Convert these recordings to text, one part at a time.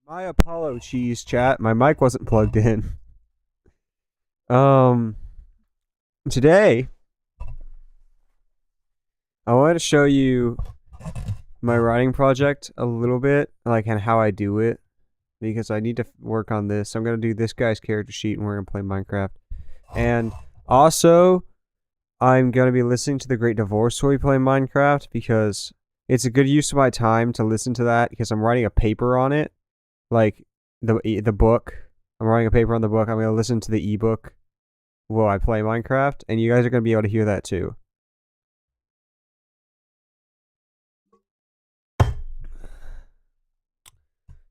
My Apollo cheese chat. My mic wasn't plugged in. Um, Today I wanted to show you my writing project a little bit, like and how I do it, because I need to work on this. I'm gonna do this guy's character sheet, and we're gonna play Minecraft. And also, I'm gonna be listening to the Great Divorce while we play Minecraft because it's a good use of my time to listen to that because I'm writing a paper on it, like the book. I'm writing a paper on the book. I'm gonna listen to the ebook while I play Minecraft, and you guys are gonna be able to hear that too.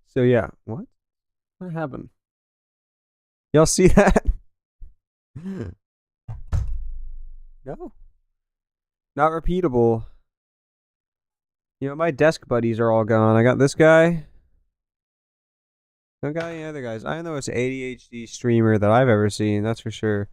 So yeah, what happened? Y'all see that? No, not repeatable. You know, my desk buddies are all gone. I got this guy. Don't got any other guys. I am the most ADHD streamer that I've ever seen. That's for sure.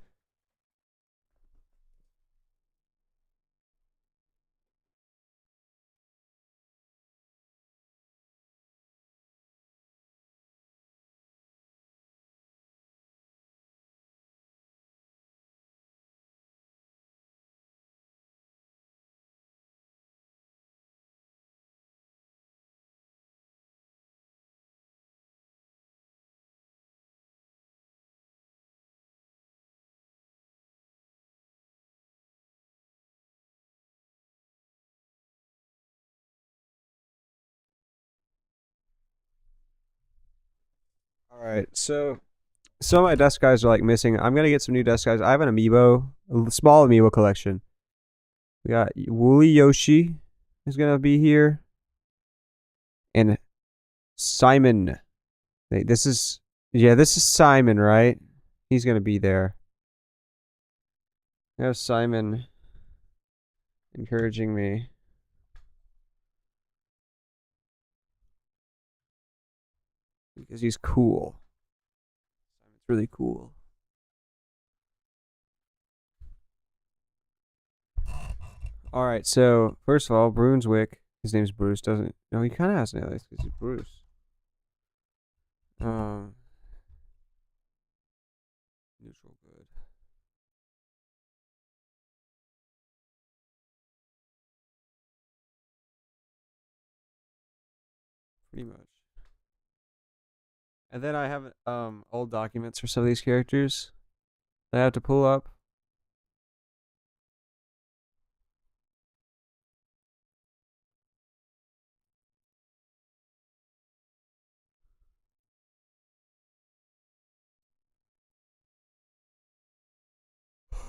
All right, so some of my desk guys are like missing. I'm gonna get some new desk guys. I have an amiibo, a small amiibo collection. We got Woolly Yoshi is gonna be here, and Simon. This is this is Simon, right? He's gonna be there. I have Simon encouraging me because he's cool. Simon's really cool. All right, so first of all, Brunswick. His name's Bruce. Doesn't no? He kind of has an alias because he's Bruce. Um, Neutral good. Pretty much. And then I have old documents for some of these characters that I have to pull up.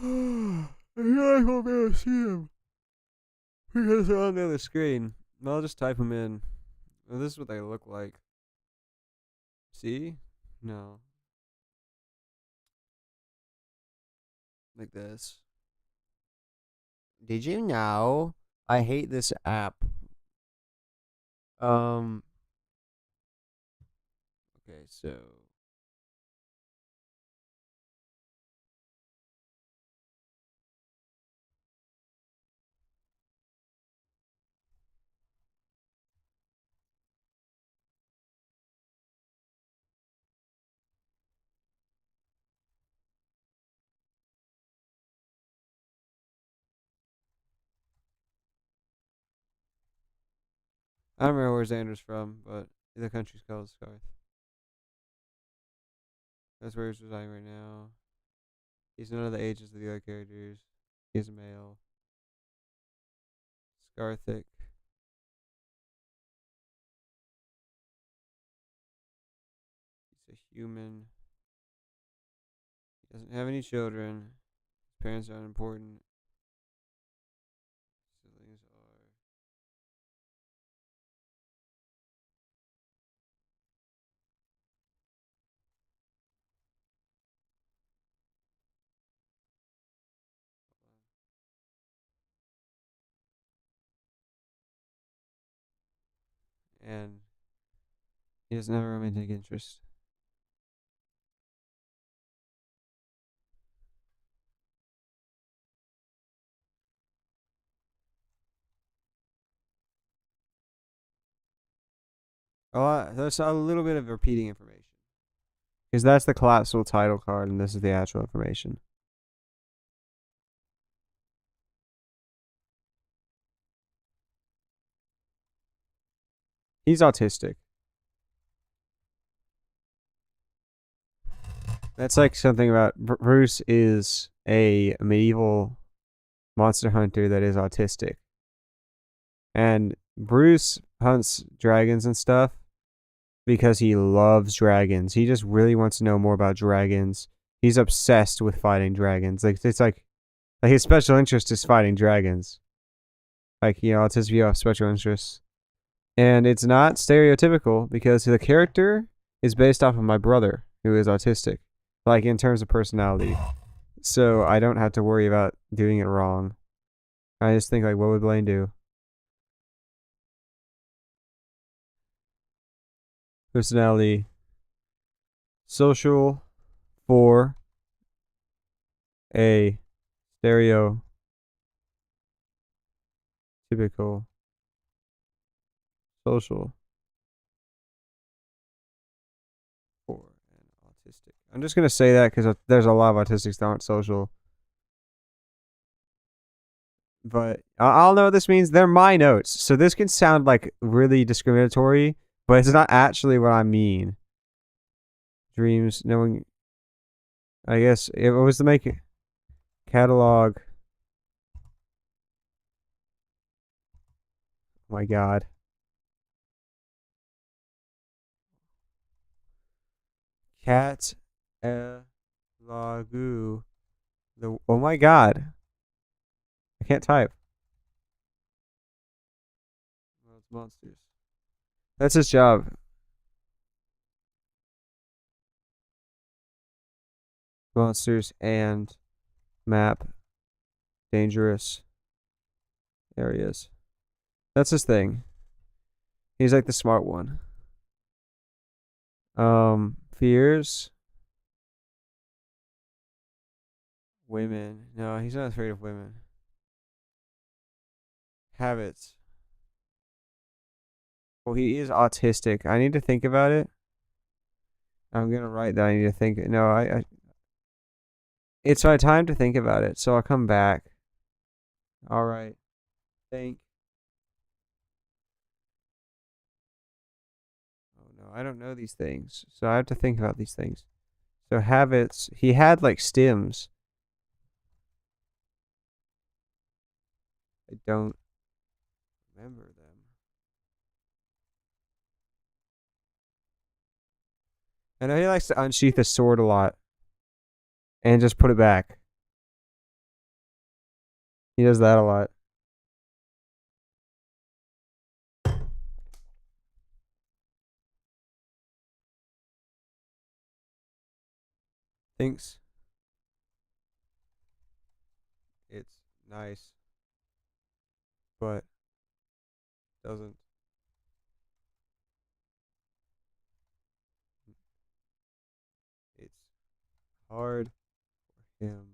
I feel like won't be able to see them because they're on the other screen. I'll just type them in. Well, this is what they look like. See? No. Like this. Did you know? I hate this app. Um. Okay, so I don't remember where Xander's from, but the country's called Scarth. That's where he's residing right now. He's none of the ages of the other characters. He's a male. Scarthic. He's a human. He doesn't have any children. His parents are unimportant. Siblings are. And he doesn't have a romantic interest. There's a little bit of repeating information. Because that's the collapsible title card, and this is the actual information. He's autistic. That's like something about Bruce is a medieval monster hunter that is autistic. And Bruce hunts dragons and stuff because he loves dragons. He just really wants to know more about dragons. He's obsessed with fighting dragons. Like it's like his special interest is fighting dragons. Like, you know, it's his view of special interests. And it's not stereotypical because the character is based off of my brother, who is autistic, like in terms of personality. So I don't have to worry about doing it wrong. I just think, like, what would Blaine do? Personality. Social for a stereotypical social for an autistic. I'm just going to say that because there's a lot of autistics that aren't social. But I'll know what this means. They're my notes. So this can sound like really discriminatory, but it's not actually what I mean. Dreams, knowing. I guess it was to make it. Catalog. Oh my god. Cat lagu. Oh my god. I can't type. Well, it's monsters. That's his job. Monsters and map dangerous areas. That's his thing. He's like the smart one. Fears. Women. No, he's not afraid of women. Habits. Well, he is autistic. I need to think about it. I'm gonna write that. I need to think. No, it's my time to think about it, so I'll come back. All right. Think. Oh no, I don't know these things, so I have to think about these things. So habits. He had like stims. I don't remember them. I know he likes to unsheath his sword a lot and just put it back. He does that a lot. Thinks it's nice, but doesn't. It's hard for him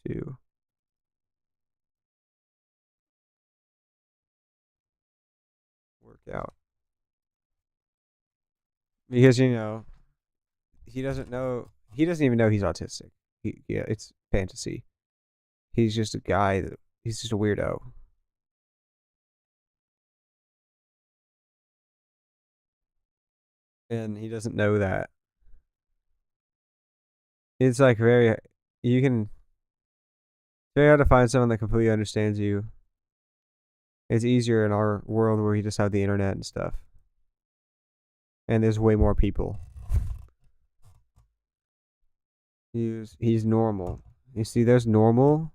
to work out because, you know, he doesn't know. He doesn't even know he's autistic. Yeah, it's fantasy. He's just a guy that he's just a weirdo. And he doesn't know that. It's like you can, it's very hard to find someone that completely understands you. It's easier in our world where we just have the internet and stuff. And there's way more people. He's normal. You see, there's normal,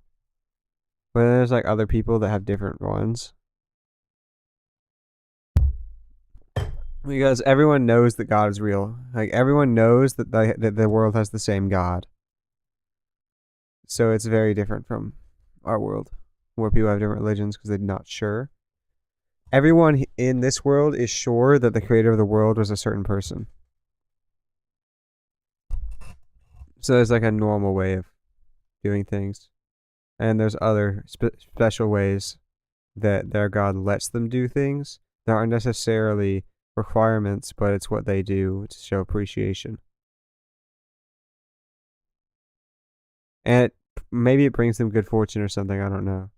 but then there's like other people that have different ones. Because everyone knows that God is real. Like everyone knows that the world has the same God. So it's very different from our world, where people have different religions because they're not sure. Everyone in this world is sure that the creator of the world was a certain person. So there's like a normal way of doing things. And there's other special ways that their God lets them do things that aren't necessarily requirements, but it's what they do to show appreciation. And maybe it brings them good fortune or something. I don't know.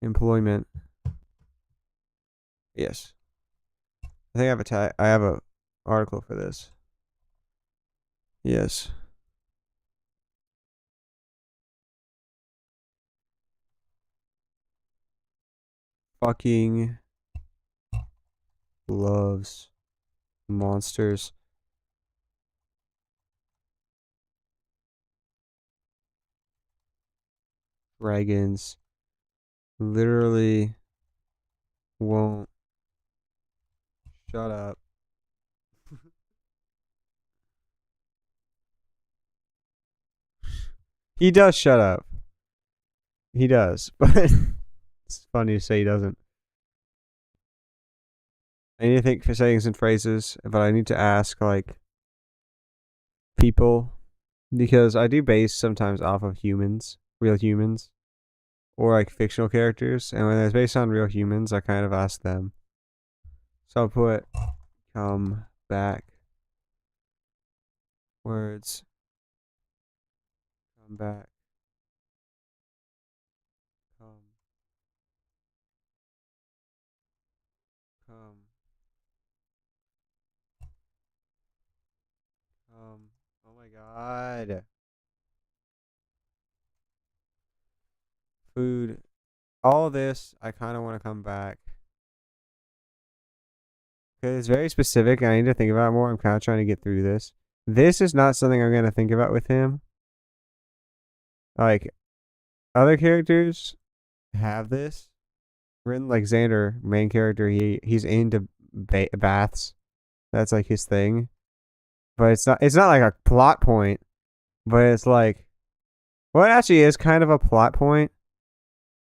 Employment. Yes. I think I have a I have a article for this. Yes. Fucking loves monsters. Dragons. Literally won't shut up. He does shut up. He does, but it's funny to say he doesn't. I need to think for sayings and phrases, but I need to ask like people because I do base sometimes off of humans, real humans, or like fictional characters, and when it's based on real humans, I kind of ask them. So I'll put come back words, come back, come, come, come. Oh my god. Food. All this, I kind of want to come back. Because it's very specific and I need to think about it more. I'm kind of trying to get through this. This is not something I'm going to think about with him. Like, other characters have this. Written like Xander, main character, he's into baths. That's like his thing. But it's not like a plot point. But it's like, well, it actually is kind of a plot point.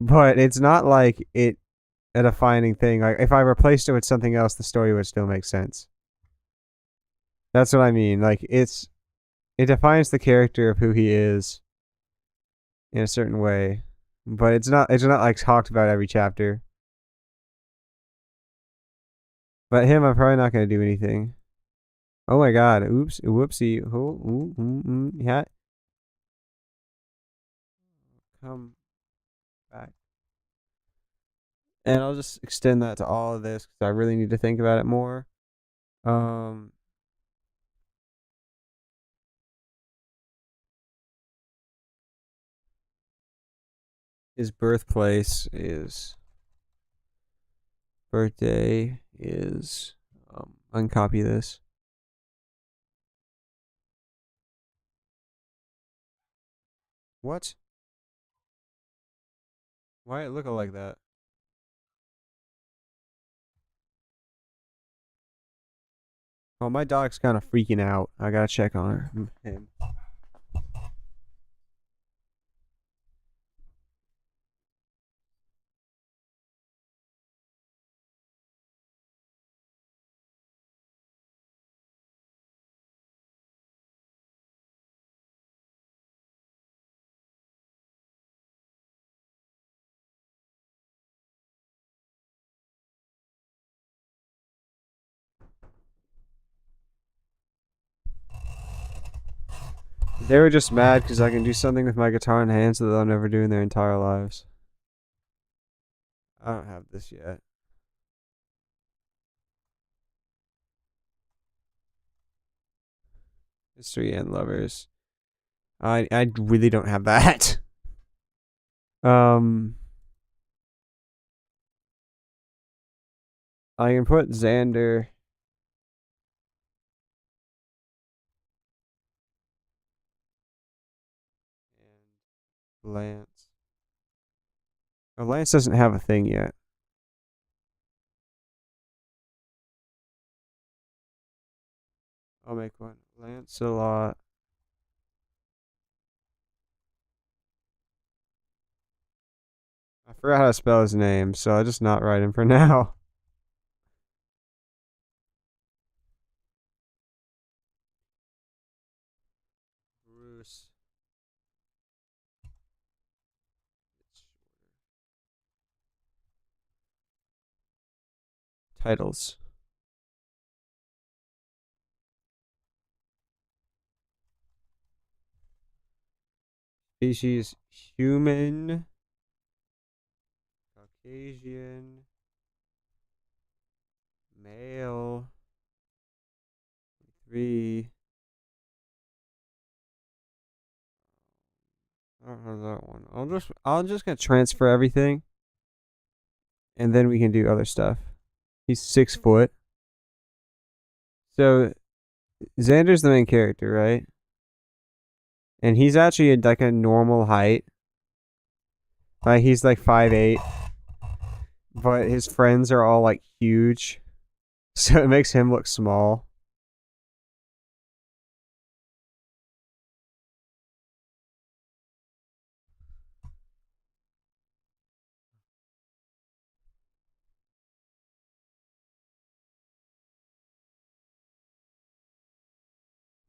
But it's not like a defining thing. Like, if I replaced it with something else, the story would still make sense. That's what I mean. Like, it defines the character of who he is in a certain way, but it's not like talked about every chapter. But him, I'm probably not gonna do anything. Oh my god! Oops! Whoopsie! Yeah. Come back, and I'll just extend that to all of this because I really need to think about it more. Um, his birthday is uncopy this. What? Why it look like that? Oh, my dog's kind of freaking out. I gotta check on her. Him. They were just mad because I can do something with my guitar in hands that they'll never do in their entire lives. I don't have this yet. History and lovers. I really don't have that. um, I can put Xander and Lance. Oh, Lance doesn't have a thing yet. I'll make one. Lancelot. I forgot how to spell his name, so I'll just not write him for now. Bruce. Titles. Species human, Caucasian, male, 3. I don't have that one. I'm just gonna transfer everything, and then we can do other stuff. He's 6 foot. So Xander's the main character, right? And he's actually like a normal height. Like he's like 5'8", but his friends are all like huge, so it makes him look small.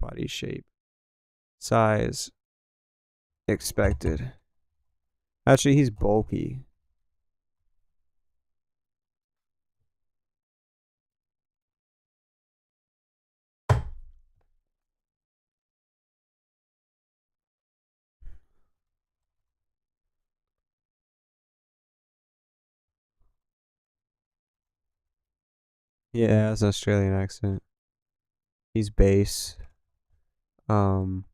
Body shape, size, expected. Actually, he's bulky. Yeah, it's an Australian accent. He's base. Um,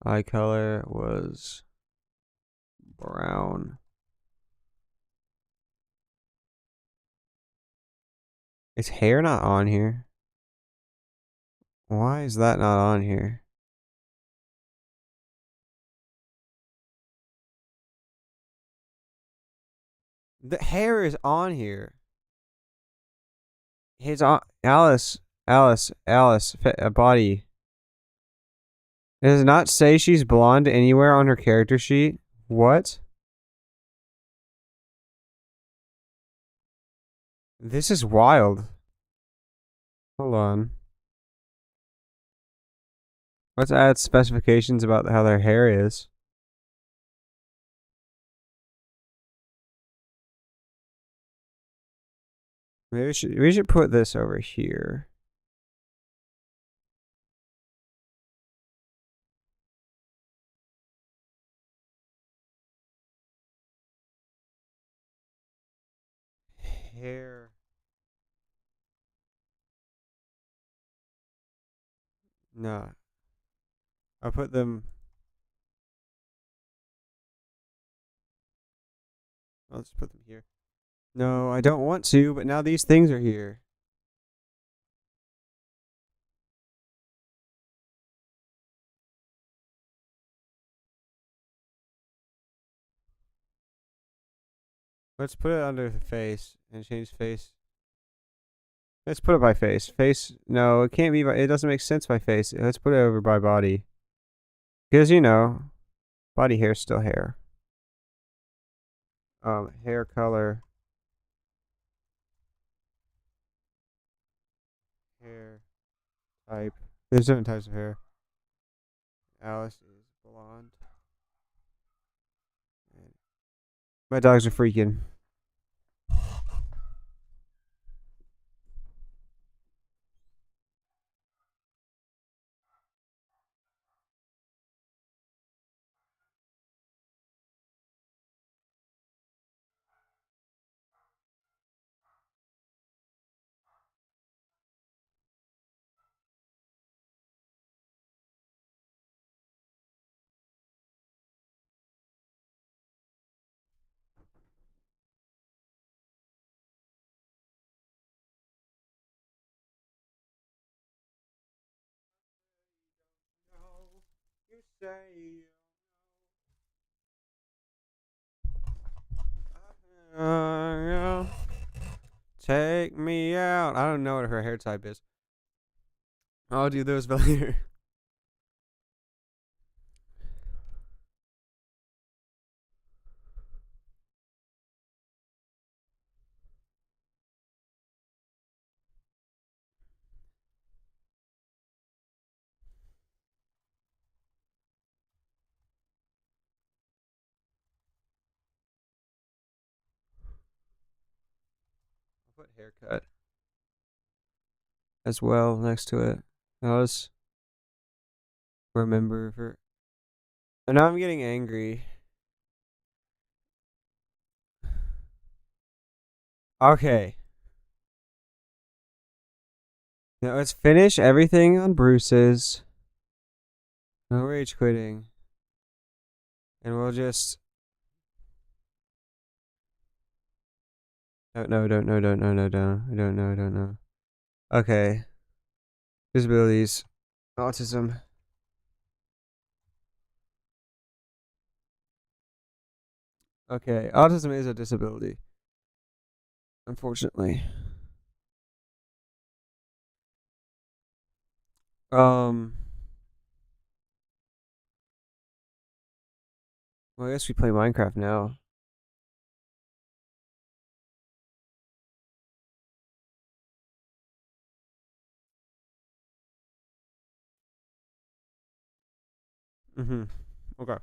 eye color was brown. Is hair not on here? Why is that not on here? The hair is on here. His Alice, body. It does not say she's blonde anywhere on her character sheet. What? This is wild. Hold on. Let's add specifications about how their hair is. Maybe we should put this over here. Hair. No. I'll put them. I'll just put them here. No, I don't want to, but now these things are here. Let's put it under the face and change face. Let's put it by face. Face, no, it can't be by, it doesn't make sense by face. Let's put it over by body. Because, you know, body hair's still hair. Hair color. Hair type. There's different types of hair. Alice is blonde. My dogs are freaking. You say take me out. I don't know what her hair type is. I'll do those later. I'll put haircut. as well next to it. I'll just remember for. And now I'm getting angry. Okay. Now let's finish everything on Bruce's. No rage quitting. And we'll just. Don't know. Okay. Disabilities. Autism. Okay. Autism is a disability. Unfortunately. Well, I guess we play Minecraft now. Okay.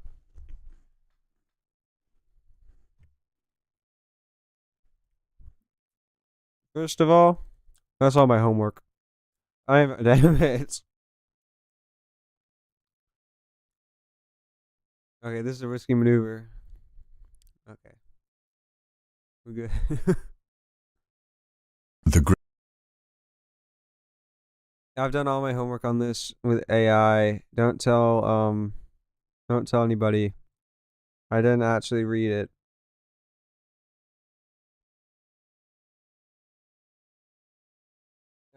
First of all, that's all my homework. I'm damn it. Okay, this is a risky maneuver. Okay. We're good. I've done all my homework on this with AI. Don't tell anybody. I didn't actually read it.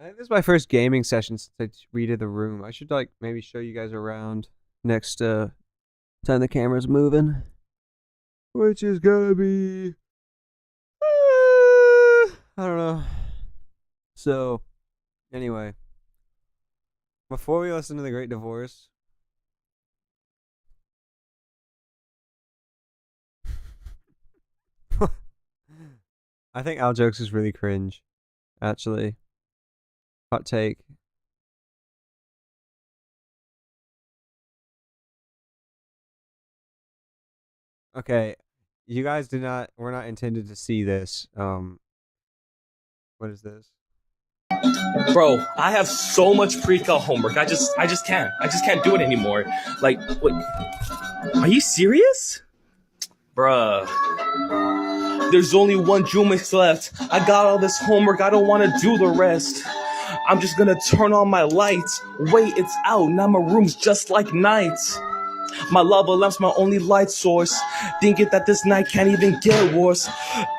I think this is my first gaming session since I redid the room. I should like maybe show you guys around next time the camera's moving. Which is gonna be I don't know. So anyway. Before we listen to The Great Divorce. I think Al Jokes is really cringe. Actually. Hot take. Okay. You guys we're not intended to see this. What is this? Bro, I have so much pre-cal homework. I just can't. I just can't do it anymore. Like, wait, are you serious? Bruh. There's only one Jumix left. I got all this homework. I don't want to do the rest. I'm just gonna turn on my lights. Wait, it's out. Now my room's just like night. My lava lamp's my only light source. Thinking that this night can't even get worse.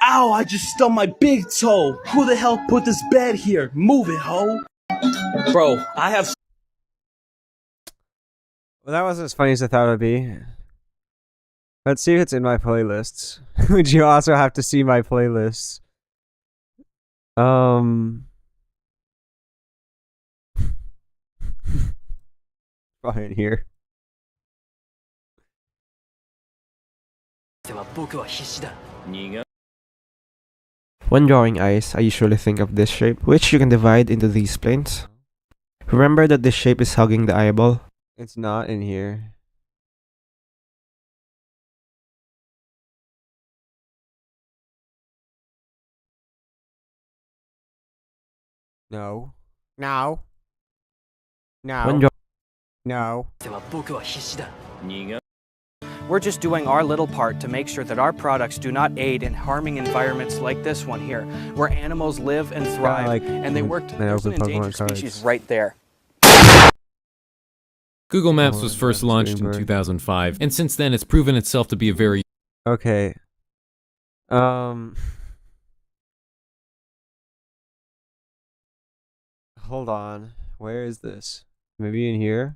Ow, I just stubbed my big toe. Who the hell put this bed here? Move it, ho. Bro, I have... Well, that wasn't as funny as I thought it would be. Let's see if it's in my playlists. Would you also have to see my playlists? Probably in here. When drawing eyes, I usually think of this shape, which you can divide into these planes. Remember that this shape is hugging the eyeball? It's not in here. No. No. No. No. We're just doing our little part to make sure that our products do not aid in harming environments like this one here, where animals live and thrive, like and they worked. There's an endangered species right there. Google Maps was first launched in 2005, and since then it's proven itself to be a very... Okay. Hold on. Where is this? Maybe in here?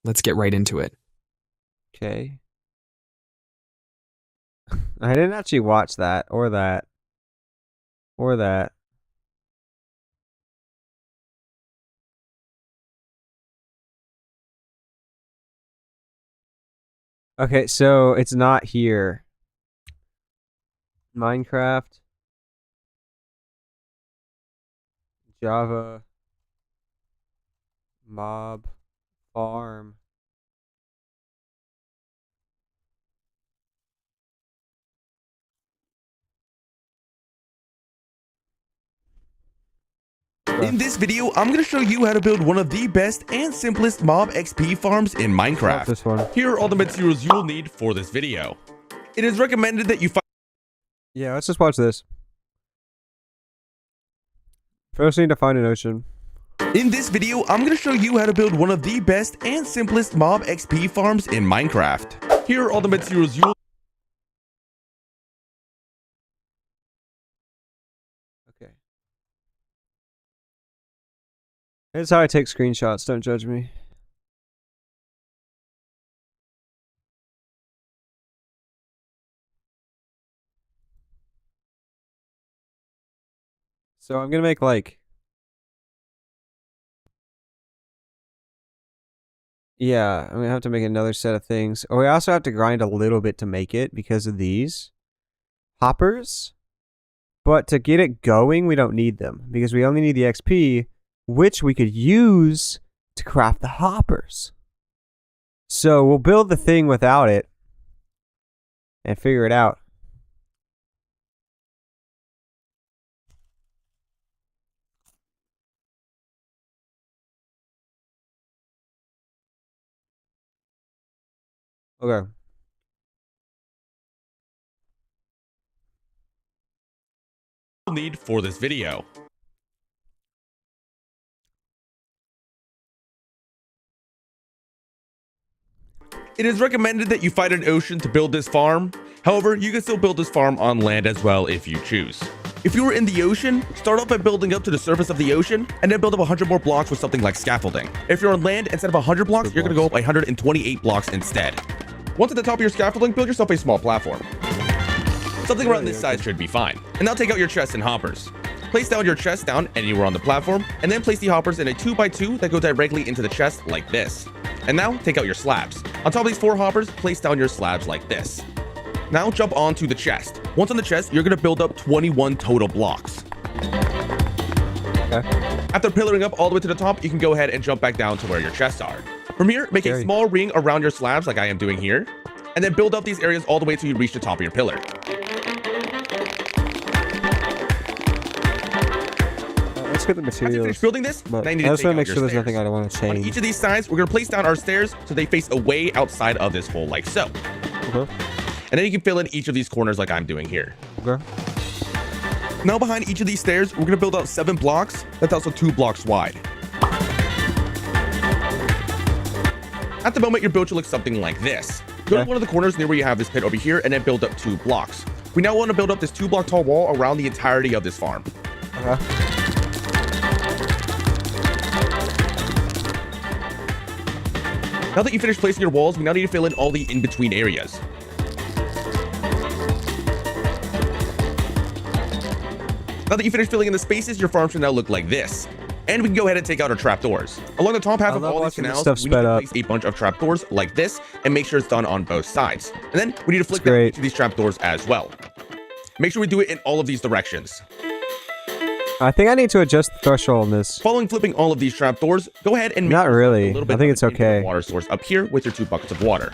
Let's get right into it. Okay. I didn't actually watch that or that. Or that. Okay, so it's not here. Minecraft. Java. Mob. Farm. In this video, I'm going to show you how to build one of the best and simplest mob XP farms in Minecraft. This one. Here are all the materials you'll need for this video. It is recommended that you find... Yeah, let's just watch this. First, we need to find an ocean. In this video, I'm going to show you how to build one of the best and simplest mob XP farms in Minecraft. Here are all the materials you'll... Okay. Here's how I take screenshots. Don't judge me. So I'm gonna make like... Yeah, I'm gonna have to make another set of things. Oh, we also have to grind a little bit to make it because of these hoppers. But to get it going, we don't need them because we only need the XP, which we could use to craft the hoppers. So we'll build the thing without it and figure it out. Okay. need for this video. It is recommended that you find an ocean to build this farm. However, you can still build this farm on land as well if you choose. If you were in the ocean, start off by building up to the surface of the ocean, and then build up 100 more blocks with something like scaffolding. If you're on land, instead of 100 blocks, you're going to go up 128 blocks instead. Once at the top of your scaffolding, build yourself a small platform. Something around this size should be fine. And now take out your chests and hoppers. Place down your chest down anywhere on the platform, and then place the hoppers in a 2x2 that go directly into the chest like this. And now take out your slabs. On top of these 4 hoppers, place down your slabs like this. Now jump onto the chest. Once on the chest, you're going to build up 21 total blocks. Okay. After pillaring up all the way to the top, you can go ahead and jump back down to where your chests are. From here, make a small ring around your slabs like I am doing here, and then build up these areas all the way till you reach the top of your pillar. Let's get the materials. After you finish building this, But now you need I to just take want to out make your sure there's stairs. nothing I don't want to On change. each of these sides, we're going to place down our stairs so they face away outside of this hole like so. Okay. And then you can fill in each of these corners like I'm doing here. Okay. Now behind each of these stairs, we're going to build out 7 blocks. That's also 2 blocks wide. At the moment, your build should look something like this. Go to one of the corners near where you have this pit over here and then build up 2 blocks. We now want to build up this 2-block tall wall around the entirety of this farm. Okay. Now that you finished placing your walls, we now need to fill in all the in-between areas. Now that you finished filling in the spaces, your farm should now look like this. And we can go ahead and take out our trapdoors. Along the top half of all these canals, we need to place a bunch of trapdoors like this and make sure it's done on both sides. And then we need to flick down each of these trapdoors as well. Make sure we do it in all of these directions. I think I need to adjust the threshold on this. Following flipping all of these trapdoors, go ahead and Not really. a little bit I think of it's an indoor okay. water source up here with your 2 buckets of water.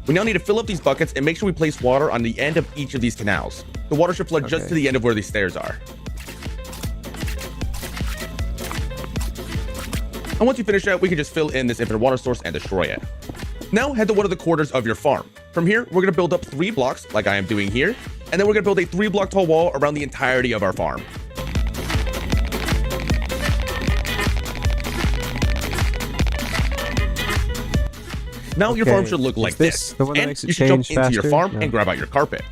We now need to fill up these buckets and make sure we place water on the end of each of these canals. The water should flood just to the end of where these stairs are. And once you finish that, we can just fill in this infinite water source and destroy it. Now head to one of the quarters of your farm. From here, we're going to build up 3 blocks like I am doing here, and then we're going to build a 3-block tall wall around the entirety of our farm. Now your farm should look like this. The one that And makes it you should jump change into your faster? farm No. and grab out your carpet.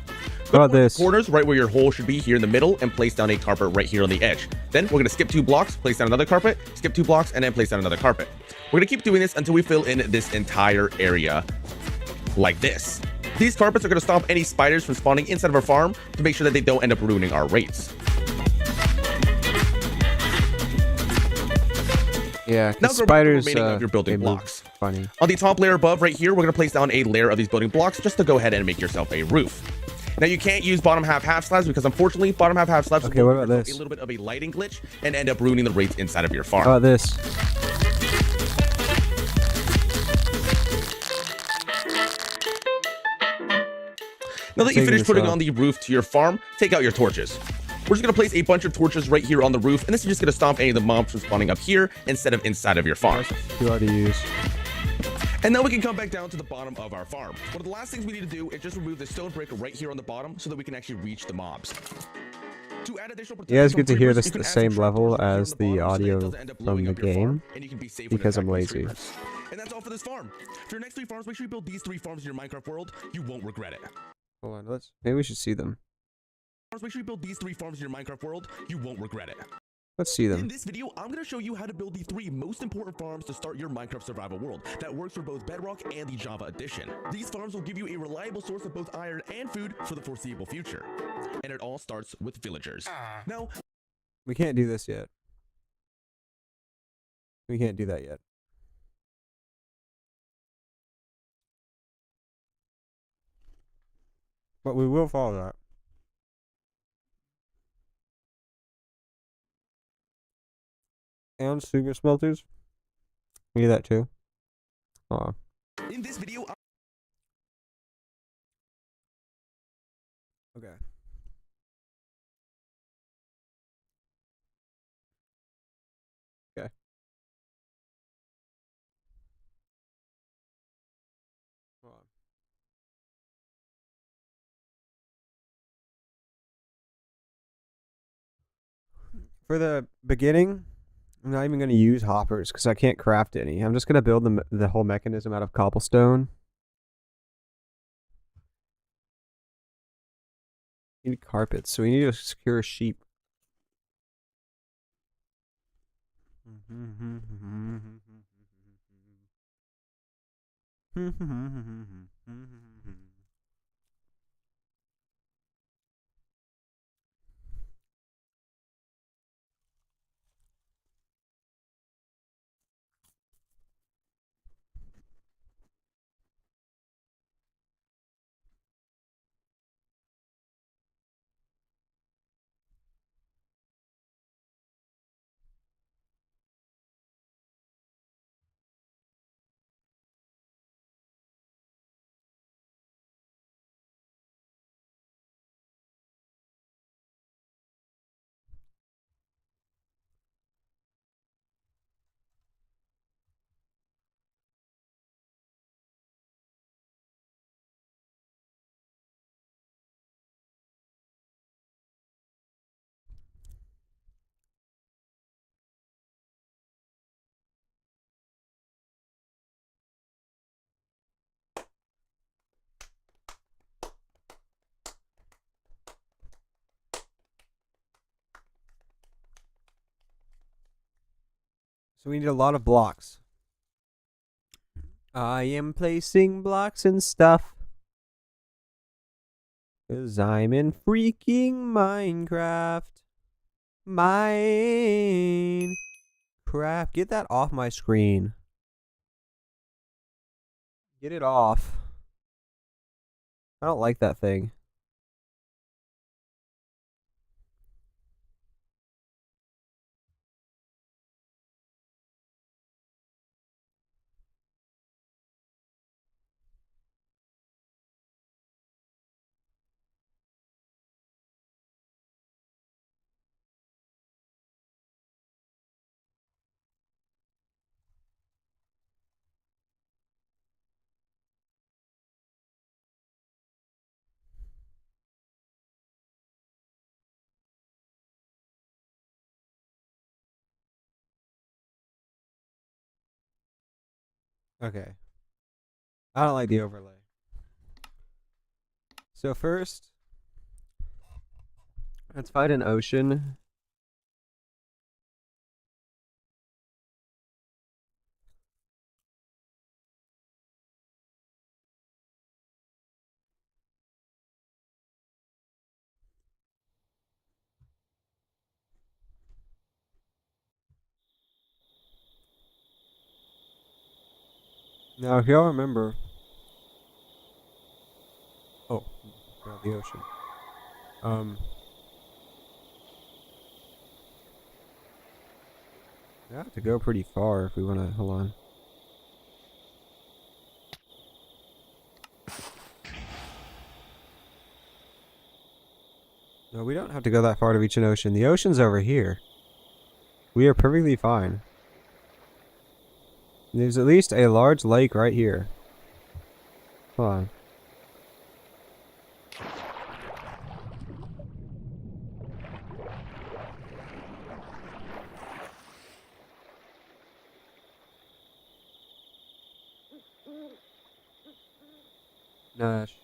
How about this? Corners right where your hole should be here in the middle, and place down a carpet right here on the edge. Then we're going to skip 2 blocks, place down another carpet, skip 2 blocks, and then place down another carpet. We're going to keep doing this until we fill in this entire area like this. These carpets are going to stop any spiders from spawning inside of our farm to make sure that they don't end up ruining our rates. Yeah, Now because go spiders, the remaining of your building they move blocks. funny. On the top layer above right here, we're going to place down a layer of these building blocks just to go ahead and make yourself a roof. Now you can't use bottom half slabs because unfortunately bottom half slabs Okay, what about will this? a little bit of a lighting glitch and end up ruining the rates inside of your farm. How about this? Now that you Taking finish this putting off. on the roof to your farm, take out your torches. we're just gonna place a bunch of torches right here on the roof, and this is just gonna stop any of the mobs from spawning up here instead of inside of your farm. That's too hard to use. And then we can come back down to the bottom of our farm. One of the last things we need to do is just remove the stone brick right here on the bottom so that we can actually reach the mobs. To add additional protection You guys get to hear from this creepers, you at the can add same some level trapdoors as right the here on the audio bottom so that it doesn't end up from blowing the up your farm, game and you can be safe when because I'm attacking these lazy. creepers. And that's all for this farm. For your next 3 farms, make sure you build these 3 farms in your Minecraft world. You won't regret it. Hold on, maybe we should see them. Make sure you build these 3 farms in your Minecraft world. You won't regret it. Let's see In them. this video, I'm going to show you how to build the 3 most important farms to start your Minecraft survival world that works for both Bedrock and the Java edition. These farms will give you a reliable source of both iron and food for the foreseeable future. And it all starts with villagers. Now, We can't do this yet. We can't do that yet. But we will follow that. And super smelters. We do that too. Hold on. in this video, Okay. Okay. Hold on. For the beginning, I'm not even going to use hoppers because I can't craft any. I'm just going to build the whole mechanism out of cobblestone. We need carpets, so we need to secure a sheep. So we need a lot of blocks. I am placing blocks and stuff. 'Cause I'm in freaking Minecraft. Minecraft. Get that off my screen. Get it off. I don't like that thing. Okay. I don't like the overlay. So first, let's find an ocean. Now, if y'all remember, oh, not the ocean. We have to go pretty far if we want to. Hold on. No, we don't have to go that far to reach an ocean. The ocean's over here. We are perfectly fine. There's at least a large lake right here. Hold on. Nash.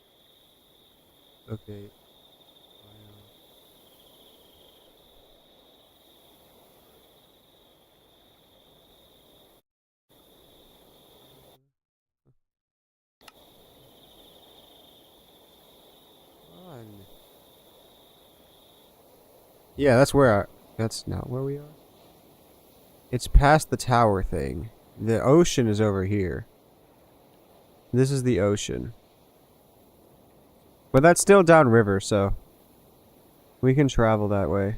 Okay. Fun. Yeah, that's where that's not where we are. It's past the tower thing. The ocean is over here. This is the ocean. But that's still downriver, so we can travel that way.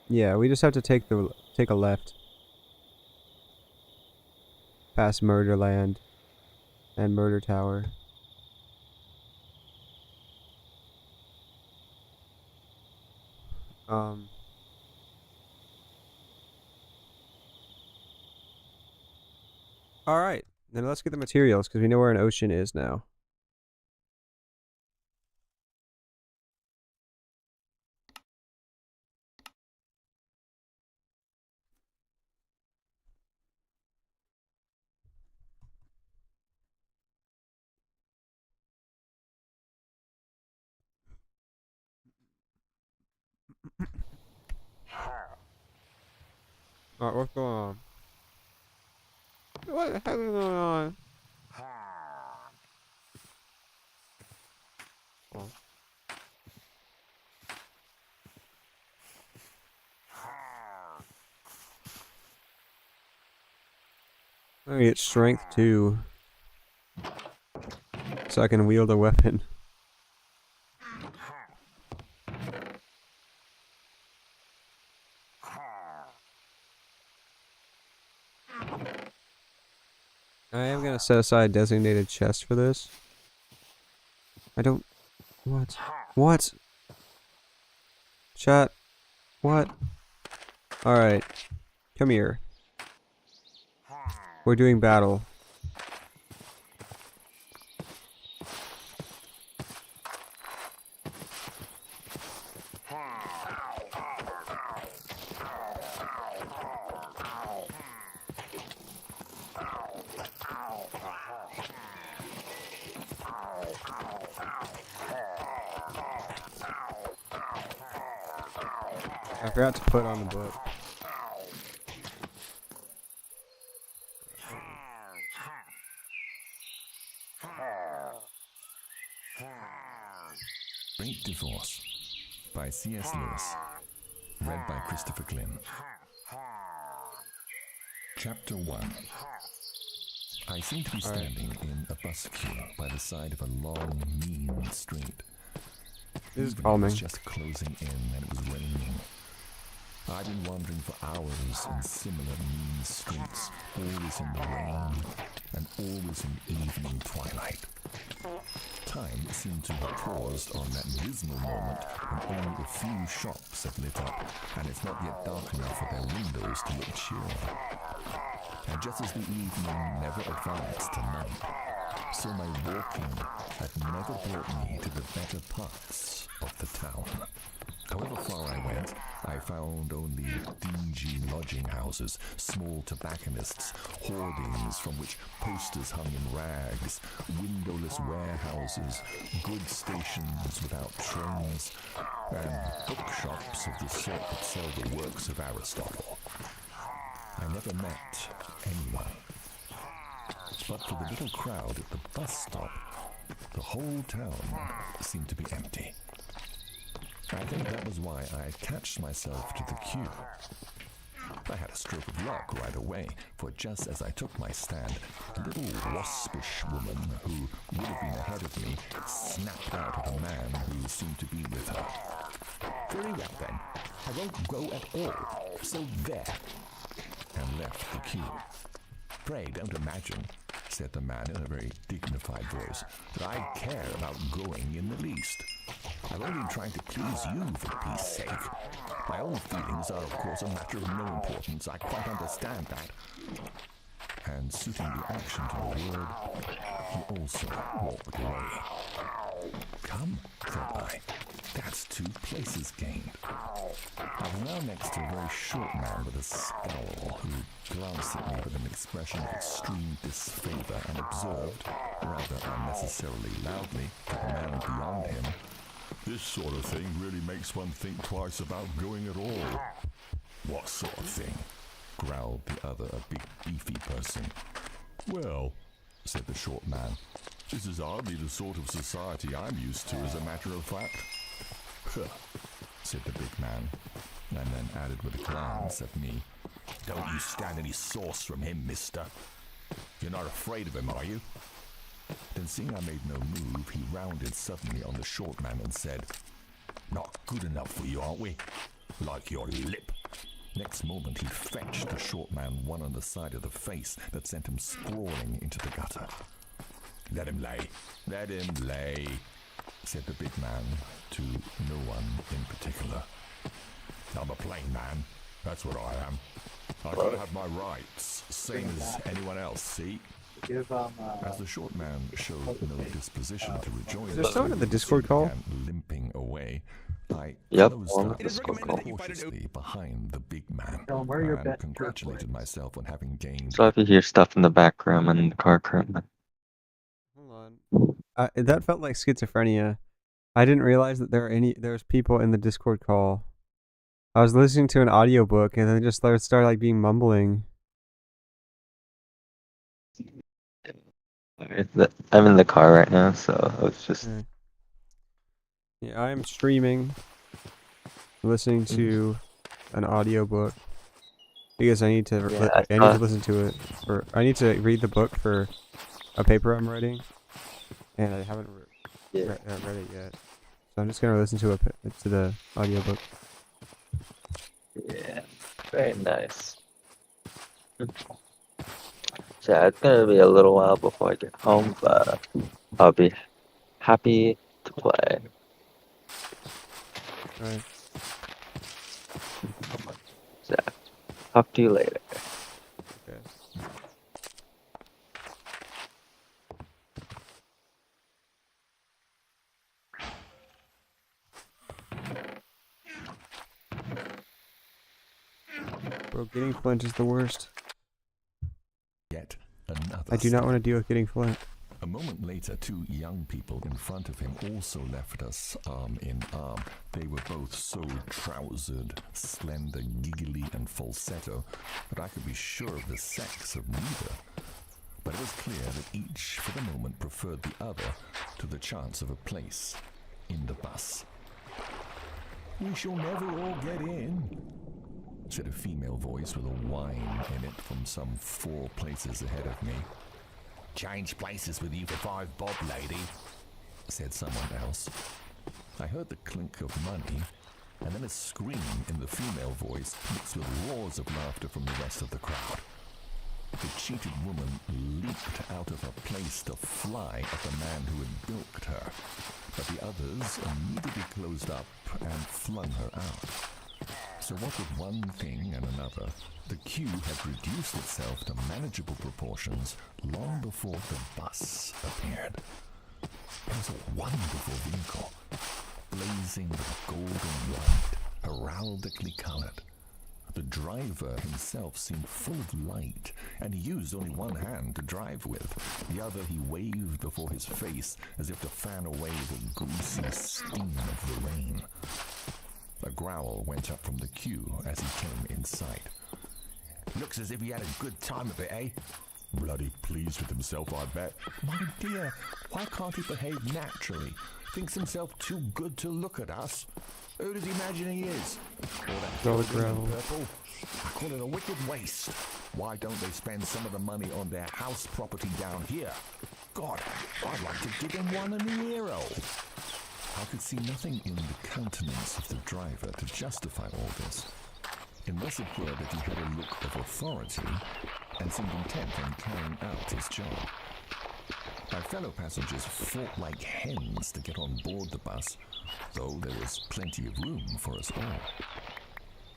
Yeah, we just have to take a left. Past Murderland and Murder Tower. Alright, then let's get the materials, because we know where an ocean is now. Alright, what's going on? What the heck is going on? Oh. I get strength too, so I can wield a weapon. I am gonna set aside designated chest for this. I don't... What? What? Chat. What? Alright. Come here. We're doing battle. I forgot to put on the book. Great Divorce by C.S. Lewis. Read by Christopher Glynn. Chapter 1. I seem to be standing in a bus queue by the side of a long, mean street. This is Evening calming. was just closing in and it was raining. I've been wandering for hours in similar mean streets, always in the rain and always in evening twilight. Time seemed to have paused on that dismal moment when only a few shops have lit up and it's not yet dark enough for their windows to look cheery. And just as the evening never advanced to night, so my walking had never brought me to the better parts of the town. However far I went, I found only dingy lodging houses, small tobacconists, hoardings from which posters hung in rags, windowless warehouses, goods stations without trains, and bookshops of the sort that sell the works of Aristotle. I never met anyone. But for the little crowd at the bus stop, the whole town seemed to be empty. I think that was why I attached myself to the queue. I had a stroke of luck right away, for just as I took my stand, a little waspish woman who would have been ahead of me snapped out at a man who seemed to be with her. Very well then, I won't go at all, so there, and left the queue. Pray don't imagine, said the man in a very dignified voice, that I care about going in the least. I've only been trying to please you, for peace sake. My own feelings are, of course, a matter of no importance. I quite understand that. And suiting the action to the word, he also walked away. Come, thought I, that's 2 places gained. I was now next to a very short man with a scowl who glanced at me with an expression of extreme disfavor and observed, rather unnecessarily loudly, to the man beyond him, "This sort of thing really makes one think twice about going at all." "What sort of thing?" growled the other, a big beefy person. "Well," said the short man, "this is hardly the sort of society I'm used to, as a matter of fact." "Huh," said the big man, and then added with a glance at me, "Don't you stand any sauce from him, mister. You're not afraid of him, are you?" Then, seeing I made no move, he rounded suddenly on the short man and said, "Not good enough for you, aren't we? Like your lip." Next moment, he fetched the short man one on the side of the face that sent him sprawling into the gutter. "Let him lay, let him lay," said the big man to no one in particular. "I'm a plain man, that's what I am. I gotta have my rights, same as anyone else, see?" As the short man showed no disposition to rejoin Is there someone in the Discord call? limping away, I Yep, closed on up the Discord call. cautiously behind the big man your and congratulated myself on having gained. So if you hear stuff in the background and the car currently. Hold on. That felt like schizophrenia. I didn't realize that there's people in the Discord call. I was listening to an audiobook and then just started like being mumbling. I'm in the car right now, so I was just. Yeah, I'm streaming, listening to an audiobook because I need to listen to it, or I need to read the book for a paper I'm writing, and I haven't read it yet. So I'm just gonna listen to the audiobook. Yeah, very nice. So yeah, it's gonna be a little while before I get home, but I'll be happy to play. Alright. So, talk to you later. Okay. Bro, getting flint is the worst. Yet another. I do not want to deal with getting flint. A moment later, 2 young people in front of him also left us arm in arm. They were both so trousered, slender, giggly, and falsetto that I could be sure of the sex of neither. But it was clear that each, for the moment, preferred the other to the chance of a place in the bus. "We shall never all get in," said a female voice with a whine in it from some 4 places ahead of me. "Change places with you for 5 bob, lady," said someone else. I heard the clink of money, and then a scream in the female voice mixed with roars of laughter from the rest of the crowd. The cheated woman leaped out of her place to fly at the man who had bilked her, but the others immediately closed up and flung her out. So what with one thing and another, the queue had reduced itself to manageable proportions long before the bus appeared. It was a wonderful vehicle, blazing with golden light, heraldically colored. The driver himself seemed full of light, and he used only one hand to drive with. The other he waved before his face as if to fan away the greasy steam of the rain. A growl went up from the queue as he came in sight. "Looks as if he had a good time of it, eh?" "Bloody pleased with himself, I bet." "My dear, why can't he behave naturally? Thinks himself too good to look at us. Who does he imagine he is? Or that girl in purple? I call it a wicked waste. Why don't they spend some of the money on their house property down here? God, I'd like to give him one in the ear-hole." I could see nothing in the countenance of the driver to justify all this. Unless it were that he had a look of authority and seemed intent on carrying out his job. My fellow passengers fought like hens to get on board the bus, though there was plenty of room for us all.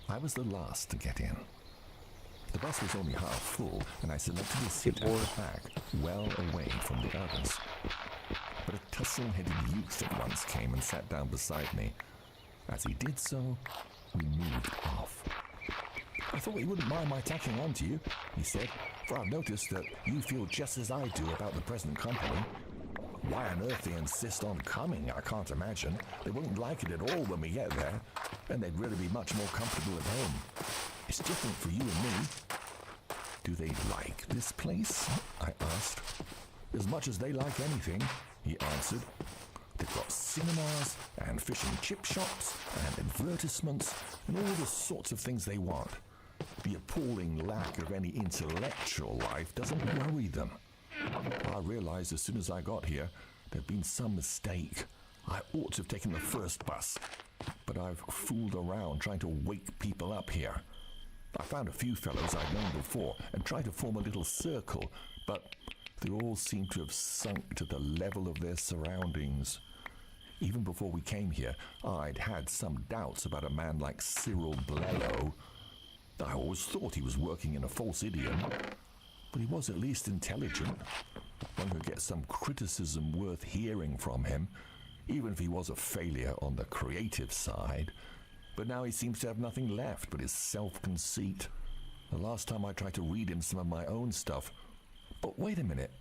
I was the last to get in. The bus was only half full, and I selected a seat at the back, well away from the others. But a tussle-headed youth at once came and sat down beside me. As he did so, we moved off. "I thought you wouldn't mind my tacking on to you," he said, "for I've noticed that you feel just as I do about the present company. Why on earth they insist on coming, I can't imagine. They won't like it at all when we get there, and they'd really be much more comfortable at home. It's different for you and me." "Do they like this place?" I asked. "As much as they like anything," he answered. "They've got cinemas and fish and chip shops and advertisements and all the sorts of things they want. The appalling lack of any intellectual life doesn't worry them. I realized as soon as I got here there'd been some mistake. I ought to have taken the first bus, but I've fooled around trying to wake people up here. I found a few fellows I'd known before and tried to form a little circle, but they all seemed to have sunk to the level of their surroundings. Even before we came here, I'd had some doubts about a man like Cyril Blello. I always thought he was working in a false idiom, but he was at least intelligent. One could get some criticism worth hearing from him, even if he was a failure on the creative side. But now he seems to have nothing left but his self-conceit. The last time I tried to read him some of my own stuff. But wait a minute,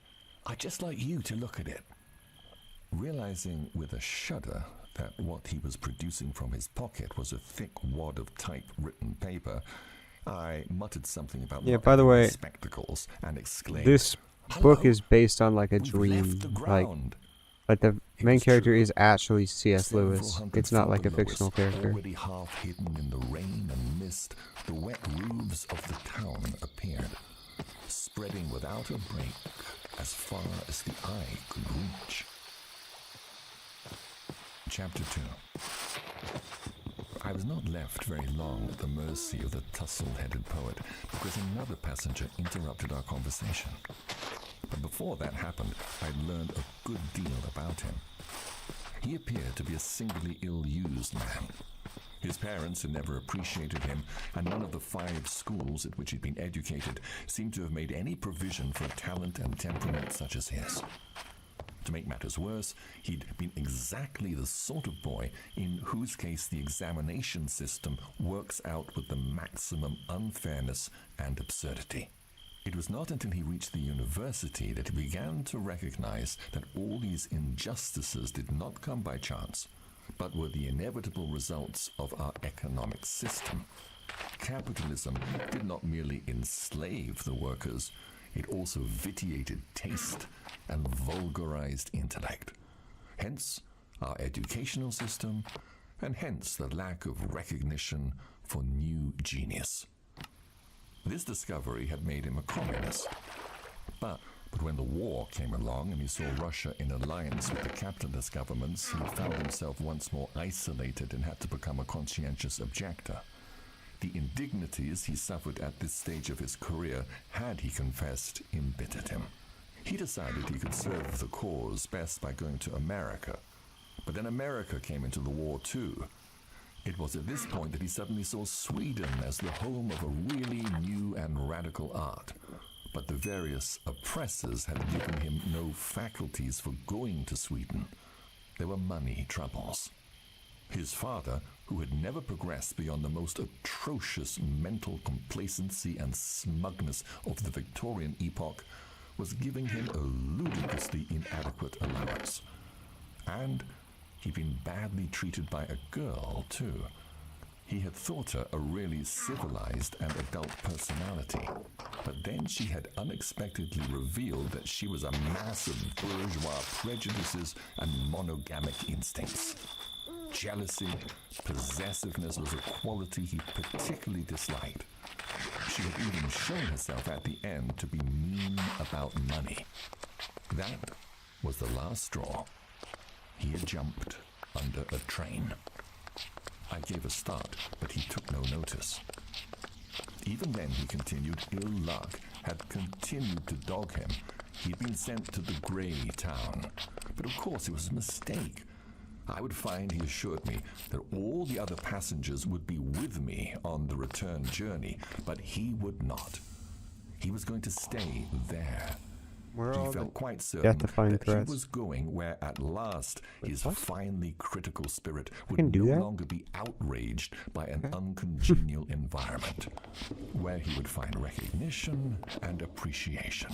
I'd just like you to look at it." Realizing with a shudder that what he was producing from his pocket was a thick wad of typewritten paper, I muttered something about Yeah, by the way, spectacles and exclaimed, this book is based on like a "We've dream. left the Like ground." the It main was character true. is actually C.S. Several Lewis. hundred It's not feet like a below us, fictional character. already half hidden in the rain and mist, the wet roofs of the town appeared, spreading without a break as far as the eye could reach. Chapter 2. I was not left very long at the mercy of the tussle-headed poet because another passenger interrupted our conversation. But before that happened, I'd learned a good deal about him. He appeared to be a singularly ill-used man. His parents had never appreciated him, and none of the 5 schools at which he'd been educated seemed to have made any provision for a talent and temperament such as his. To make matters worse, he'd been exactly the sort of boy in whose case the examination system works out with the maximum unfairness and absurdity. It was not until he reached the university that he began to recognize that all these injustices did not come by chance, but were the inevitable results of our economic system. Capitalism did not merely enslave the workers, it also vitiated taste and vulgarized intellect. Hence our educational system, and hence the lack of recognition for new genius. This discovery had made him a communist. But when the war came along and he saw Russia in alliance with the capitalist governments, he found himself once more isolated and had to become a conscientious objector. The indignities he suffered at this stage of his career had, he confessed, embittered him. He decided he could serve the cause best by going to America. But then America came into the war too. It was at this point that he suddenly saw Sweden as the home of a really new and radical art. But the various oppressors had given him no faculties for going to Sweden. There were money troubles. His father, who had never progressed beyond the most atrocious mental complacency and smugness of the Victorian epoch, was giving him a ludicrously inadequate allowance. And he'd been badly treated by a girl, too. He had thought her a really civilized and adult personality, but then she had unexpectedly revealed that she was a mass of bourgeois prejudices and monogamic instincts. Jealousy, possessiveness was a quality he particularly disliked. She had even shown herself at the end to be mean about money. That was the last straw. He had jumped under a train. I gave a start, but he took no notice. Even then, he continued, ill luck had continued to dog him, He'd been sent to the Grey Town, but of course it was a mistake. I would find, he assured me, that all the other passengers would be with me on the return journey, but he would not. He was going to stay there. He felt quite certain that he was going where at last his finely critical spirit would no longer be outraged by an uncongenial environment, where he would find recognition and appreciation.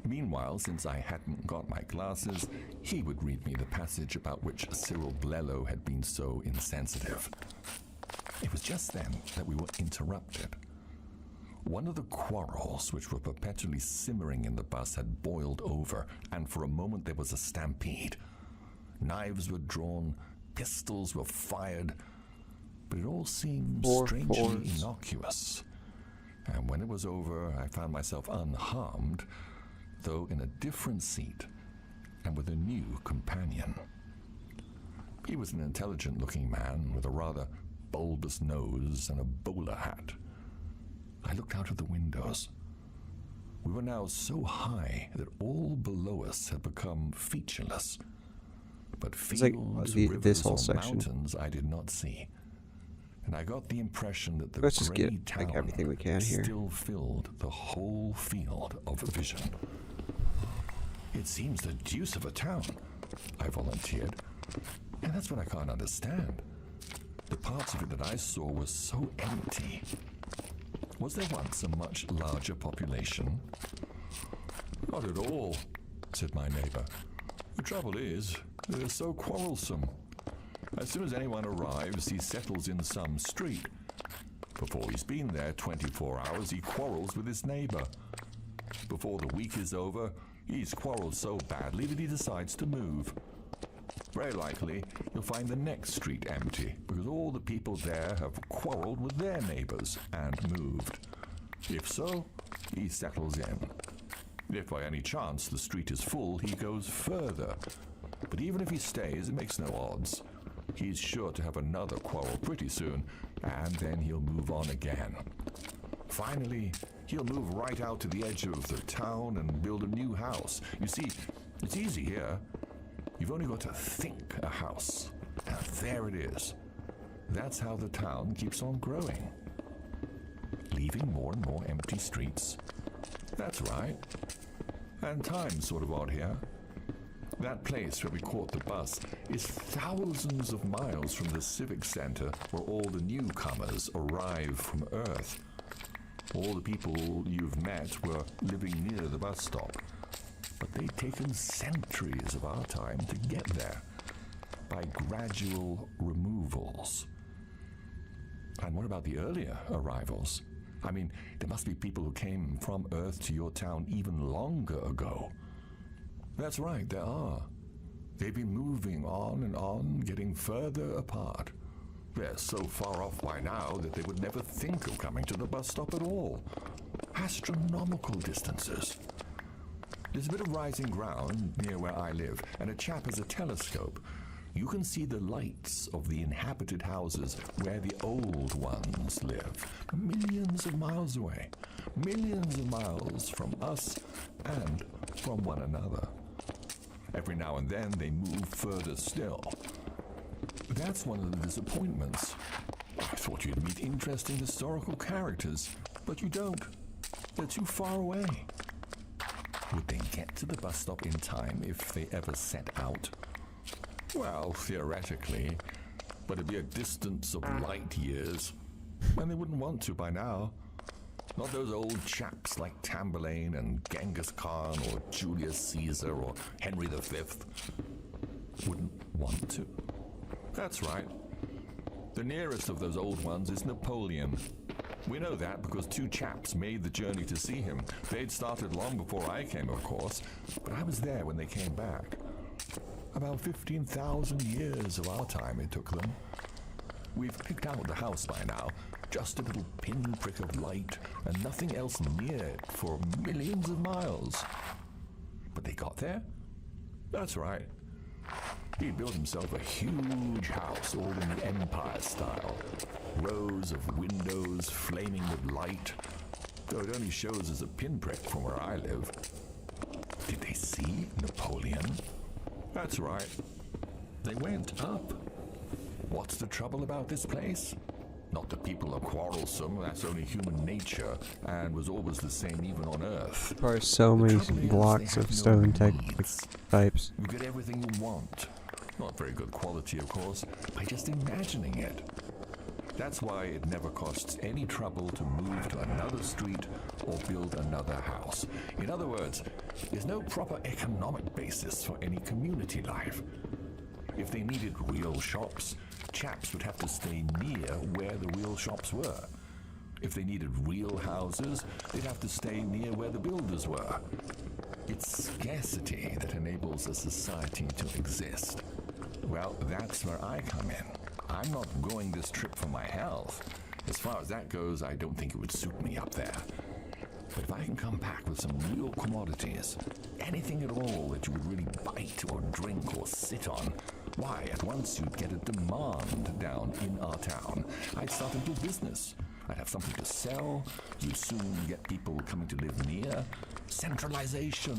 Meanwhile, since I hadn't got my glasses, he would read me the passage about which Cyril Blello had been so insensitive. It was just then that we were interrupted. One of the quarrels which were perpetually simmering in the bus had boiled over, and for a moment there was a stampede. Knives were drawn, pistols were fired, but it all seemed strangely innocuous. And when it was over, I found myself unharmed, though in a different seat and with a new companion. He was an intelligent-looking man with a rather bulbous nose and a bowler hat. I looked out of the windows. We were now so high that all below us had become featureless. But fields, rivers, or mountains I did not see. And I got the impression that the grey town still filled the whole field of vision. It seems the deuce of a town, I volunteered. And that's what I can't understand. The parts of it that I saw were so empty. Was there once a much larger population? Not at all, said my neighbor. The trouble is, they're so quarrelsome. As soon as anyone arrives, he settles in some street. Before he's been there 24 hours, he quarrels with his neighbor. Before the week is over, he's quarreled so badly that he decides to move. Very likely, you'll find the next street empty, because all the people there have quarreled with their neighbors and moved. If so, he settles in. If by any chance the street is full, he goes further. But even if he stays, it makes no odds. He's sure to have another quarrel pretty soon, and then he'll move on again. Finally, he'll move right out to the edge of the town and build a new house. You see, it's easy here. You've only got to think a house, and there it is. That's how the town keeps on growing. Leaving more and more empty streets. That's right. And time's sort of odd here. That place where we caught the bus is thousands of miles from the civic center where all the newcomers arrive from Earth. All the people you've met were living near the bus stop. But they'd taken centuries of our time to get there, by gradual removals. And what about the earlier arrivals? I mean, there must be people who came from Earth to your town even longer ago. That's right, there are. They've been moving on and on, getting further apart. They're so far off by now that they would never think of coming to the bus stop at all. Astronomical distances. There's a bit of rising ground near where I live, and a chap has a telescope. You can see the lights of the inhabited houses where the old ones live, millions of miles away, millions of miles from us and from one another. Every now and then they move further still. That's one of the disappointments. I thought you'd meet interesting historical characters, but you don't. They're too far away. Would they get to the bus stop in time if they ever set out? Well, theoretically, but it'd be a distance of light years, and they wouldn't want to by now. Not those old chaps like Tamburlaine and Genghis Khan or Julius Caesar or Henry V. Wouldn't want to. That's right. The nearest of those old ones is Napoleon. We know that because two chaps made the journey to see him. They'd started long before I came, of course, but I was there when they came back. About 15,000 years of our time it took them. We've picked out the house by now, just a little pinprick of light and nothing else near it for millions of miles. But they got there? That's right. He built himself a huge house, all in the Empire style. Rows of windows flaming with light, though it only shows as a pinprick from where I live. Did they see Napoleon? That's right. They went up. What's the trouble about this place? Not that people are quarrelsome, that's only human nature, and was always the same even on Earth. There are so many blocks of stone types. You get everything you want. Not very good quality, of course, by just imagining it. That's why it never costs any trouble to move to another street or build another house. In other words, there's no proper economic basis for any community life. If they needed real shops, chaps would have to stay near where the real shops were. If they needed real houses, they'd have to stay near where the builders were. It's scarcity that enables a society to exist. Well, that's where I come in. I'm not going this trip for my health. As far as that goes, I don't think it would suit me up there. But if I can come back with some real commodities, anything at all that you would really bite or drink or sit on, why, at once you'd get a demand down in our town. I'd start a new business. I'd have something to sell. You'd soon get people coming to live near. Centralization.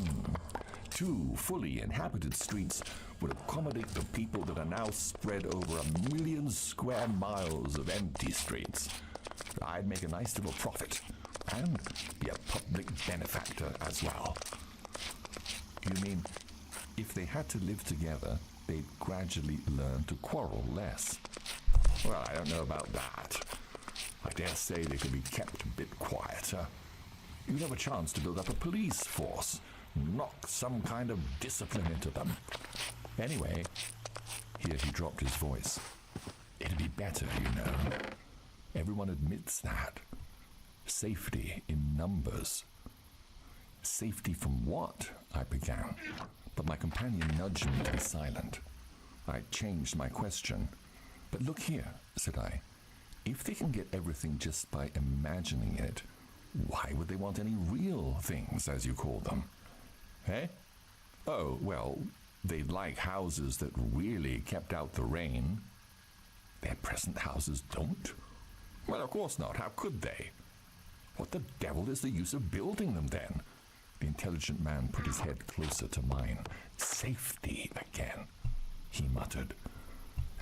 2 fully inhabited streets would accommodate the people that are now spread over 1 million square miles of empty streets. I'd make a nice little profit and be a public benefactor as well. You mean, if they had to live together, they'd gradually learn to quarrel less? Well, I don't know about that. I dare say they could be kept a bit quieter. You'd have a chance to build up a police force, knock some kind of discipline into them. Anyway, here he dropped his voice. It'd be better, you know. Everyone admits that. Safety in numbers. Safety from what? I began, but my companion nudged me to be silent. I changed my question. But look here, said I. If they can get everything just by imagining it, why would they want any real things, as you call them? Eh? Oh, well, they'd like houses that really kept out the rain. Their present houses don't? Well, of course not. How could they? What the devil is the use of building them, then? The intelligent man put his head closer to mine. Safety again, he muttered.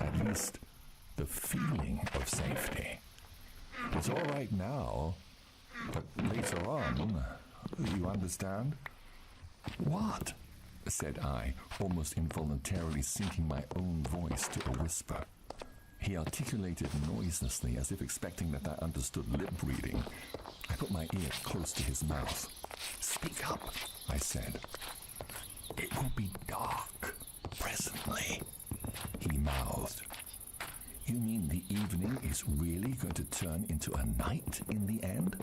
At least the feeling of safety. It's all right now, but later on, you understand? What? Said I, almost involuntarily sinking my own voice to a whisper. He articulated noiselessly, as if expecting that I understood lip reading. I put my ear close to his mouth. Speak up, I said. It will be dark presently, he mouthed. You mean the evening is really going to turn into a night in the end?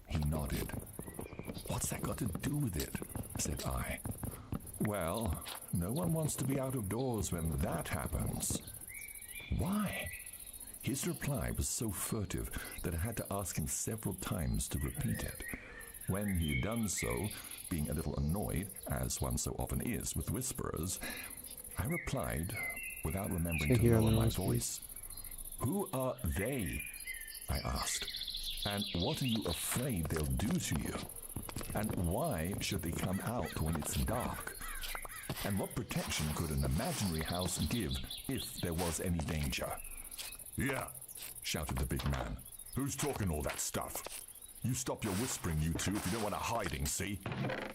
He nodded. What's that got to do with it? Said I. Well, no one wants to be out of doors when that happens. Why? His reply was so furtive that I had to ask him several times to repeat it. When he had done so, being a little annoyed, as one so often is with whisperers, I replied, without remembering to lower my voice. Who are they? I asked. And what are you afraid they'll do to you? And why should they come out when it's dark? And what protection could an imaginary house give if there was any danger? Yeah, shouted the big man. Who's talking all that stuff? You stop your whispering, you two, if you don't want a hiding, see?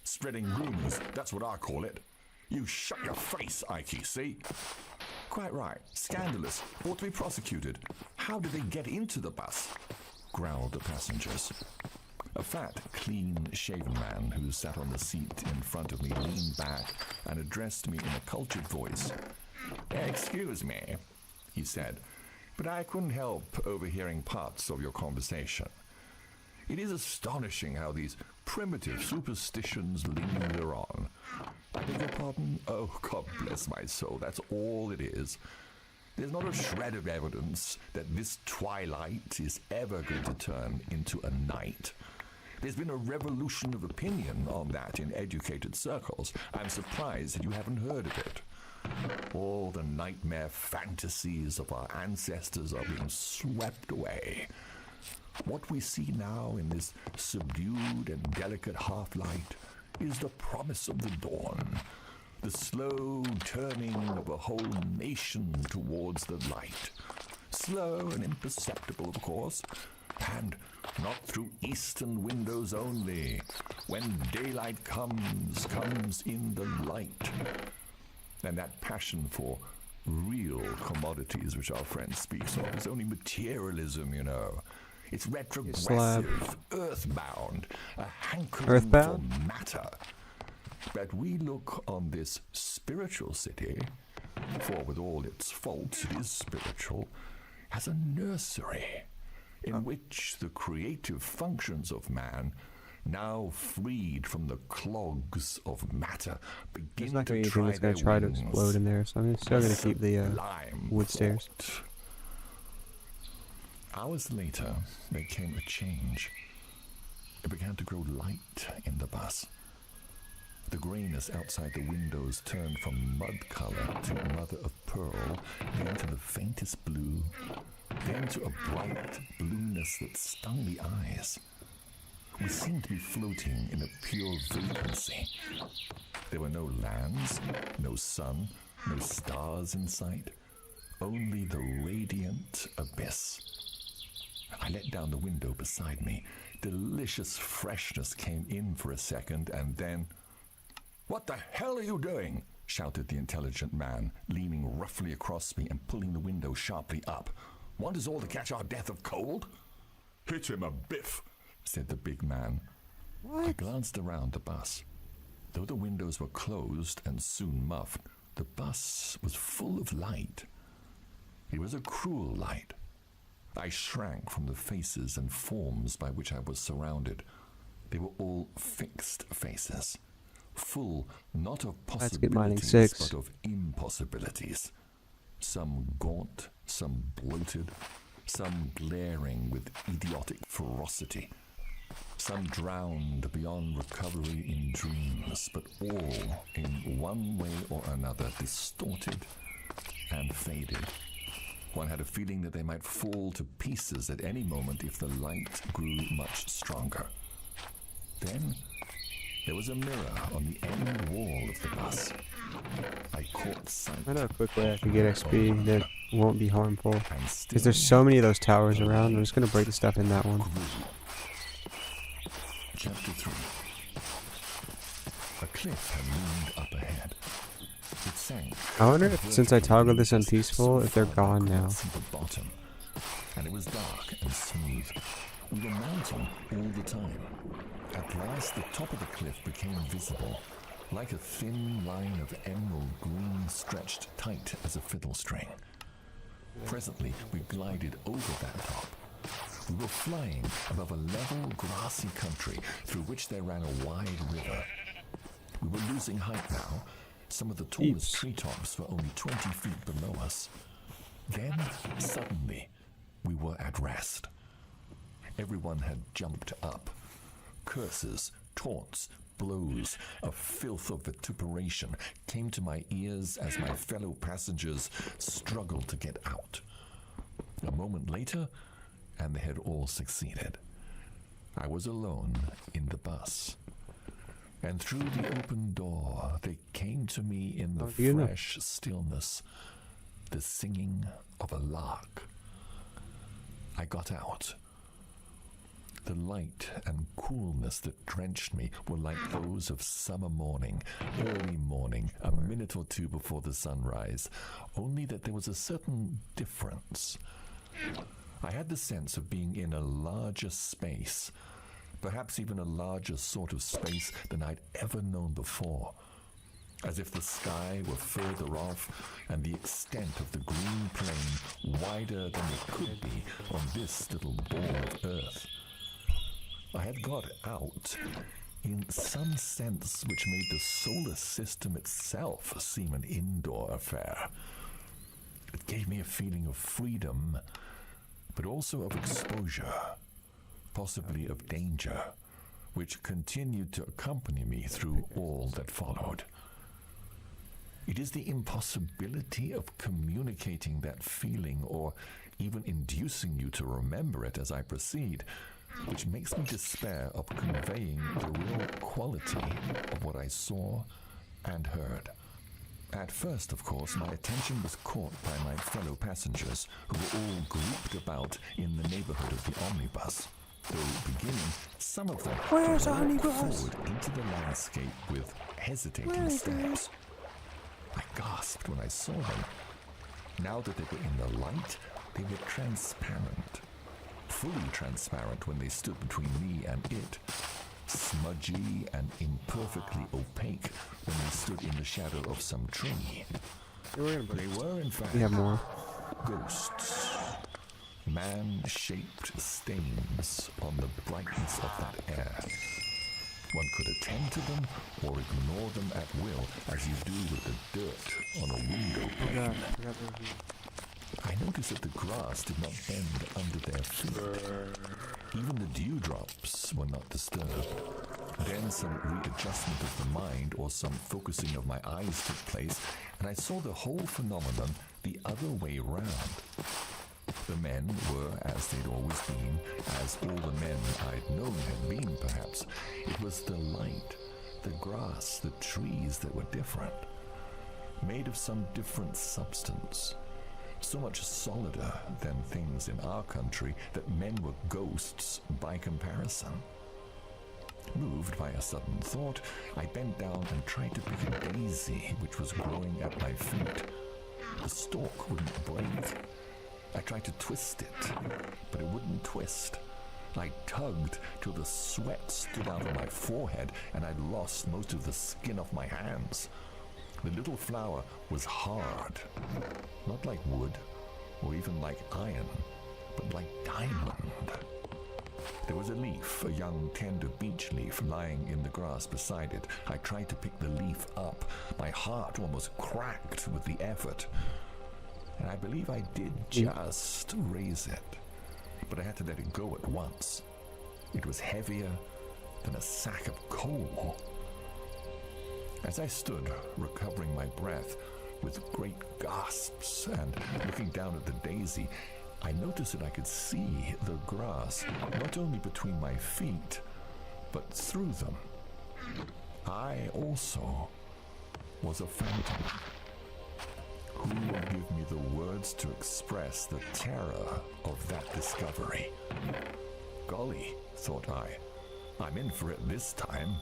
Spreading rumors, that's what I call it. You shut your face, Ike, see? Quite right. Scandalous. Ought to be prosecuted. How did they get into the bus? Growled the passengers. A fat, clean-shaven man who sat on the seat in front of me leaned back and addressed me in a cultured voice. Excuse me, he said, but I couldn't help overhearing parts of your conversation. It is astonishing how these primitive superstitions linger on. I beg your pardon? Oh, God bless my soul, that's all it is. There's not a shred of evidence that this twilight is ever going to turn into a night. There's been a revolution of opinion on that in educated circles. I'm surprised that you haven't heard of it. All the nightmare fantasies of our ancestors are being swept away. What we see now in this subdued and delicate half-light is the promise of the dawn, the slow turning of a whole nation towards the light. Slow and imperceptible, of course, and not through eastern windows only. When daylight comes in the light. And that passion for real commodities which our friend speaks of is only materialism, you know. It's retrogressive, earthbound, a hankering for matter. But we look on this spiritual city, for with all its faults it is spiritual, as a nursery in which the creative functions of man, now freed from the clogs of matter, begin not to going to try anything their that's going to try to wings. explode in there, so I'm still going to keep the wood stairs. Hours later, there came a change. It began to grow light in the bus. The grayness outside the windows turned from mud color to mother of pearl, then to the faintest blue, then to a bright blueness that stung the eyes. We seemed to be floating in a pure vacancy. There were no lands, no sun, no stars in sight, only the radiant abyss. I let down the window beside me. Delicious freshness came in for a second, and then... "What the hell are you doing?" shouted the intelligent man, leaning roughly across me and pulling the window sharply up. "Want us all to catch our death of cold?" "Hit him a biff," said the big man. What? I glanced around the bus. Though the windows were closed and soon muffed, the bus was full of light. It was a cruel light. I shrank from the faces and forms by which I was surrounded. They were all fixed faces, full not of possibilities but of impossibilities. Some gaunt, some bloated, some glaring with idiotic ferocity, some drowned beyond recovery in dreams, but all in one way or another distorted and faded. One had a feeling that they might fall to pieces at any moment if the light grew much stronger. Then there was a mirror on the end wall of the bus. I caught sight. I know a quick way I can get XP that won't be harmful. Because there's so many of those towers around, I'm just going to break the stuff in that one. Chapter 3. A cliff had loomed up ahead. It sank. I wonder if, since I toggled this on peaceful, if they're gone now. The bottom, and it was dark and smooth. We were mounting all the time. At last, the top of the cliff became visible, like a thin line of emerald green stretched tight as a fiddle string. Presently, we glided over that top. We were flying above a level, grassy country through which there ran a wide river. We were losing height now. Some of the tallest treetops were only 20 feet below us. Then, suddenly, we were at rest. Everyone had jumped up. Curses, taunts, blows, a filth of vituperation came to my ears as my fellow passengers struggled to get out. A moment later, and they had all succeeded. I was alone in the bus. And through the open door, they came to me in the fresh stillness, the singing of a lark. I got out. The light and coolness that drenched me were like those of summer morning, early morning, a minute or two before the sunrise, only that there was a certain difference. I had the sense of being in a larger space, perhaps even a larger sort of space than I'd ever known before, as if the sky were further off and the extent of the green plain wider than it could be on this little ball of earth. I had got out in some sense which made the solar system itself seem an indoor affair. It gave me a feeling of freedom, but also of exposure, possibly of danger, which continued to accompany me through all that followed. It is the impossibility of communicating that feeling or even inducing you to remember it as I proceed which makes me despair of conveying the real quality of what I saw and heard. At first, of course, my attention was caught by my fellow passengers, who were all grouped about in the neighborhood of the omnibus. Though beginning, some of them walked forward into the landscape with hesitating steps. I gasped when I saw them. Now that they were in the light, they were transparent. Fully transparent when they stood between me and it. Smudgy and imperfectly opaque when they stood in the shadow of some tree. They were, in fact, more ghosts. Man-shaped stains on the brightness of that air. One could attend to them or ignore them at will, as you do with the dirt on a window pane. I noticed that the grass did not bend under their feet. Even the dewdrops were not disturbed. Then some readjustment of the mind or some focusing of my eyes took place, and I saw the whole phenomenon the other way round. The men were as they'd always been, as all the men I'd known had been, perhaps. It was the light, the grass, the trees that were different, made of some different substance, so much solider than things in our country that men were ghosts by comparison. Moved by a sudden thought, I bent down and tried to pick a daisy which was growing at my feet. The stalk wouldn't break. I tried to twist it, but it wouldn't twist. I tugged till the sweat stood out on my forehead and I'd lost most of the skin off my hands. The little flower was hard, not like wood or even like iron, but like diamond. There was a leaf, a young tender beech leaf, lying in the grass beside it. I tried to pick the leaf up. My heart almost cracked with the effort. And I believe I did just raise it, but I had to let it go at once. It was heavier than a sack of coal. As I stood, recovering my breath with great gasps and looking down at the daisy, I noticed that I could see the grass not only between my feet, but through them. I also was a phantom. Who will give me the words to express the terror of that discovery? Golly, thought I, I'm in for it this time.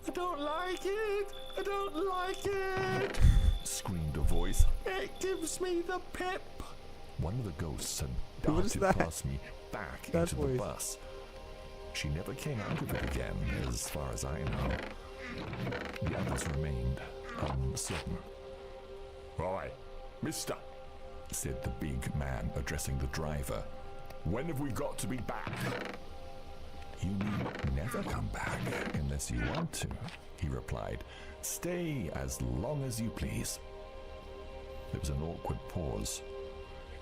I don't like it! I don't like it! Screamed a voice. It gives me the pip! One of the ghosts had darted past me back into the bus. She never came out of it again, as far as I know. The others remained uncertain. Right, mister, said the big man, addressing the driver. When have we got to be back? You need never come back unless you want to, he replied. Stay as long as you please. There was an awkward pause.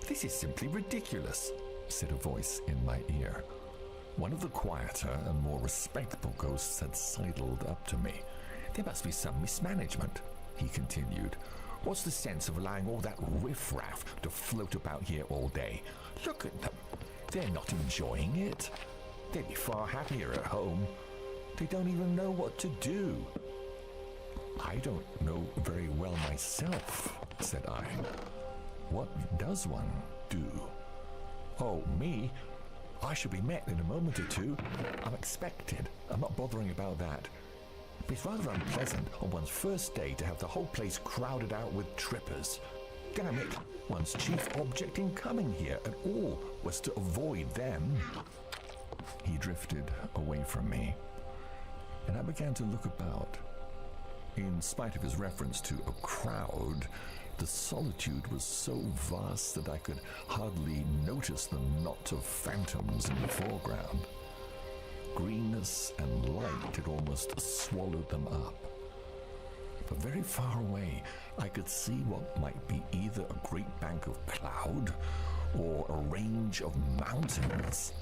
This is simply ridiculous, said a voice in my ear. One of the quieter and more respectable ghosts had sidled up to me. There must be some mismanagement, he continued. What's the sense of allowing all that riffraff to float about here all day? Look at them. They're not enjoying it. They'd be far happier at home. They don't even know what to do. I don't know very well myself, said I. What does one do? Oh, me? I shall be met in a moment or two. I'm expected. I'm not bothering about that. But it's rather unpleasant on one's first day to have the whole place crowded out with trippers. Damn it, one's chief object in coming here at all was to avoid them. He drifted away from me, and I began to look about. In spite of his reference to a crowd, the solitude was so vast that I could hardly notice the knot of phantoms in the foreground. Greenness and light had almost swallowed them up. But very far away, I could see what might be either a great bank of cloud or a range of mountains.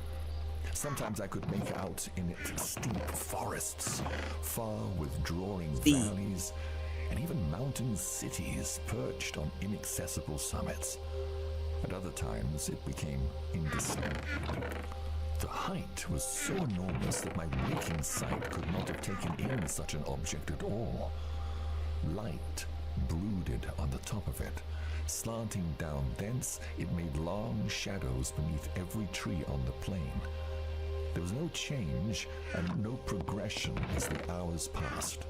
Sometimes I could make out in it steep forests, far withdrawing valleys, and even mountain cities perched on inaccessible summits. At other times, it became indistinct. The height was so enormous that my waking sight could not have taken in such an object at all. Light brooded on the top of it. Slanting down thence, it made long shadows beneath every tree on the plain. There was no change and no progression as the hours passed.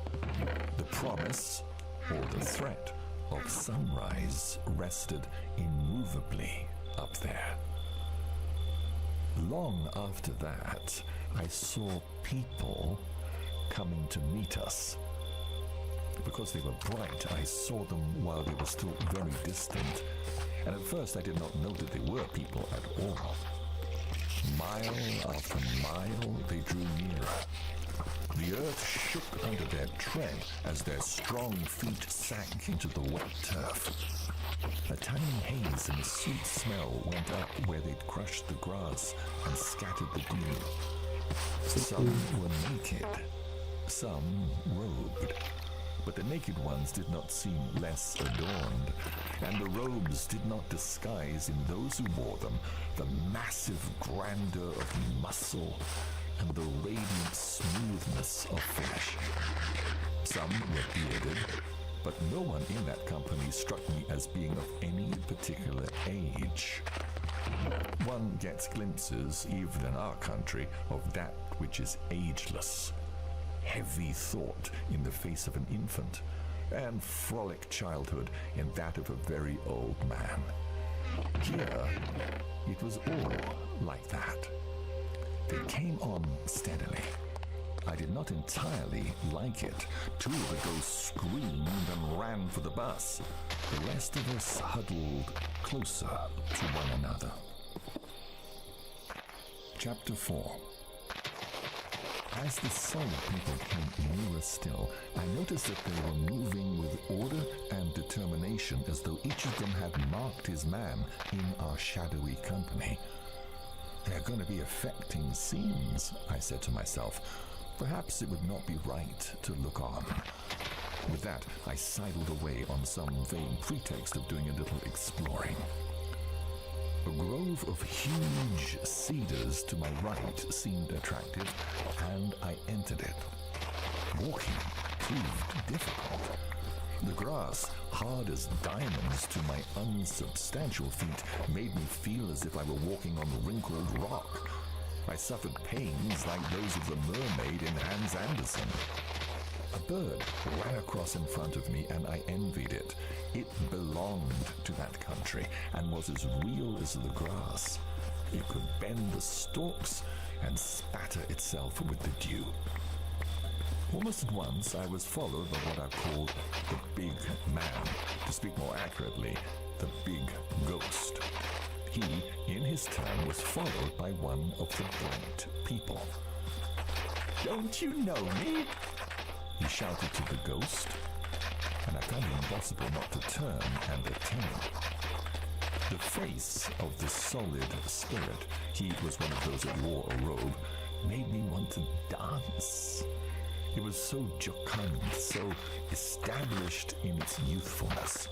The promise, or the threat, of sunrise rested immovably up there. Long after that, I saw people coming to meet us. Because they were bright, I saw them while they were still very distant, and at first I did not know that they were people at all. Mile after mile, they drew nearer. The earth shook under their tread as their strong feet sank into the wet turf. A tiny haze and a sweet smell went up where they'd crushed the grass and scattered the dew. Some were naked, some robed. But the naked ones did not seem less adorned, and the robes did not disguise in those who wore them the massive grandeur of muscle and the radiant smoothness of flesh. Some were bearded, but no one in that company struck me as being of any particular age. One gets glimpses, even in our country, of that which is ageless. Heavy thought in the face of an infant, and frolic childhood in that of a very old man. Here, it was all like that. They came on steadily. I did not entirely like it. Two of the ghosts screamed and ran for the bus. The rest of us huddled closer to one another. Chapter 4. As the solid people came nearer still, I noticed that they were moving with order and determination as though each of them had marked his man in our shadowy company. They're going to be affecting scenes, I said to myself. Perhaps it would not be right to look on. With that, I sidled away on some vain pretext of doing a little exploring. A grove of huge cedars to my right seemed attractive, and I entered it. Walking proved difficult. The grass, hard as diamonds to my unsubstantial feet, made me feel as if I were walking on wrinkled rock. I suffered pains like those of the mermaid in Hans Andersen. A bird ran across in front of me, and I envied it. It belonged to that country and was as real as the grass. It could bend the stalks and spatter itself with the dew. Almost at once, I was followed by what I called the big man. To speak more accurately, the big ghost. He, in his turn, was followed by one of the bright people. "Don't you know me?" he shouted to the ghost, and I found it impossible not to turn and attend. The face of the solid spirit, he was one of those that wore a robe, made me want to dance. It was so jocund, so established in its youthfulness.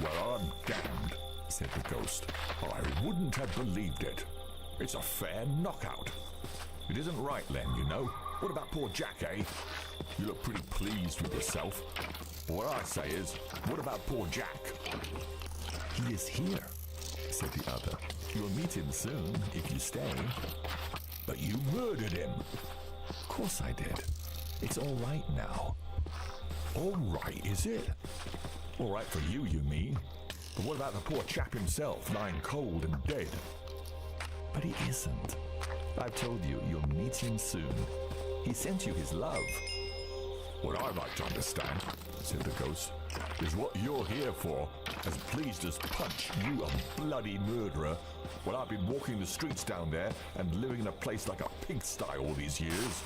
"Well, I'm damned," said the ghost. "I wouldn't have believed it. It's a fair knockout. It isn't right, Len, you know. What about poor Jack, eh? You look pretty pleased with yourself. What I say is, what about poor Jack?" "He is here," said the other. "You'll meet him soon, if you stay." "But you murdered him." "Of course I did. It's all right now." "All right, is it? All right for you, you mean? But what about the poor chap himself, lying cold and dead?" "But he isn't. I've told you, you'll meet him soon. He sent you his love." "What I'd like to understand," said the ghost, "is what you're here for, as pleased as punch, you a bloody murderer, when I've been walking the streets down there and living in a place like a pigsty all these years."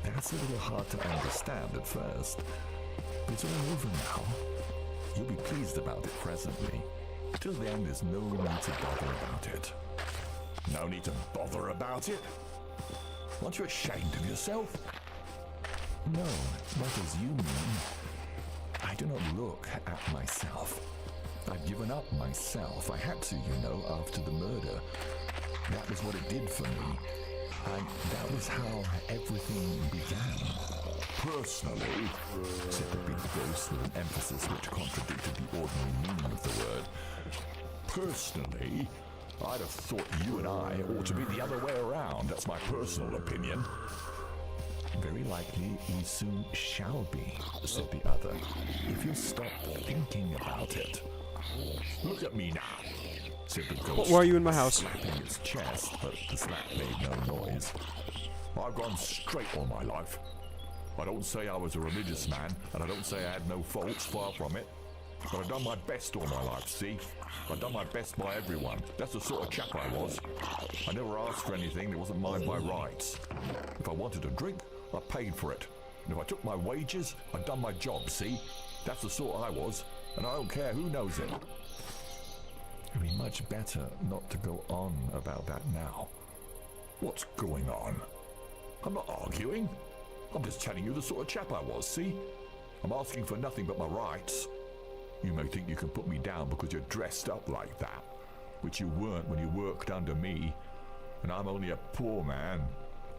"That's a little hard to understand at first, but it's all over now. You'll be pleased about it presently. Till then, there's no need to bother about it." "No need to bother about it? Aren't you ashamed of yourself?" "No, not as you mean. I do not look at myself. I've given up myself. I had to, you know, after the murder. That was what it did for me. And that was how everything began. Personally, said the big ghost with an emphasis which contradicted the ordinary meaning of the word. Personally, I'd have thought you and I ought to be the other way around. That's my personal opinion. Very likely we soon shall be, said the other, if you stop thinking about it. Look at me now, said the ghost. Why are you in my house? Slapping his chest, but the slap made no noise. I've gone straight all my life. I don't say I was a religious man, and I don't say I had no faults, far from it. But I've done my best all my life, see? I've done my best by everyone. That's the sort of chap I was. I never asked for anything that wasn't mine by rights. If I wanted a drink, I paid for it. And if I took my wages, I'd done my job, see? That's the sort I was, and I don't care who knows it. It'd be much better not to go on about that now. What's going on? I'm not arguing. I'm just telling you the sort of chap I was, see? I'm asking for nothing but my rights. You may think you can put me down because you're dressed up like that, which you weren't when you worked under me. And I'm only a poor man,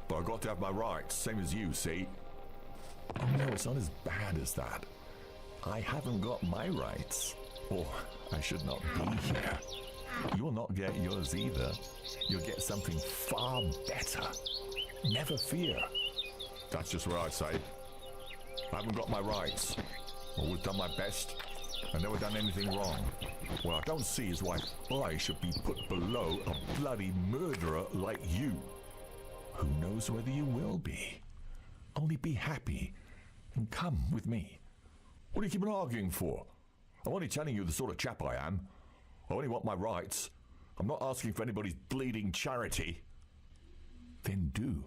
but I got to have my rights, same as you, see? Oh no, it's not as bad as that. I haven't got my rights, or I should not be here. You'll not get yours either. You'll get something far better. Never fear. That's just what I say. I haven't got my rights. Always done my best. I've never done anything wrong. What I don't see is why I should be put below a bloody murderer like you. Who knows whether you will be? Only be happy and come with me. What are you keeping arguing for? I'm only telling you the sort of chap I am. I only want my rights. I'm not asking for anybody's bleeding charity. Then do.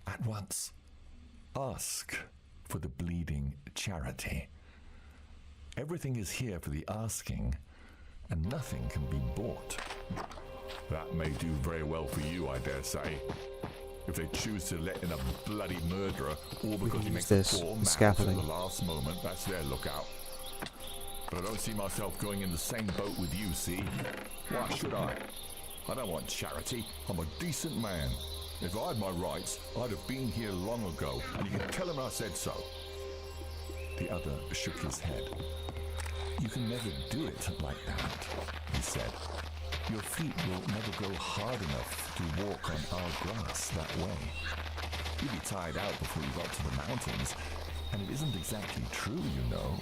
At once. Ask for the bleeding charity. Everything is here for the asking, and nothing can be bought. That may do very well for you, I dare say. If they choose to let in a bloody murderer, all because he makes a poor man at the last moment, that's their lookout. But I don't see myself going in the same boat with you, see? Why should I? I don't want charity. I'm a decent man. If I had my rights, I'd have been here long ago, and you can tell him I said so. The other shook his head. You can never do it like that, he said. Your feet will never go hard enough to walk on our grass that way. You'd be tired out before you got to the mountains, and it isn't exactly true, you know.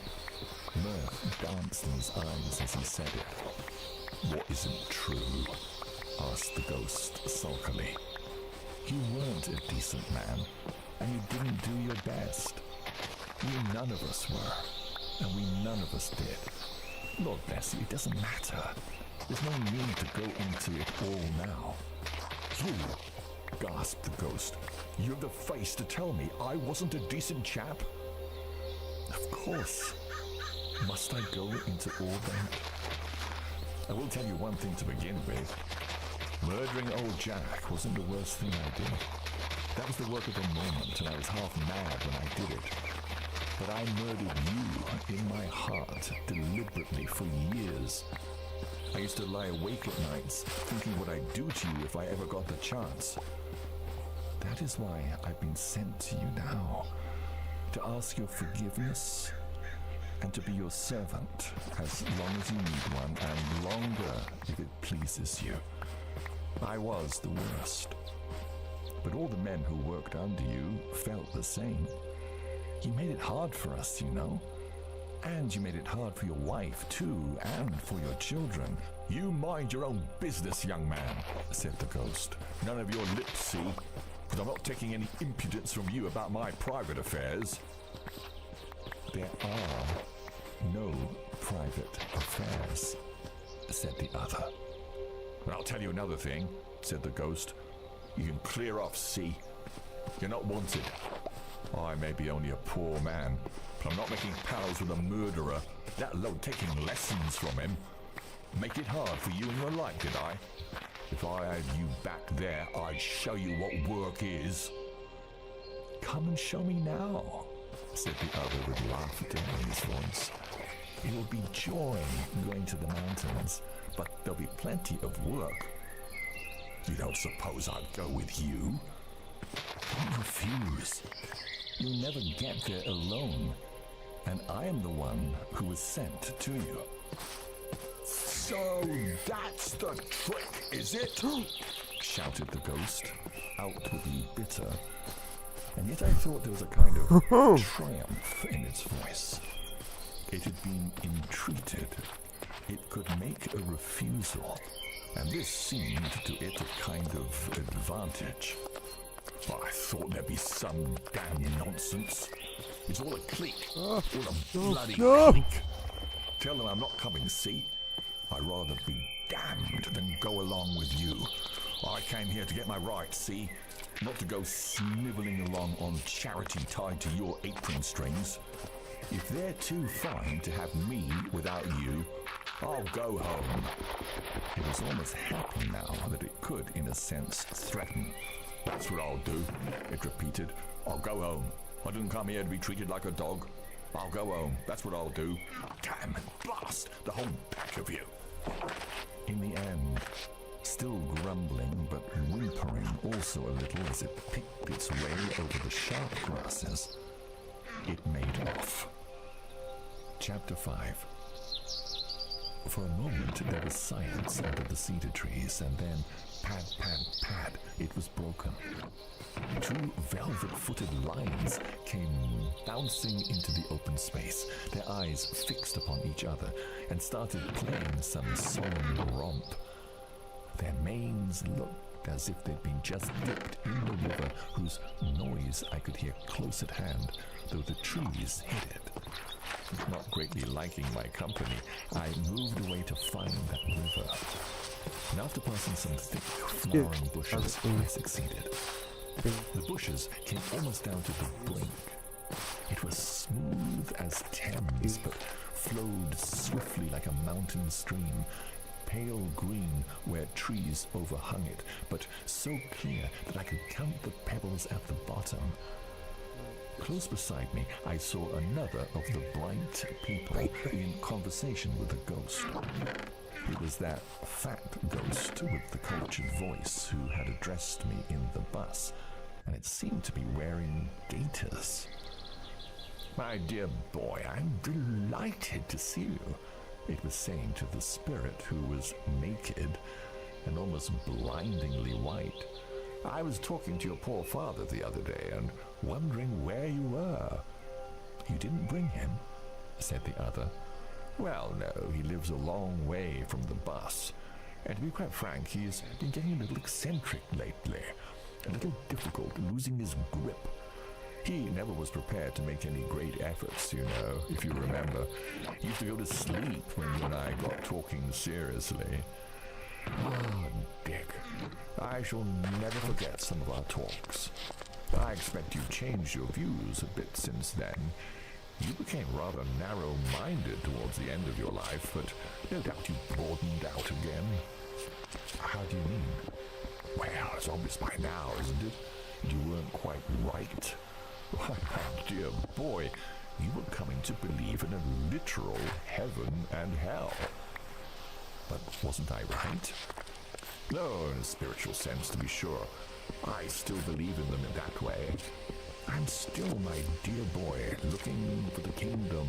Mirth danced in his eyes as he said it. What isn't true? Asked the ghost sulkily. You weren't a decent man, and you didn't do your best. None of us were, and none of us did. Lord bless you, it doesn't matter. There's no need to go into it all now. You, gasped the ghost, you have the face to tell me I wasn't a decent chap? Of course. Must I go into all that? I will tell you one thing to begin with. Murdering old Jack wasn't the worst thing I did. That was the work of a moment, and I was half mad when I did it. But I murdered you in my heart deliberately for years. I used to lie awake at nights thinking what I'd do to you if I ever got the chance. That is why I've been sent to you now, to ask your forgiveness and to be your servant as long as you need one, and longer if it pleases you. I was the worst, but all the men who worked under you felt the same. You made it hard for us, you know. And you made it hard for your wife, too, and for your children. You mind your own business, young man, said the ghost. None of your lips, see? Because I'm not taking any impudence from you about my private affairs. There are no private affairs, said the other. And I'll tell you another thing, said the ghost. You can clear off, see? You're not wanted. I may be only a poor man, but I'm not making pals with a murderer, let alone taking lessons from him. Make it hard for you in your life, did I? If I had you back there, I'd show you what work is. Come and show me now, said the other with laughter in his voice. It will be joy going to the mountains, but there'll be plenty of work. You don't suppose I'd go with you? Don't refuse. You'll never get there alone, and I am the one who was sent to you. So that's the trick, is it? Shouted the ghost, outwardly bitter. And yet I thought there was a kind of triumph in its voice. It had been entreated. It could make a refusal, and this seemed to it a kind of advantage. I thought there'd be some damn nonsense. It's all a clique. All a bloody clique. Tell them I'm not coming, see? I'd rather be damned than go along with you. I came here to get my rights, see? Not to go snivelling along on charity tied to your apron strings. If they're too fine to have me without you, I'll go home. It was almost happy now that it could, in a sense, threaten. That's what I'll do, it repeated. I'll go home. I didn't come here to be treated like a dog. I'll go home. That's what I'll do. Damn and blast the whole pack of you. In the end, still grumbling but whimpering also a little as it picked its way over the sharp grasses, it made off. Chapter 5. For a moment there was silence under the cedar trees, and then pad, pad, pad, it was broken. Two velvet-footed lions came bouncing into the open space, their eyes fixed upon each other, and started playing some solemn romp. Their manes looked as if they'd been just dipped in the river, whose noise I could hear close at hand, though the trees hid it. Not greatly liking my company, I moved away to find that river. And after passing some thick, flowering bushes, I succeeded. The bushes came almost down to the brink. It was smooth as Thames, but flowed swiftly like a mountain stream, pale green where trees overhung it, but so clear that I could count the pebbles at the bottom. Close beside me, I saw another of the bright people in conversation with a ghost. It was that fat ghost with the cultured voice who had addressed me in the bus, and it seemed to be wearing gaiters. "My dear boy, I'm delighted to see you," it was saying to the spirit, who was naked and almost blindingly white. "I was talking to your poor father the other day and wondering where you were." "You didn't bring him?" said the other. "Well, no, he lives a long way from the bus. And to be quite frank, he's been getting a little eccentric lately, a little difficult, losing his grip. He never was prepared to make any great efforts, you know, if you remember. He used to go to sleep when you and I got talking seriously. Oh, Dick, I shall never forget some of our talks. I expect you've changed your views a bit since then. You became rather narrow-minded towards the end of your life, but no doubt you broadened out again." "How do you mean?" "Well, it's obvious by now, isn't it? You weren't quite right. Why, my dear boy, you were coming to believe in a literal heaven and hell." "But wasn't I right?" "No, in a spiritual sense, to be sure. I still believe in them in that way. I'm still, my dear boy, looking for the kingdom,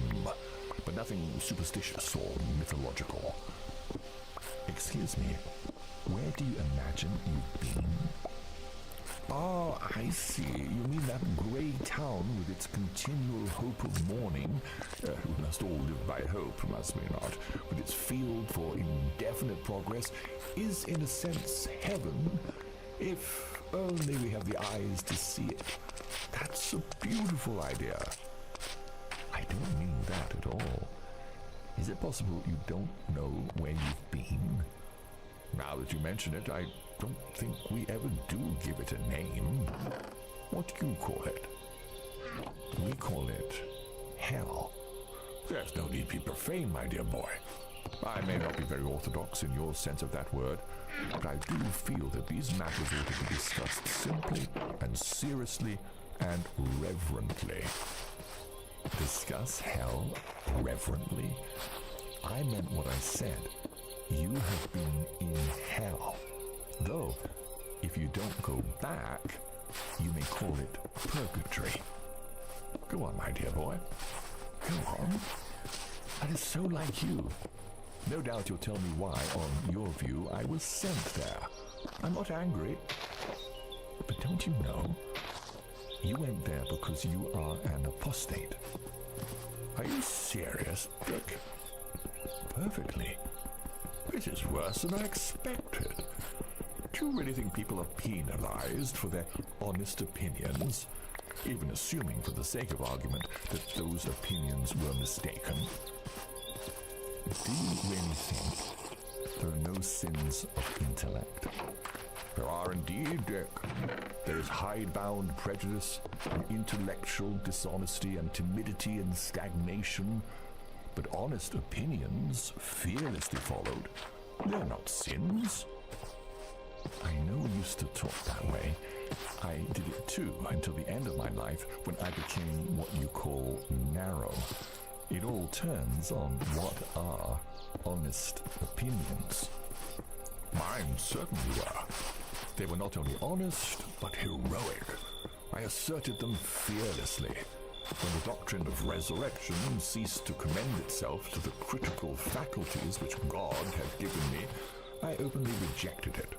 but nothing superstitious or mythological." "Excuse me, where do you imagine you've been?" "Oh, I see. You mean that grey town with its continual hope of morning? We must all live by hope, must we not? With its field for indefinite progress is, in a sense, heaven, if only we have the eyes to see it. That's a beautiful idea." "I don't mean that at all. Is it possible you don't know where you've been?" "Now that you mention it, I don't think we ever do give it a name. What do you call it?" "We call it hell." "There's no need to be profane, my dear boy. I may not be very orthodox in your sense of that word, but I do feel that these matters ought to be discussed simply and seriously and reverently." "Discuss hell reverently?" "I meant what I said. You have been in hell, though If you don't go back, you may call it purgatory. Go on, my dear boy. Go on. That is so like you. No doubt you'll tell me why, on your view, I was sent there. I'm not angry. But don't you know? You went there because you are an apostate. Are you serious, Dick? Perfectly. This is worse than I expected. Do you really think people are penalized for their honest opinions? Even assuming, for the sake of argument, that those opinions were mistaken. Do you really think there are no sins of intellect? There are indeed, Dick. There is hidebound prejudice, and intellectual dishonesty, and timidity and stagnation. But honest opinions, fearlessly followed, they're not sins. I know we used to talk that way. I did it too until the end of my life when I became what you call narrow. It all turns on what are honest opinions. Mine certainly were. They were not only honest, but heroic. I asserted them fearlessly. When the doctrine of resurrection ceased to commend itself to the critical faculties which God had given me, I openly rejected it.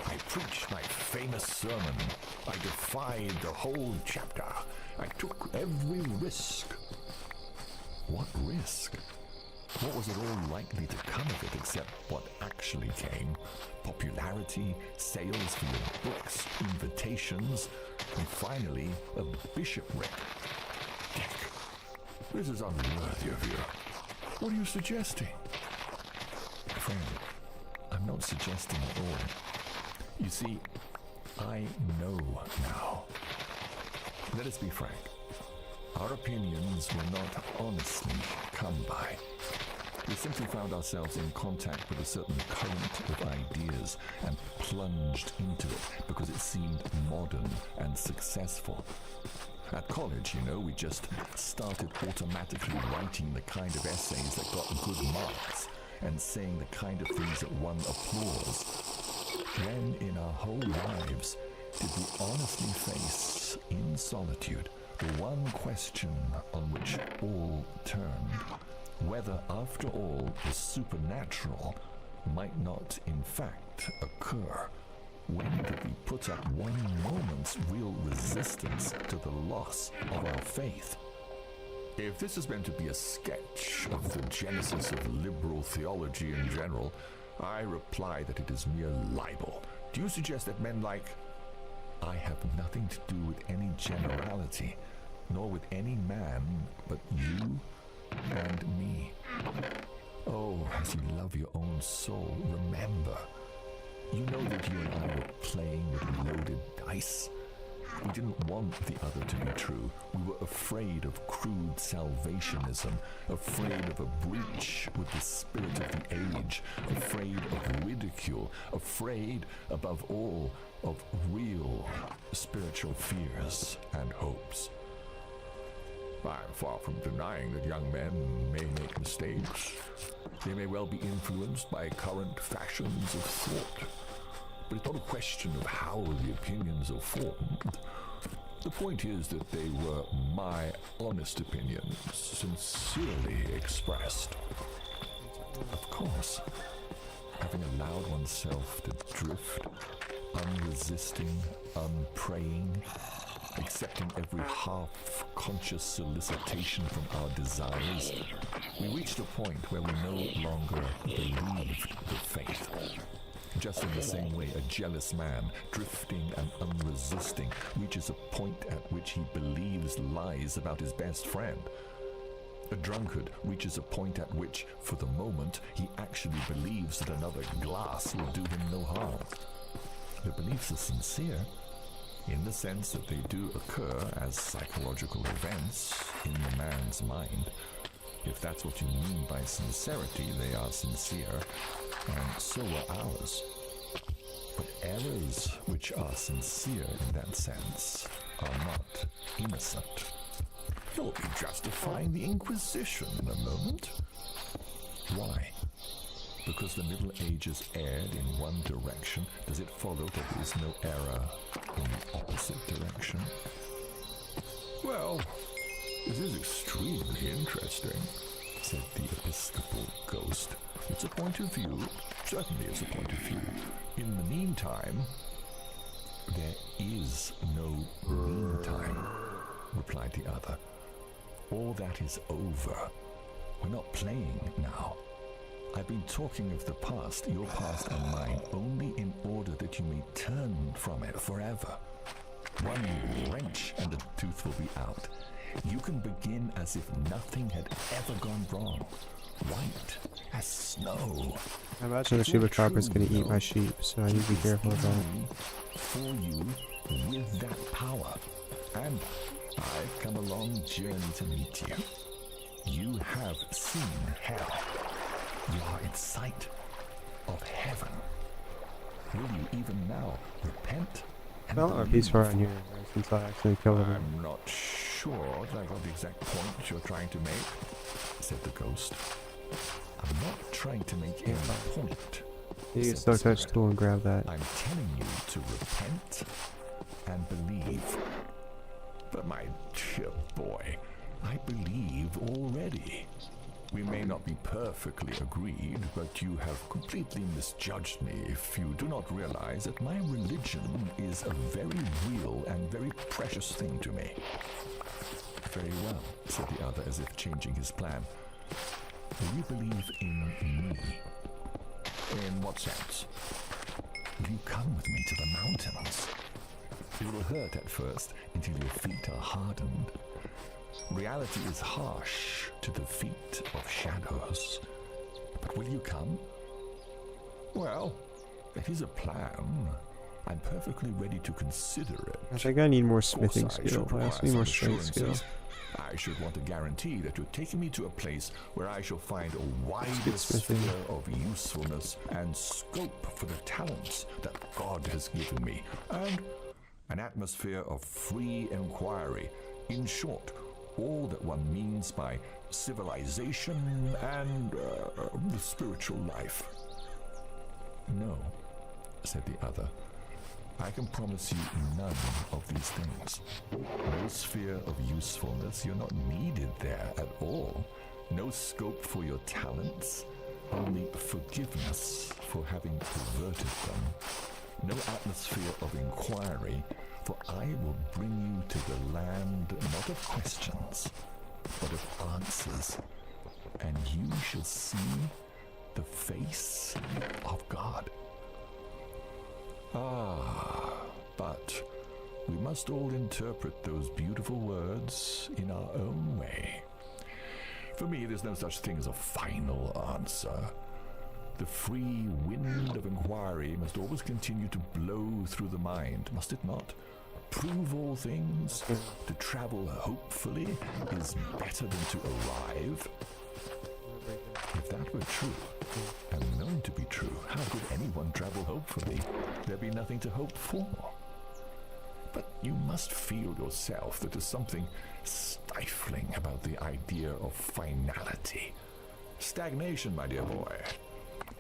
I preached my famous sermon. I defied the whole chapter. I took every risk. What risk? What was at all likely to come of it except what actually came? Popularity, sales for your books, invitations, and finally a bishopric. Dick, this is unworthy of you. What are you suggesting? Friend, I'm not suggesting at all. You see, I know now. Let us be frank. Our opinions were not honestly come by. We simply found ourselves in contact with a certain current of ideas and plunged into it because it seemed modern and successful. At college, you know, we just started automatically writing the kind of essays that got good marks and saying the kind of things that won applause. When in our whole lives did we honestly face, in solitude, the one question on which all turned? Whether, after all, the supernatural might not, in fact, occur. When did we put up one moment's real resistance to the loss of our faith? If this is meant to be a sketch of the genesis of liberal theology in general, I reply that it is mere libel. Do you suggest that men like... I have nothing to do with any generality, nor with any man but you and me. Oh, as you love your own soul, remember, you know that you and I were playing with loaded dice. We didn't want the other to be true. We were afraid of crude salvationism, afraid of a breach with the spirit of the age, afraid of ridicule, afraid, above all, of real spiritual fears and hopes. I'm far from denying that young men may make mistakes. They may well be influenced by current fashions of thought. But it's not a question of how the opinions are formed. The point is that they were my honest opinions, sincerely expressed. Of course, having allowed oneself to drift, unresisting, unpraying, accepting every half-conscious solicitation from our desires, we reached a point where we no longer believed the faith. Just in the same way a jealous man, drifting and unresisting, reaches a point at which he believes lies about his best friend. A drunkard reaches a point at which, for the moment, he actually believes that another glass will do him no harm. The beliefs are sincere, in the sense that they do occur as psychological events in the man's mind. If that's what you mean by sincerity, they are sincere, and so are ours. But errors which are sincere in that sense are not innocent. You'll be justifying the Inquisition in a moment. Why? Because the Middle Ages erred in one direction, does it follow that there is no error in the opposite direction? Well, this is extremely interesting, said the Episcopal Ghost. It's a point of view. Certainly it's a point of view. In the meantime, there is no meantime, replied the other. All that is over. We're not playing now. I've been talking of the past, your past and mine, only in order that you may turn from it forever. One wrench and the tooth will be out. You can begin as if nothing had ever gone wrong. White as snow. I imagine the chupacabra going to eat my sheep, so I need to be careful of that. For you, with that power. And I've come a long journey to meet you. You have seen hell. You are in sight of heaven. Will you even now repent? Well, our piece around here since I actually killed him. I'm not sure that I got the exact point you're trying to make, said the ghost. I'm not trying to make any point. You can still touch tool and grab that. I'm telling you to repent and believe. But my dear boy, I believe already. We may not be perfectly agreed, but you have completely misjudged me if you do not realize that my religion is a very real and very precious thing to me. Very well, said the other, as if changing his plan. Will you believe in me? In what sense? Will you come with me to the mountains? It will hurt at first until your feet are hardened. Reality is harsh to the feet of shadows. But will you come? Well, that is a plan. I'm perfectly ready to consider it. I think I need more smithing skill. I also need more strength skill. I should want a guarantee that you're taking me to a place where I shall find a wider sphere of usefulness and scope for the talents that God has given me, and an atmosphere of free inquiry. In short, all that one means by civilization and the spiritual life. No, said the other. I can promise you none of these things. No sphere of usefulness, you're not needed there at all. No scope for your talents, only forgiveness for having perverted them. No atmosphere of inquiry, for I will bring you to the land not of questions, but of answers, and you shall see the face of God. Ah, but we must all interpret those beautiful words in our own way. For me, there's no such thing as a final answer. The free wind of inquiry must always continue to blow through the mind, must it not? Prove all things, to travel hopefully is better than to arrive. If that were true, and known to be true, how could anyone travel hopefully? There'd be nothing to hope for. But you must feel yourself that there's something stifling about the idea of finality. Stagnation, my dear boy.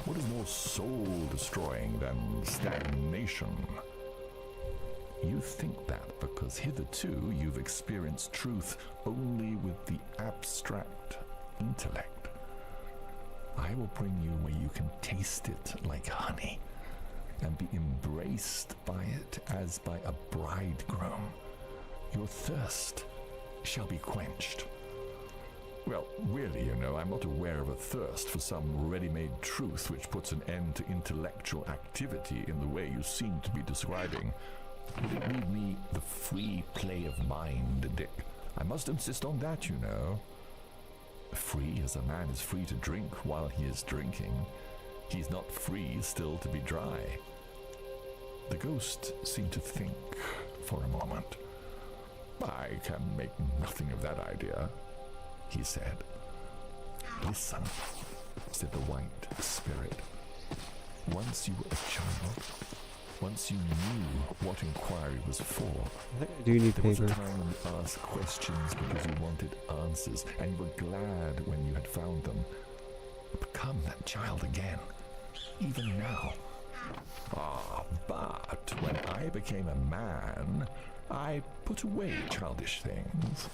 What is more soul-destroying than stagnation? You think that because hitherto you've experienced truth only with the abstract intellect. I will bring you where you can taste it like honey and be embraced by it as by a bridegroom. Your thirst shall be quenched. Well, really, you know, I'm not aware of a thirst for some ready-made truth which puts an end to intellectual activity in the way you seem to be describing. Would it leave me the free play of mind, Dick? I must insist on that, you know. Free as a man is free to drink while he is drinking. He's not free still to be dry. The ghost seemed to think for a moment. I can make nothing of that idea, he said. Listen, said the white spirit. Once you were a child, once you knew what inquiry was for, I think I do need there was a paper. time when you asked questions because you wanted answers, and you were glad when you had found them. Become that child again. even now. But when I became a man, I put away childish things.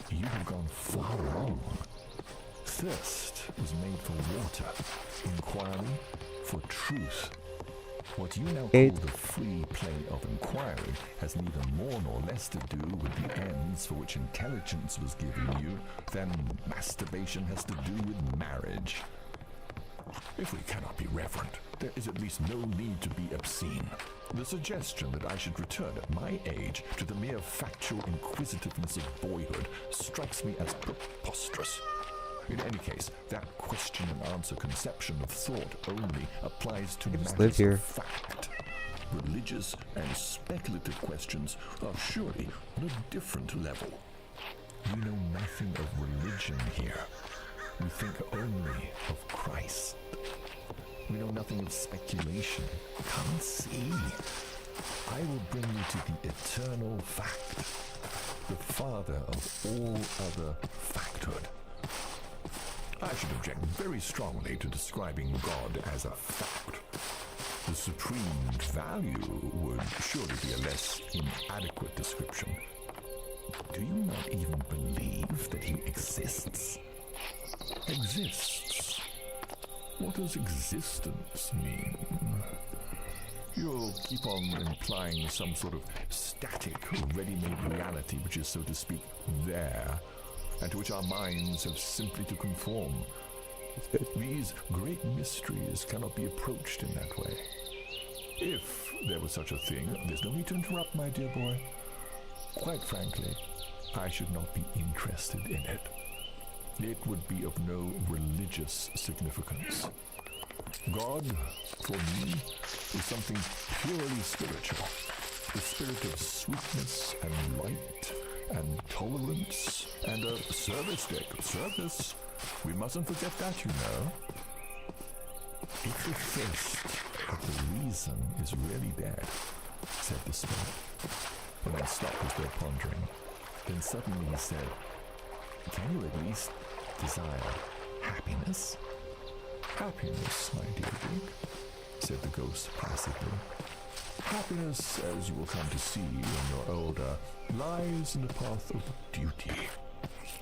You have gone far wrong. Thirst was made for water, inquiry for truth. What you now call the free play of inquiry has neither more nor less to do with the ends for which intelligence was given you than masturbation has to do with marriage. If we cannot be reverent, there is at least no need to be obscene. The suggestion that I should return at my age to the mere factual inquisitiveness of boyhood strikes me as preposterous. In any case, that question and answer conception of thought only applies to matters of fact. Religious and speculative questions are surely on a different level. We know nothing of religion here. We think only of Christ. We know nothing of speculation. Come see. I will bring you to the eternal fact, the father of all other facthood. I should object very strongly to describing God as a fact. The supreme value would surely be a less inadequate description. Do you not even believe that he exists? Exists? What does existence mean? You'll keep on implying some sort of static, ready-made reality which is, so to speak, there, and to which our minds have simply to conform. These great mysteries cannot be approached in that way. If there was such a thing, there's no need to interrupt, my dear boy. Quite frankly, I should not be interested in it. It would be of no religious significance. God, for me, is something purely spiritual. The spirit of sweetness and light and tolerance and a service deck. Service? We mustn't forget that, you know. If the thirst of the reason is really dead, said the spirit, and then stopped as though pondering. Then suddenly he said, can you at least desire happiness? Happiness, my dear Duke, said the ghost placidly. Happiness, as you will come to see when you're older, lies in the path of duty.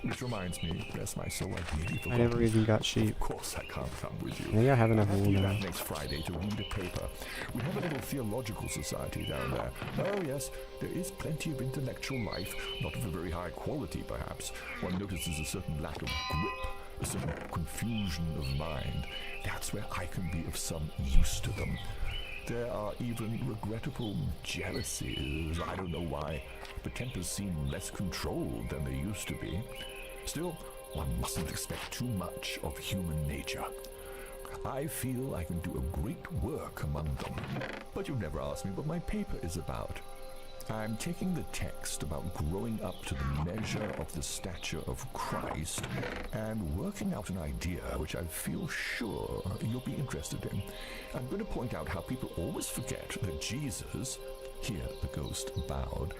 Which reminds me, bless my soul, I nearly forgot. I never even got sheep. Of course I can't come with you. Maybe I have enough wool now. Next Friday to read a paper. We have a little theological society down there. Oh yes, there is plenty of intellectual life, not of a very high quality perhaps. One notices a certain lack of grip, a certain confusion of mind. That's where I can be of some use to them. There are even regrettable jealousies. I don't know why, but tempers seem less controlled than they used to be. Still, one mustn't expect too much of human nature. I feel I can do a great work among them. But you've never asked me what my paper is about. I'm taking the text about growing up to the measure of the stature of Christ and working out an idea which I feel sure you'll be interested in. I'm going to point out how people always forget that Jesus, here the ghost bowed,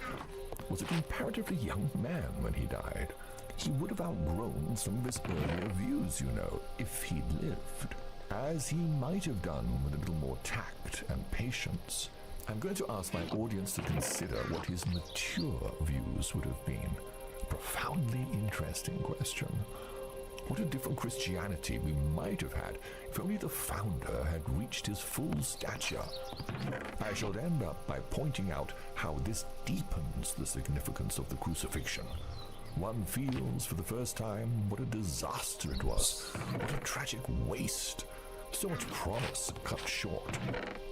was a comparatively young man when he died. He would have outgrown some of his earlier views, you know, if he'd lived, as he might have done with a little more tact and patience. I'm going to ask my audience to consider what his mature views would have been. A profoundly interesting question. What a different Christianity we might have had if only the founder had reached his full stature. I shall end up by pointing out how this deepens the significance of the crucifixion. One feels for the first time what a disaster it was, what a tragic waste, so much promise cut short.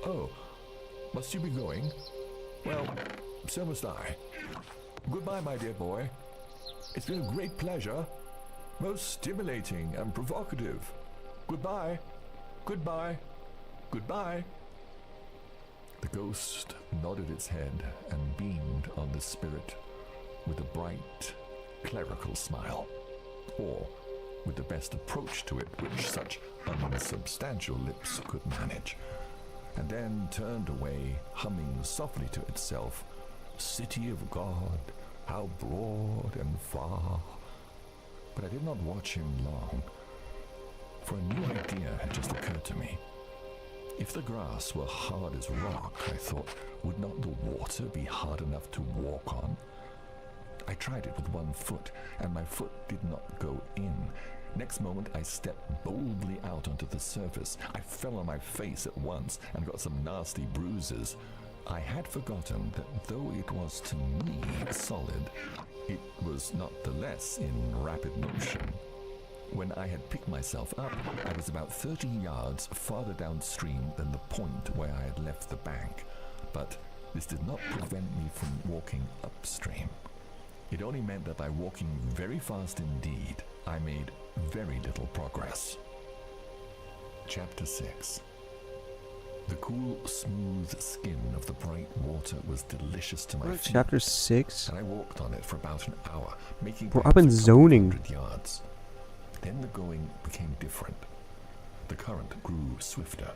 Oh, must you be going? Well, so must I. Goodbye, my dear boy. It's been a great pleasure. Most stimulating and provocative. Goodbye. Goodbye. Goodbye. The ghost nodded its head and beamed on the spirit with a bright, clerical smile. Or with the best approach to it which such unsubstantial lips could manage. And then turned away, humming softly to itself, City of God, how broad and far. But I did not watch him long, for a new idea had just occurred to me. If the grass were hard as rock, I thought, would not the water be hard enough to walk on? I tried it with one foot, and my foot did not go in. Next moment, I stepped boldly out onto the surface. I fell on my face at once and got some nasty bruises. I had forgotten that though it was to me solid, it was not the less in rapid motion. When I had picked myself up, I was about 30 yards farther downstream than the point where I had left the bank. But this did not prevent me from walking upstream. It only meant that by walking very fast indeed, I made very little progress. Chapter 6. The cool, smooth skin of the bright water was delicious to my feet. Chapter 6? And I walked on it for about an hour, making We're up in zoning. 100 yards. Then the going became different. The current grew swifter.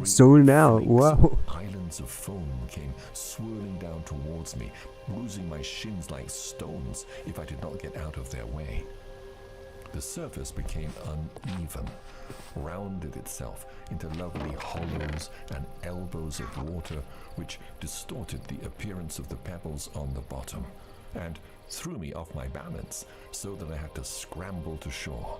Zone out, wow. Islands of foam came swirling down towards me, bruising my shins like stones if I did not get out of their way. The surface became uneven, rounded itself into lovely hollows and elbows of water, which distorted the appearance of the pebbles on the bottom, and threw me off my balance so that I had to scramble to shore.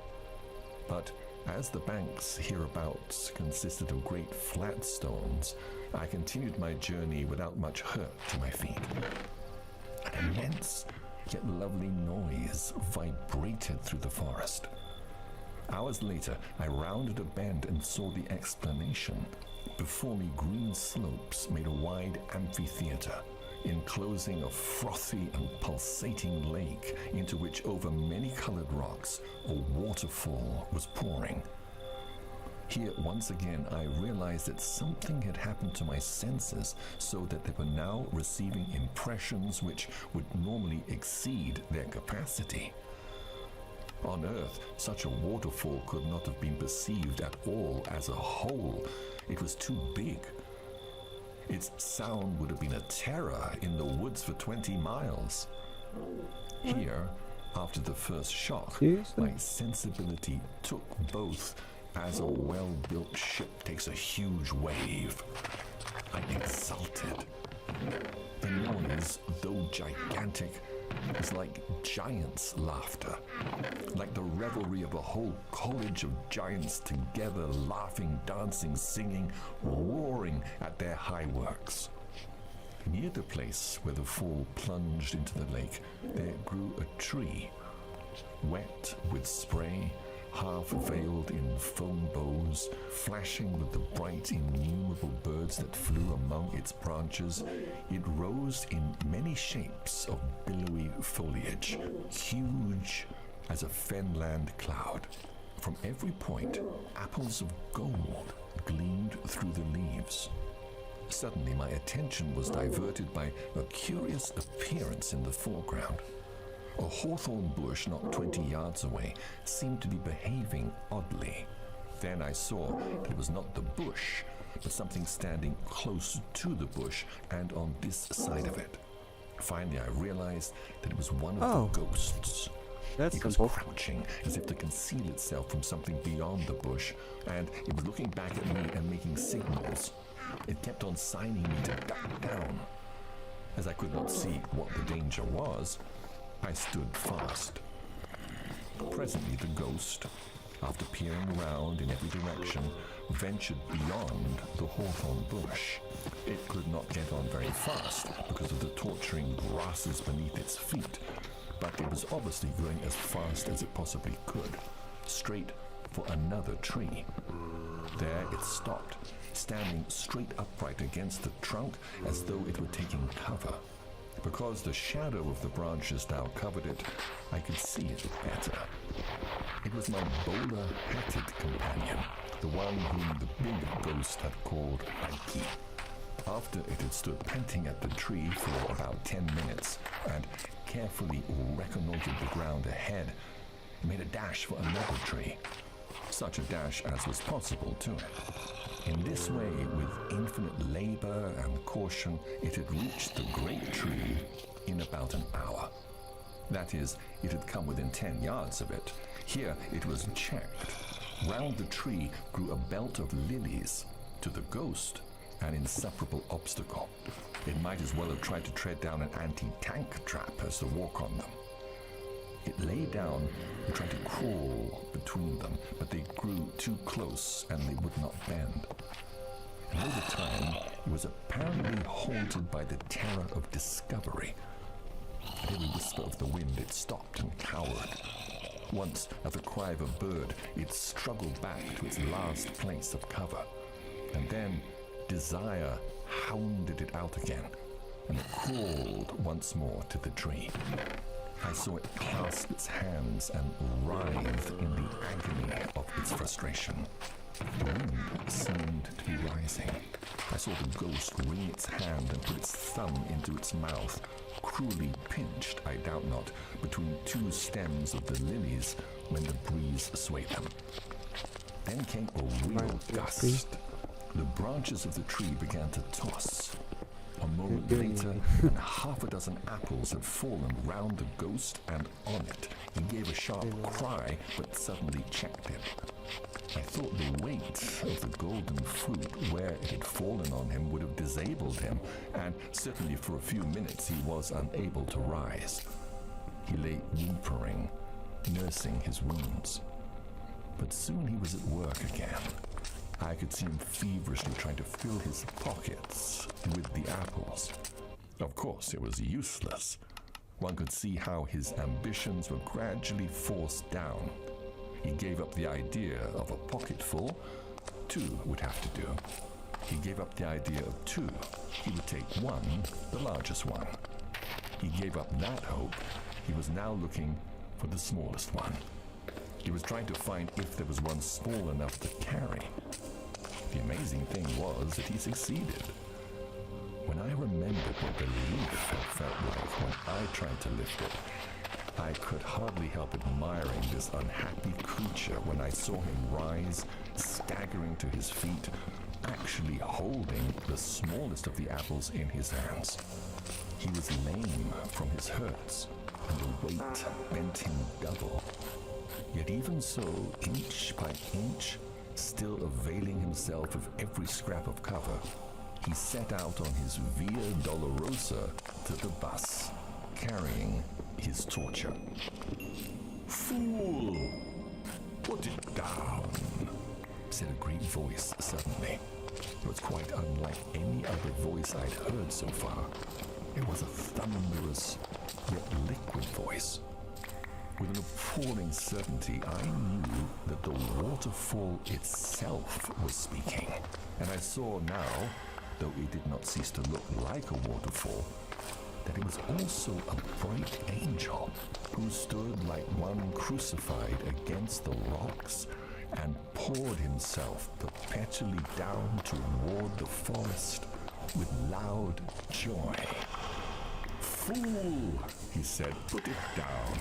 But as the banks hereabouts consisted of great flat stones, I continued my journey without much hurt to my feet. An immense yet lovely noise vibrated through the forest. Hours later, I rounded a bend and saw the explanation. Before me, green slopes made a wide amphitheater, enclosing a frothy and pulsating lake into which, over many colored rocks, a waterfall was pouring. Here, once again, I realized that something had happened to my senses so that they were now receiving impressions which would normally exceed their capacity. On Earth, such a waterfall could not have been perceived at all as a whole. It was too big. Its sound would have been a terror in the woods for 20 miles. Here, after the first shock, my sensibility took both as a well-built ship takes a huge wave. I exulted. The noise, though gigantic, was like giants' laughter, like the revelry of a whole college of giants together, laughing, dancing, singing, roaring at their high works. Near the place where the fall plunged into the lake, there grew a tree, wet with spray, half veiled in foam bows, flashing with the bright innumerable birds that flew among its branches. It rose in many shapes of billowy foliage, huge as a fenland cloud. From every point, apples of gold gleamed through the leaves. Suddenly my attention was diverted by a curious appearance in the foreground. A hawthorn bush not 20 yards away seemed to be behaving oddly. Then I saw that it was not the bush, but something standing close to the bush and on this side of it. Finally, I realized that it was one of the ghosts. That's it was simple. crouching as if to conceal itself from something beyond the bush, and it was looking back at me and making signals. It kept on signing me to duck down. As I could not see what the danger was, I stood fast. Presently the ghost, after peering round in every direction, ventured beyond the hawthorn bush. It could not get on very fast because of the torturing grasses beneath its feet, but it was obviously going as fast as it possibly could, straight for another tree. There it stopped, standing straight upright against the trunk as though it were taking cover. Because the shadow of the branches now covered it, I could see it better. It was my bowler-hatted companion, the one whom the big ghost had called Ike. After it had stood panting at the tree for about 10 minutes and carefully reconnoitered the ground ahead, it made a dash for another tree. Such a dash as was possible to it. In this way, with infinite labor and caution, it had reached the great tree in about an hour. That is, it had come within 10 yards of it. Here it was checked. Round the tree grew a belt of lilies, To the ghost, an insuperable obstacle. It might as well have tried to tread down an anti-tank trap as to walk on them. It lay down and tried to crawl between them, but they grew too close and they would not bend. And over time, it was apparently haunted by the terror of discovery. At every whisper of the wind, it stopped and cowered. Once, at the cry of a bird, it struggled back to its last place of cover. And then, desire hounded it out again, and it crawled once more to the tree. I saw it clasp its hands and writhe in the agony of its frustration. The wind seemed to be rising. I saw the ghost wring its hand and put its thumb into its mouth, cruelly pinched, I doubt not, between two stems of the lilies when the breeze swayed them. Then came a real gust. The branches of the tree began to toss. A moment later, and half a dozen apples had fallen round the ghost and on it. He gave a sharp cry, but suddenly checked it. I thought the weight of the golden fruit where it had fallen on him would have disabled him, and certainly for a few minutes he was unable to rise. He lay whimpering, nursing his wounds. But soon he was at work again. I could see him feverishly trying to fill his pockets with the apples. Of course, it was useless. One could see how his ambitions were gradually forced down. He gave up the idea of a pocketful. 2 would have to do. He gave up the idea of 2. He would take 1, the largest one. He gave up that hope. He was now looking for the smallest one. He was trying to find if there was one small enough to carry. The amazing thing was that he succeeded. When I remembered what relief had felt like when I tried to lift it, I could hardly help admiring this unhappy creature when I saw him rise, staggering to his feet, actually holding the smallest of the apples in his hands. He was lame from his hurts, and the weight bent him double. Yet even so, inch by inch, still availing himself of every scrap of cover, he set out on his Via Dolorosa to the bus, carrying his torture. "Fool! Put it down," said a great voice suddenly. It was quite unlike any other voice I'd heard so far. It was a thunderous, yet liquid voice. With an appalling certainty, I knew that the waterfall itself was speaking. And I saw now, though it did not cease to look like a waterfall, that it was also a bright angel who stood like one crucified against the rocks and poured himself perpetually down toward the forest with loud joy. "Fool," he said, "put it down.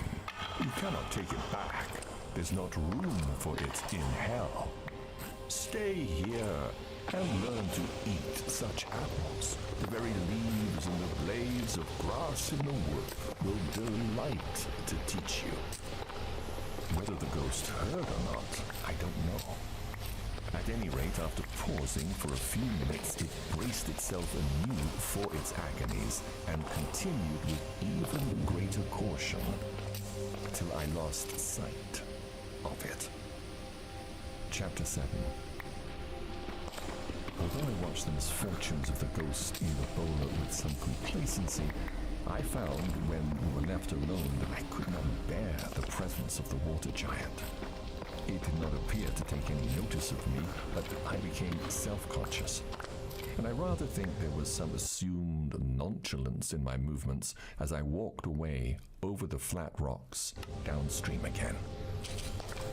You cannot take it back. There's not room for it in hell. Stay here and learn to eat such apples. The very leaves and the blades of grass in the wood will delight to teach you." Whether the ghost heard or not, I don't know. At any rate, after pausing for a few minutes, it braced itself anew for its agonies and continued with even greater caution till I lost sight of it. Chapter 7. Although I watched the misfortunes of the ghost in the bowler with some complacency, I found, when we were left alone, that I could not bear the presence of the water giant. It did not appear to take any notice of me, but I became self-conscious. And I rather think there was some assumed nonchalance in my movements as I walked away over the flat rocks downstream again.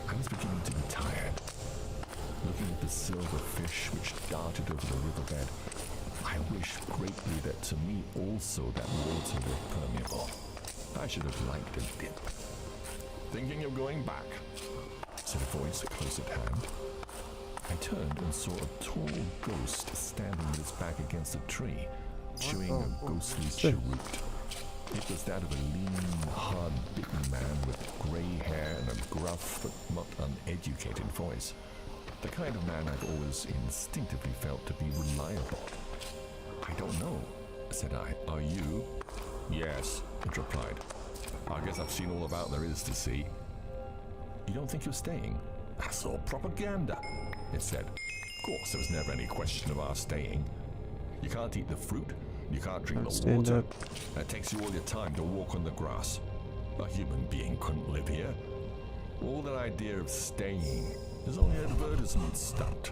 I was beginning to be tired. Looking at the silver fish which darted over the riverbed, I wished greatly that to me also that water were permeable. I should have liked a dip. "Thinking of going back?" said a voice close at hand. I turned and saw a tall ghost standing with its back against a tree, chewing a ghostly cheroot. It was that of a lean, hard-bitten man with grey hair and a gruff but not uneducated voice. The kind of man I've always instinctively felt to be reliable. I don't know, said I. Are you? Yes, it replied. I guess I've seen all about there is to see. You don't think you're staying? That's all propaganda, it said. Of course, there was never any question of our staying. You can't eat the fruit, you can't drink the water. It takes you all your time to walk on the grass. A human being couldn't live here. All that idea of staying is only an advertisement stunt.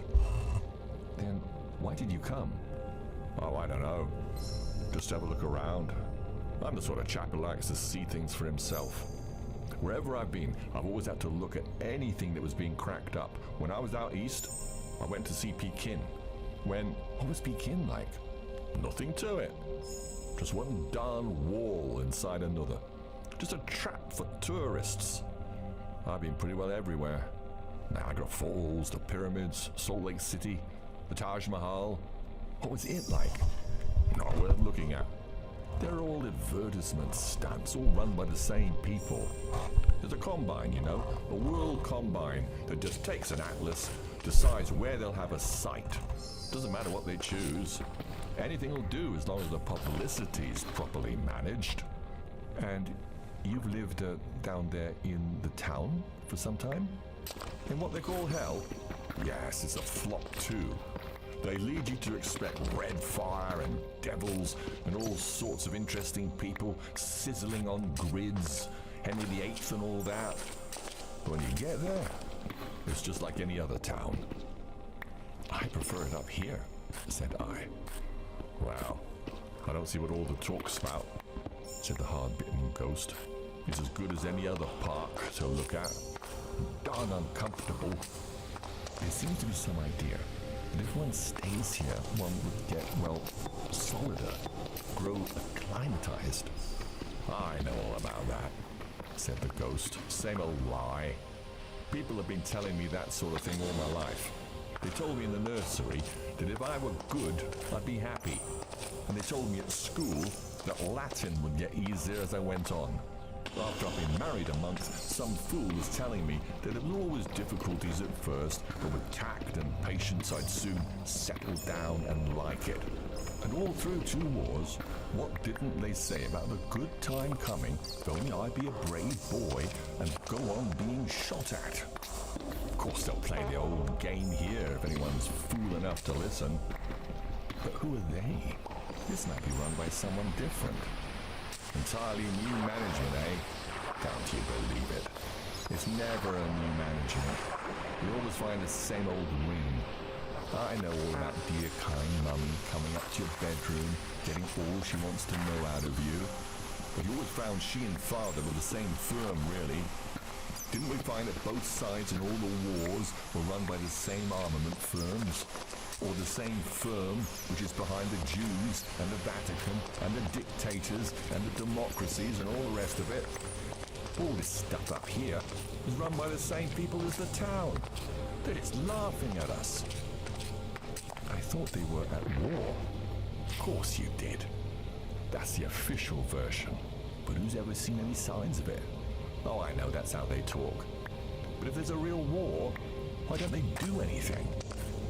Then why did you come? Oh, I don't know. Just have a look around. I'm the sort of chap who likes to see things for himself. Wherever I've been, I've always had to look at anything that was being cracked up. When I was out east, I went to see Pekin. What was Pekin like? Nothing to it. Just one darn wall inside another. Just a trap for tourists. I've been pretty well everywhere. Niagara Falls, the pyramids, Salt Lake City, the Taj Mahal. What was it like? Not worth looking at. They're all advertisement stunts, all run by the same people. There's a combine, you know, a world combine that just takes an atlas, decides where they'll have a site. Doesn't matter what they choose. Anything will do as long as the publicity's properly managed. And you've lived down there in the town for some time? In what they call hell? Yes, it's a flop too. They lead you to expect red fire and devils and all sorts of interesting people sizzling on grids, Henry VIII and all that. But when you get there, it's just like any other town. I prefer it up here, said I. Well, I don't see what all the talk's about, said the hard-bitten ghost. It's as good as any other park to look at. Darn uncomfortable. There seems to be some idea that if one stays here, one would get, well, solider, grow acclimatized. I know all about that, said the ghost. Same old lie. People have been telling me that sort of thing all my life. They told me in the nursery that if I were good, I'd be happy. And they told me at school that Latin would get easier as I went on. After I've been married a month, some fool was telling me that there were always difficulties at first, but with tact and patience I'd soon settle down and like it. And all through 2 wars, what didn't they say about the good time coming if only I'd be a brave boy and go on being shot at? Of course they'll play the old game here if anyone's fool enough to listen. But who are they? This might be run by someone different. Entirely new management, eh? Can't you believe it? It's never a new management. You always find the same old ring. I know all about dear kind mummy coming up to your bedroom, getting all she wants to know out of you. But you always found she and father were the same firm, really. Didn't we find that both sides in all the wars were run by the same armament firms? Or the same firm which is behind the Jews and the Vatican and the dictators and the democracies and all the rest of it? All this stuff up here is run by the same people as the town. They're just laughing at us. I thought they were at war. Of course you did. That's the official version. But who's ever seen any signs of it? Oh, I know, that's how they talk. But if there's a real war, why don't they do anything?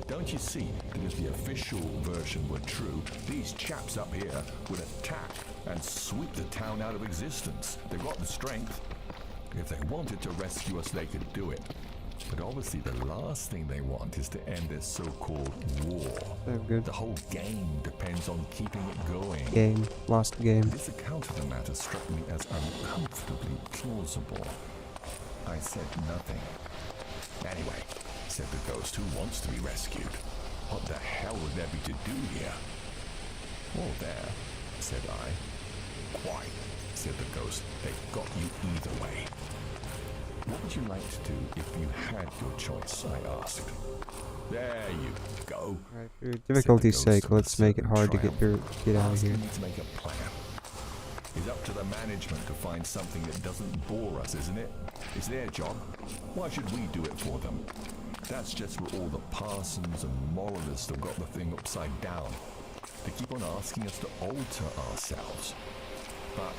Don't you see that if the official version were true, these chaps up here would attack and sweep the town out of existence? They've got the strength. If they wanted to rescue us, they could do it. But obviously the last thing they want is to end this so-called war. Good. The whole game depends on keeping it going. Game. Lost game. This account of the matter struck me as uncomfortably plausible. I said nothing. Anyway, said the ghost, who wants to be rescued? What the hell would there be to do here? All there, said I. Quite, said the ghost. They've got you either way. What would you like to do if you had your choice? I asked. There you go. Right, for difficulty's sake, let's make it hard to get out of here. We need to make a plan. It's up to the management to find something that doesn't bore us, isn't it? It's their job. Why should we do it for them? That's just where all the parsons and moralists have got the thing upside down. They keep on asking us to alter ourselves. But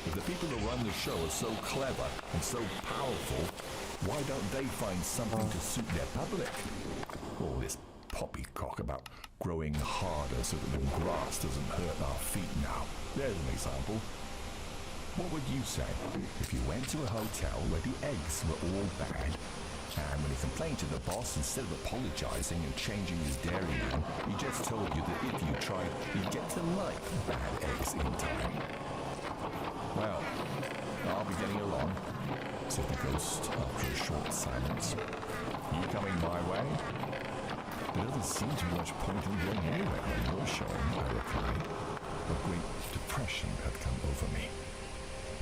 if the people who run the show are so clever and so powerful, Why don't they find something to suit their public? All this poppycock about growing harder so that the grass doesn't hurt our feet now. There's an example. What would you say if you went to a hotel where the eggs were all bad, and when he complained to the boss, instead of apologizing and changing his dairy in, he just told you that if you tried, you'd get to like bad eggs in time? Well, I'll be getting along, said the ghost after a short silence. You coming my way? There doesn't seem to be much point in going anywhere on your showing, I replied. A great depression had come over me.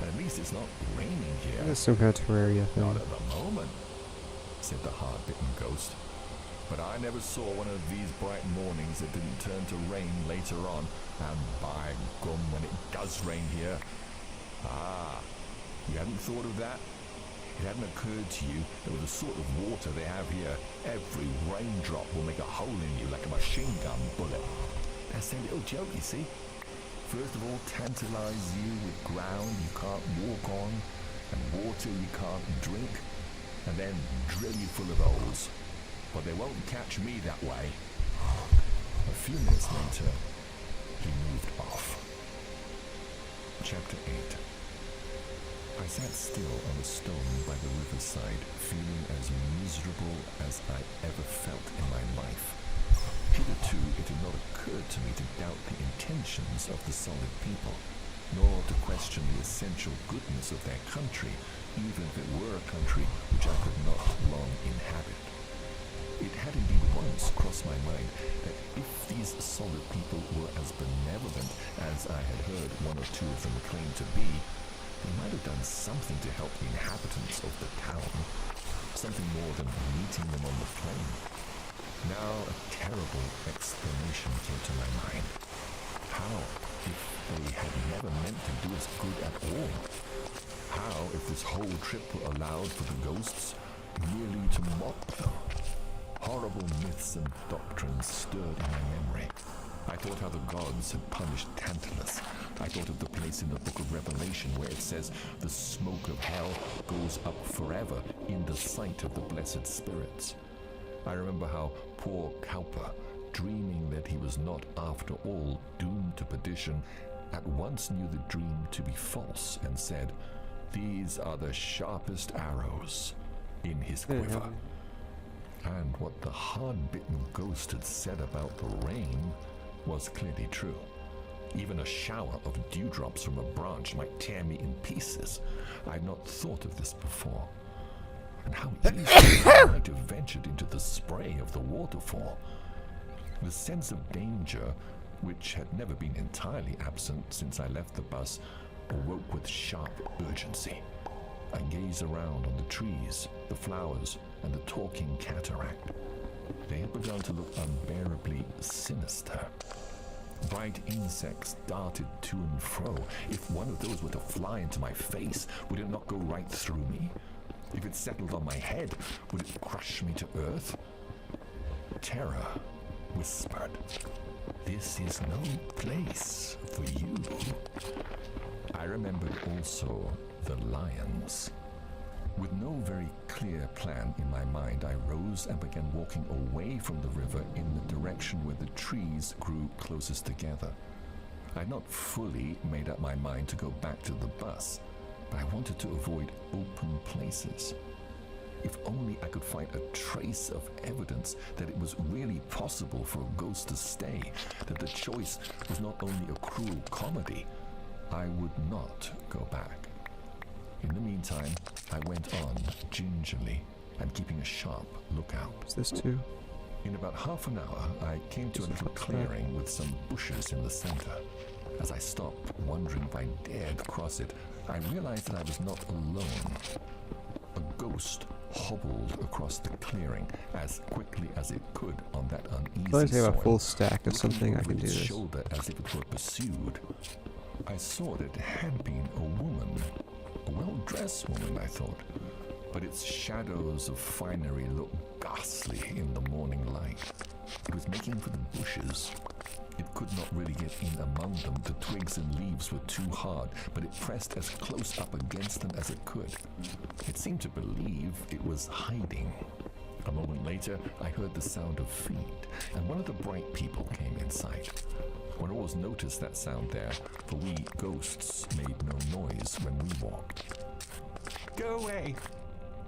At least it's not raining here. That's some kind of Terraria thing. Not at the moment, said the hard-bitten ghost. But I never saw one of these bright mornings that didn't turn to rain later on. And by gum, when it does rain here. Ah, you hadn't thought of that? It hadn't occurred to you that with the sort of water they have here, every raindrop will make a hole in you like a machine gun bullet. That's a little joke, you see. First of all, tantalize you with ground you can't walk on, and water you can't drink, and then drill you full of holes. But they won't catch me that way. A few minutes later, he moved off. Chapter 8. I sat still on a stone by the riverside, feeling as miserable as I ever felt in my life. Hitherto, it had not occurred to me to doubt the intentions of the solid people, nor to question the essential goodness of their country, even if it were a country which I could not long inhabit. It had indeed once crossed my mind that if these solid people were as benevolent as I had heard one or two of them claim to be, they might have done something to help the inhabitants of the town, something more than meeting them on the plain. Now a terrible explanation came to my mind. How if they had never meant to do us good at all? How if this whole trip were allowed for the ghosts merely to mock them? Horrible myths and doctrines stirred in my memory. I thought how the gods had punished Tantalus. I thought of the place in the book of Revelation where it says the smoke of hell goes up forever in the sight of the blessed spirits. I remember how poor Cowper, dreaming that he was not after all doomed to perdition, at once knew the dream to be false and said, "These are the sharpest arrows in his quiver." And what the hard-bitten ghost had said about the rain was clearly true. Even a shower of dewdrops from a branch might tear me in pieces. I had not thought of this before. And how easily I might have ventured into the spray of the waterfall. The sense of danger, which had never been entirely absent since I left the bus, awoke with sharp urgency. I gazed around on the trees, the flowers, and the talking cataract. They had begun to look unbearably sinister. Bright insects darted to and fro. If one of those were to fly into my face, would it not go right through me? If it settled on my head, would it crush me to earth? Terror whispered, "This is no place for you." I remembered also the lions. With no very clear plan in my mind, I rose and began walking away from the river in the direction where the trees grew closest together. I had not fully made up my mind to go back to the bus, but I wanted to avoid open places. If only I could find a trace of evidence that it was really possible for a ghost to stay, that the choice was not only a cruel comedy, I would not go back. In the meantime, I went on gingerly and keeping a sharp lookout. Is this too? In about half an hour, I came to a little clearing with some bushes in the center. As I stopped, wondering if I dared cross it, I realized that I was not alone. A ghost hobbled across the clearing as quickly as it could on that uneasy Let's have a soil, full stack of something I looking can do over its this. shoulder as if it were pursued. I saw that it had been a woman. A well-dressed woman, I thought, but its shadows of finery looked ghastly in the morning light. It was making for the bushes. It could not really get in among them. The twigs and leaves were too hard, but it pressed as close up against them as it could. It seemed to believe it was hiding. A moment later, I heard the sound of feet, and one of the bright people came in sight. One always noticed that sound there, for we ghosts made no noise when we walked. Go away,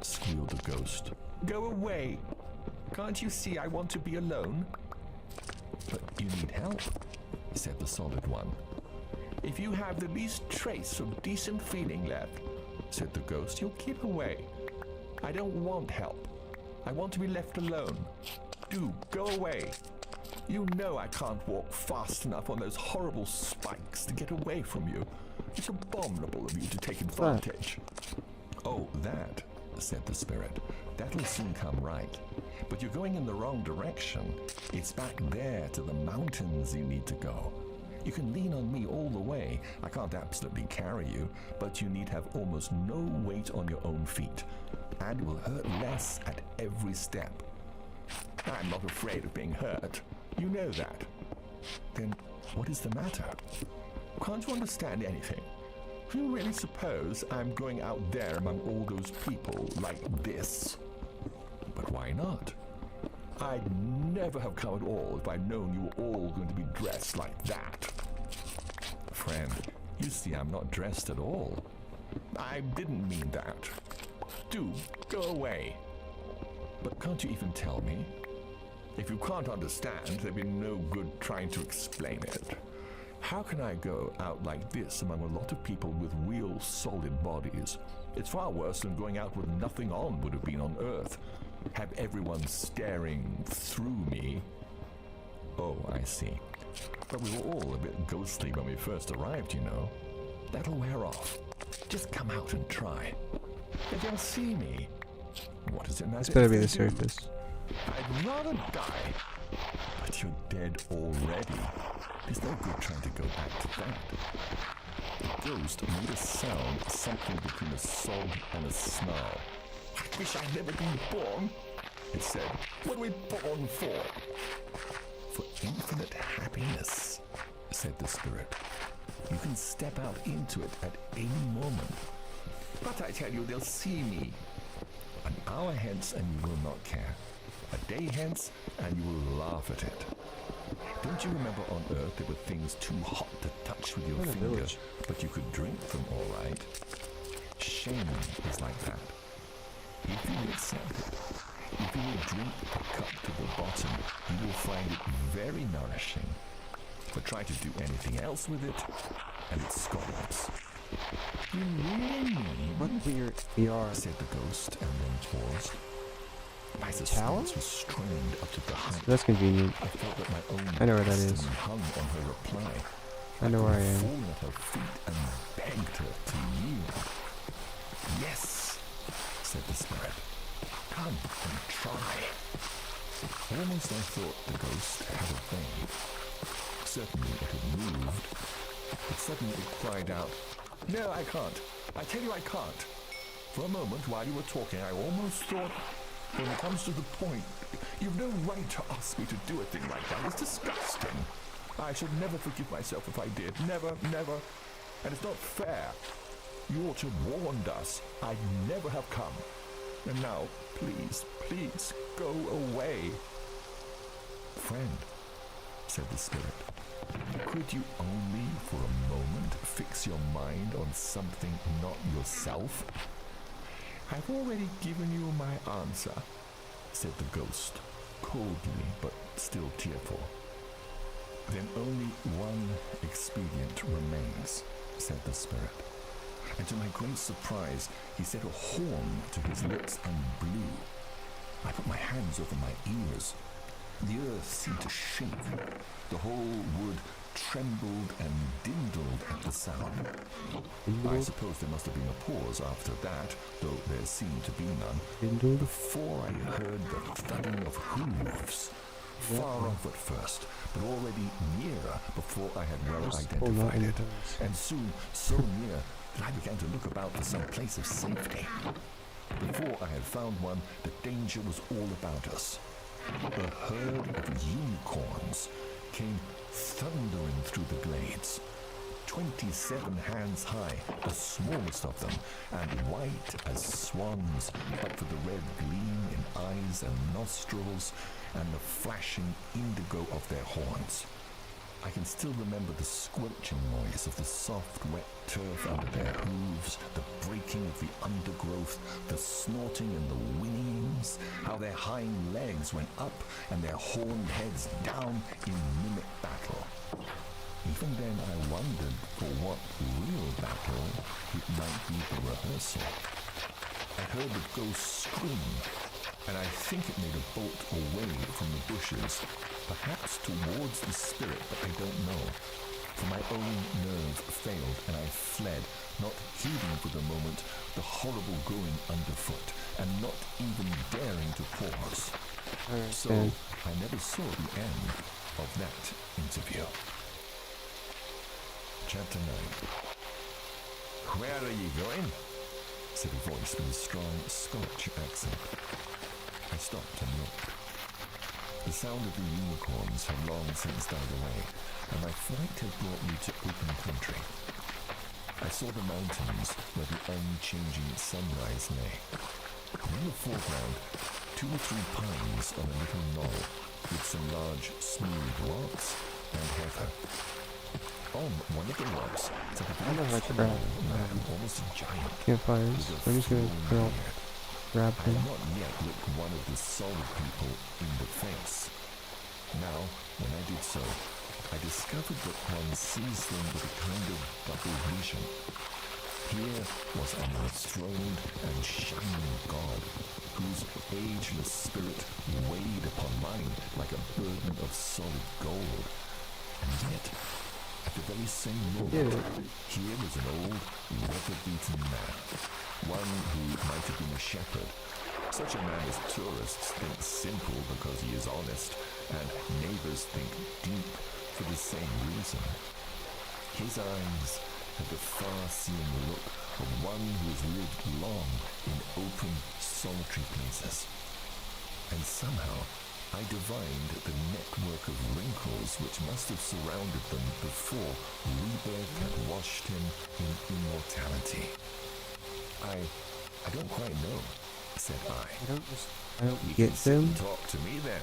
Squealed the ghost. go away. Can't you see I want to be alone? But you need help, said the solid one. If you have the least trace of decent feeling left, Said the ghost. you'll keep away. I don't want help. I want to be left alone. Do go away. You know I can't walk fast enough on those horrible spikes to get away from you. It's abominable of you to take advantage. Oh, that, said the spirit. That'll soon come right. But you're going in the wrong direction. It's back there to the mountains you need to go. You can lean on me all the way. I can't absolutely carry you, but you need have almost no weight on your own feet. And it will hurt less at every step. I'm not afraid of being hurt. You know that. Then what is the matter? Can't you understand anything? Do you really suppose I'm going out there among all those people like this? But why not? I'd never have come at all if I'd known you were all going to be dressed like that. Friend, you see I'm not dressed at all. I didn't mean that. Do go away. But can't you even tell me? If you can't understand, there'd be no good trying to explain it. How can I go out like this among a lot of people with real solid bodies? It's far worse than going out with nothing on would have been on Earth. Have everyone staring through me. Oh, I see. But we were all a bit ghostly when we first arrived, you know. That'll wear off. Just come out and try. They don't see me. What does it matter? This better if be they the do? surface. I'd rather die. But you're dead already. There's no good trying to go back to that. The ghost made a sound, something between a sob and a snarl. I wish I'd never been born. It said, What are we born for? for infinite happiness, said the spirit. You can step out into it at any moment. But I tell you, they'll see me. An hour hence and you will not care. A day hence and you will laugh at it. Don't you remember on Earth there were things too hot to touch with your What a finger, village. but you could drink them all right? Shame is like that. If you accept it, if you will drink the cup to the bottom, you will find it very nourishing. But try to do anything else with it, and it scalds. You really mean? What weird VR? Said the ghost, and then paused. My Tower? suspense was strained up to the height. That's convenient. I felt that my own I know where that is. destiny hung on her reply. I know where I am. Fallen at her feet and begged her to yield. Yes, said the spirit. Come and try. Almost I thought the ghost had a vein. Certainly it had moved. But suddenly it cried out, No, I can't. I tell you I can't. For a moment while you were talking, I almost thought, when it comes to the point, you've no right to ask me to do a thing like that. It's disgusting. I should never forgive myself if I did. Never, never. And it's not fair. You ought to have warned us. I'd never have come. And now, please, please, go away. friend, said the spirit. Could you only for a moment fix your mind on something not yourself? I've already given you my answer. Said the ghost, coldly but still tearful. Then only one expedient remains, said the spirit. And to my great surprise, he set a horn to his lips and blew. I put my hands over my ears. The earth seemed to shake. The whole wood trembled and dindled at the sound. I suppose there must have been a pause after that, though there seemed to be none, before I heard the thudding of hooves. Far off at first, but already nearer before I had well identified it, and soon so near that I began to look about for some place of safety. Before I had found one, the danger was all about us. A herd of unicorns came thundering through the glades. 27 hands high, the smallest of them, and white as swans, but for the red gleam in eyes and nostrils, and the flashing indigo of their horns. I can still remember the squelching noise of the soft, wet turf under their hooves, the breaking of the undergrowth, the snorting and the whinnyings, how their hind legs went up and their horned heads down in mimic battle. Even then I wondered for what real battle it might be the rehearsal. I heard the ghost scream, and I think it made a bolt away from the bushes, perhaps towards the spirit, but I don't know. For my own nerve failed, and I fled, not heeding for the moment the horrible going underfoot, and not even daring to pause. So I never saw the end of that interview. Chapter 9. Where are you going? Said a voice with a strong Scotch accent. I stopped and looked. The sound of the unicorns had long since died away, and my flight had brought me to open country. I saw the mountains where the unchanging sunrise lay. In the foreground, 2 or 3 pines on a little knoll, with some large, smooth rocks and heather. On one of the rocks sat a very small man, almost a giant. Campfires. I'm just gonna grab I him. had not yet looked one of the solid people in the face. Now, when I did so, I discovered that one sees them with a kind of double vision. Here was an enthroned and shining god, whose ageless spirit weighed upon mine like a burden of solid gold. And yet, at the very same moment, here was an old, weather-beaten man, one who might have been a shepherd. Such a man as tourists think simple because he is honest, and neighbors think deep for the same reason. His eyes had the far-seeing look of one who has lived long in open, solitary places. And somehow I divined the network of wrinkles which must have surrounded them before rebirth had washed him in immortality. I don't quite know, said I. I don't get them. Talk to me then,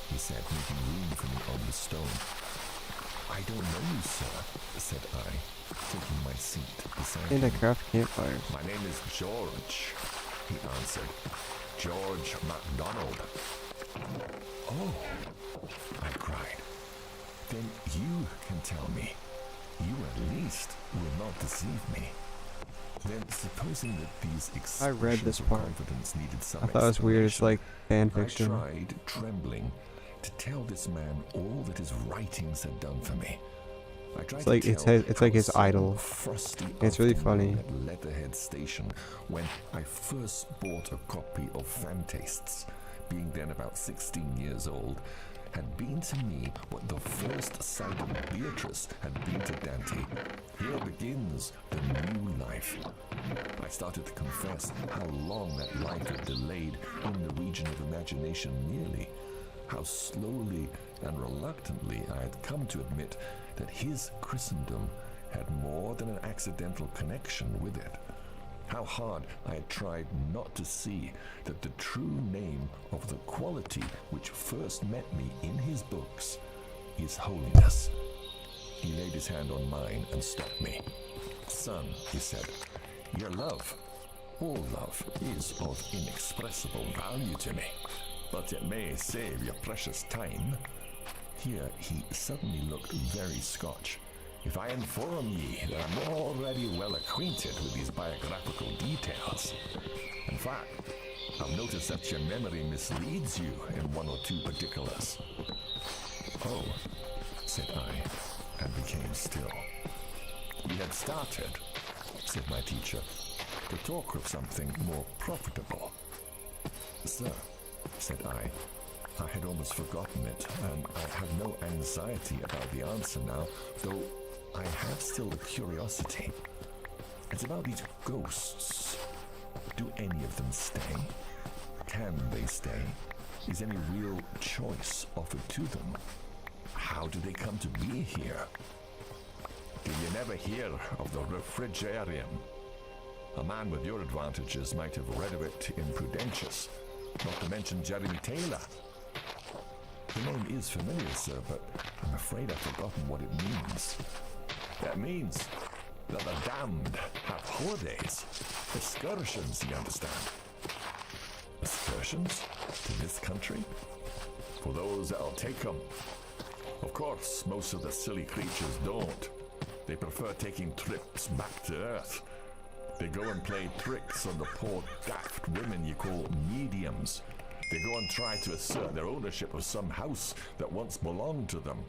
he said, making room for me on the stone. I don't know you, sir, said I, taking my seat beside him. And I craft campfires. My name is George, he answered. George MacDonald. Oh, I cried. Then you can tell me. You at least will not deceive me. Then, supposing that these I read this expressions of part. confidence needed some I thought it was weird. It's like fan fiction. I tried, trembling, to tell this man all that his writings had done for me. I tried It's like to it's tell his, it's like how his some idol. frosty It's really afternoon funny. At Leatherhead Station, when I first bought a copy of Fantastes, being then about 16 years old, had been to me what the first sight of Beatrice had been to Dante. Here begins the new life. I started to confess how long that life had delayed in the region of imagination nearly, how slowly and reluctantly I had come to admit that his Christendom had more than an accidental connection with it. How hard I had tried not to see that the true name of the quality which first met me in his books is holiness. He laid his hand on mine and stopped me. Son, he said, your love, all love, is of inexpressible value to me, but it may save your precious time. Here he suddenly looked very Scotch. If I inform ye that I'm already well acquainted with these biographical details. In fact, I've noticed that your memory misleads you in 1 or 2 particulars. Oh, said I, and became still. We had started, said my teacher, to talk of something more profitable. Sir, said I had almost forgotten it, and I have no anxiety about the answer now, though I have still a curiosity. It's about these ghosts. Do any of them stay? Can they stay? Is any real choice offered to them? how do they come to be here? Did you never hear of the refrigerarium? A man with your advantages might have read of it in Prudentius, not to mention Jeremy Taylor. The name is familiar, sir, but I'm afraid I've forgotten what it means. That means that the damned have holidays, excursions, you understand. Excursions to this country? For those that'll take them. Of course, most of the silly creatures don't. They prefer taking trips back to Earth. They go and play tricks on the poor daft women you call mediums. They go and try to assert their ownership of some house that once belonged to them,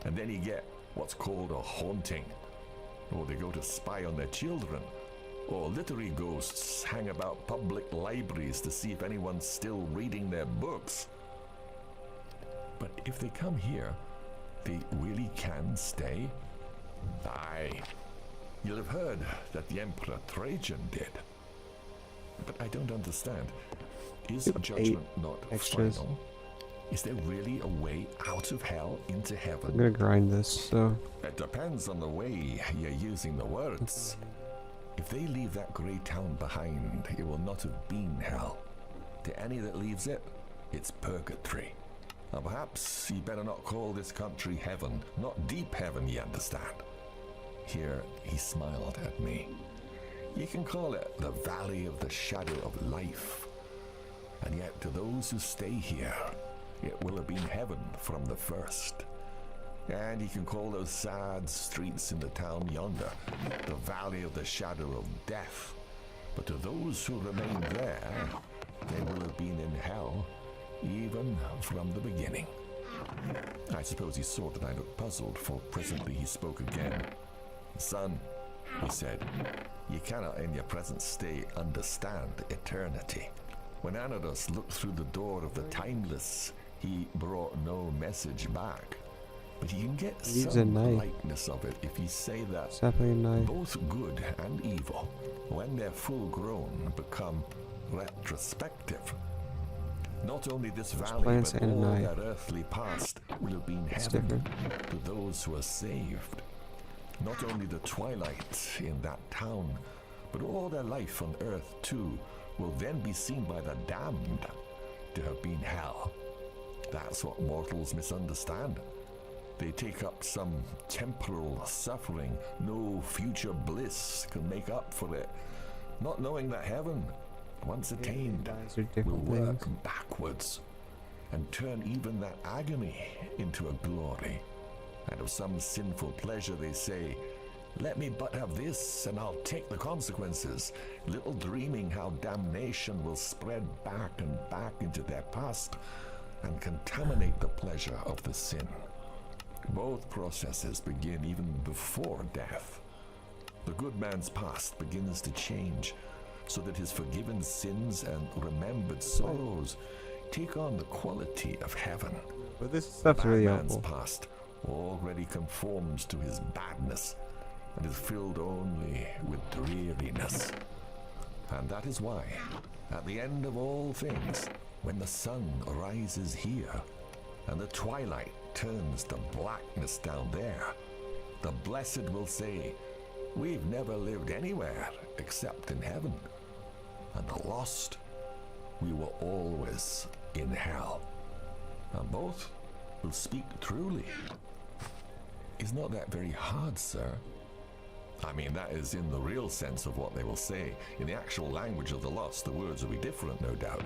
and then you get what's called a haunting. Or they go to spy on their children. Or literary ghosts hang about public libraries to see if anyone's still reading their books. But if they come here, they really can stay? Aye. You'll have heard that the Emperor Trajan did. But I don't understand. Is judgment not final? Is there really a way out of hell into heaven? I'm gonna grind this, so... It depends on the way you're using the words. If they leave that grey town behind, it will not have been hell. To any that leaves it, it's purgatory. Now perhaps you better not call this country heaven, not deep heaven, you understand. Here he smiled at me. You can call it the valley of the shadow of life. And yet to those who stay here, it will have been heaven from the first. And you can call those sad streets in the town yonder the valley of the shadow of death. But to those who remain there, they will have been in hell even from the beginning. I suppose he saw that I looked puzzled, for presently he spoke again. Son, he said, you cannot in your present state understand eternity. When Anados looked through the door of the timeless, he brought no message back. But you can get some likeness of it if you say that both good and evil, when they're full grown, become retrospective. Not only this valley, but all their earthly past will have been heaven to those who are saved. Not only the twilight in that town, but all their life on earth too will then be seen by the damned to have been hell. That's what mortals misunderstand. They take up some temporal suffering no future bliss can make up for it, not knowing that heaven, once attained, will work backwards and turn even that agony into a glory. And of some sinful pleasure they say, let me but have this and I'll take the consequences, little dreaming how damnation will spread back and back into their past and contaminate the pleasure of the sin. Both processes begin even before death. The good man's past begins to change so that his forgiven sins and remembered sorrows take on the quality of heaven. But this stuff's really man's helpful. past already conforms to his badness and is filled only with dreariness. And that is why, at the end of all things, when the sun rises here and the twilight turns to blackness down there, the blessed will say, we've never lived anywhere except in heaven. And the lost, we were always in hell. And both will speak truly. Is not that very hard, sir? I mean, that is in the real sense of what they will say. In the actual language of the lost, the words will be different, no doubt.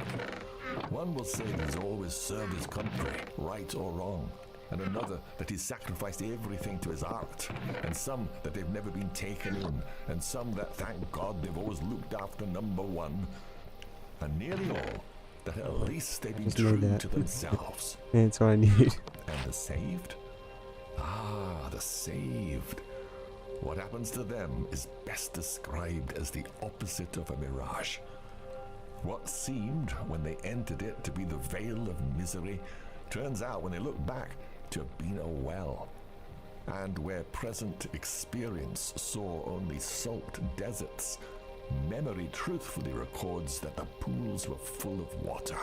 One will say that he's always served his country, right or wrong, and another that he's sacrificed everything to his art, and some that they've never been taken in, and some that, thank God, they've always looked after number one, and nearly all that at least they've been true to themselves. That's what I need. And the saved? Ah, the saved. What happens to them is best described as the opposite of a mirage. What seemed, when they entered it, to be the veil of misery, turns out, when they look back, to have been a well. And where present experience saw only salt deserts, memory truthfully records that the pools were full of water.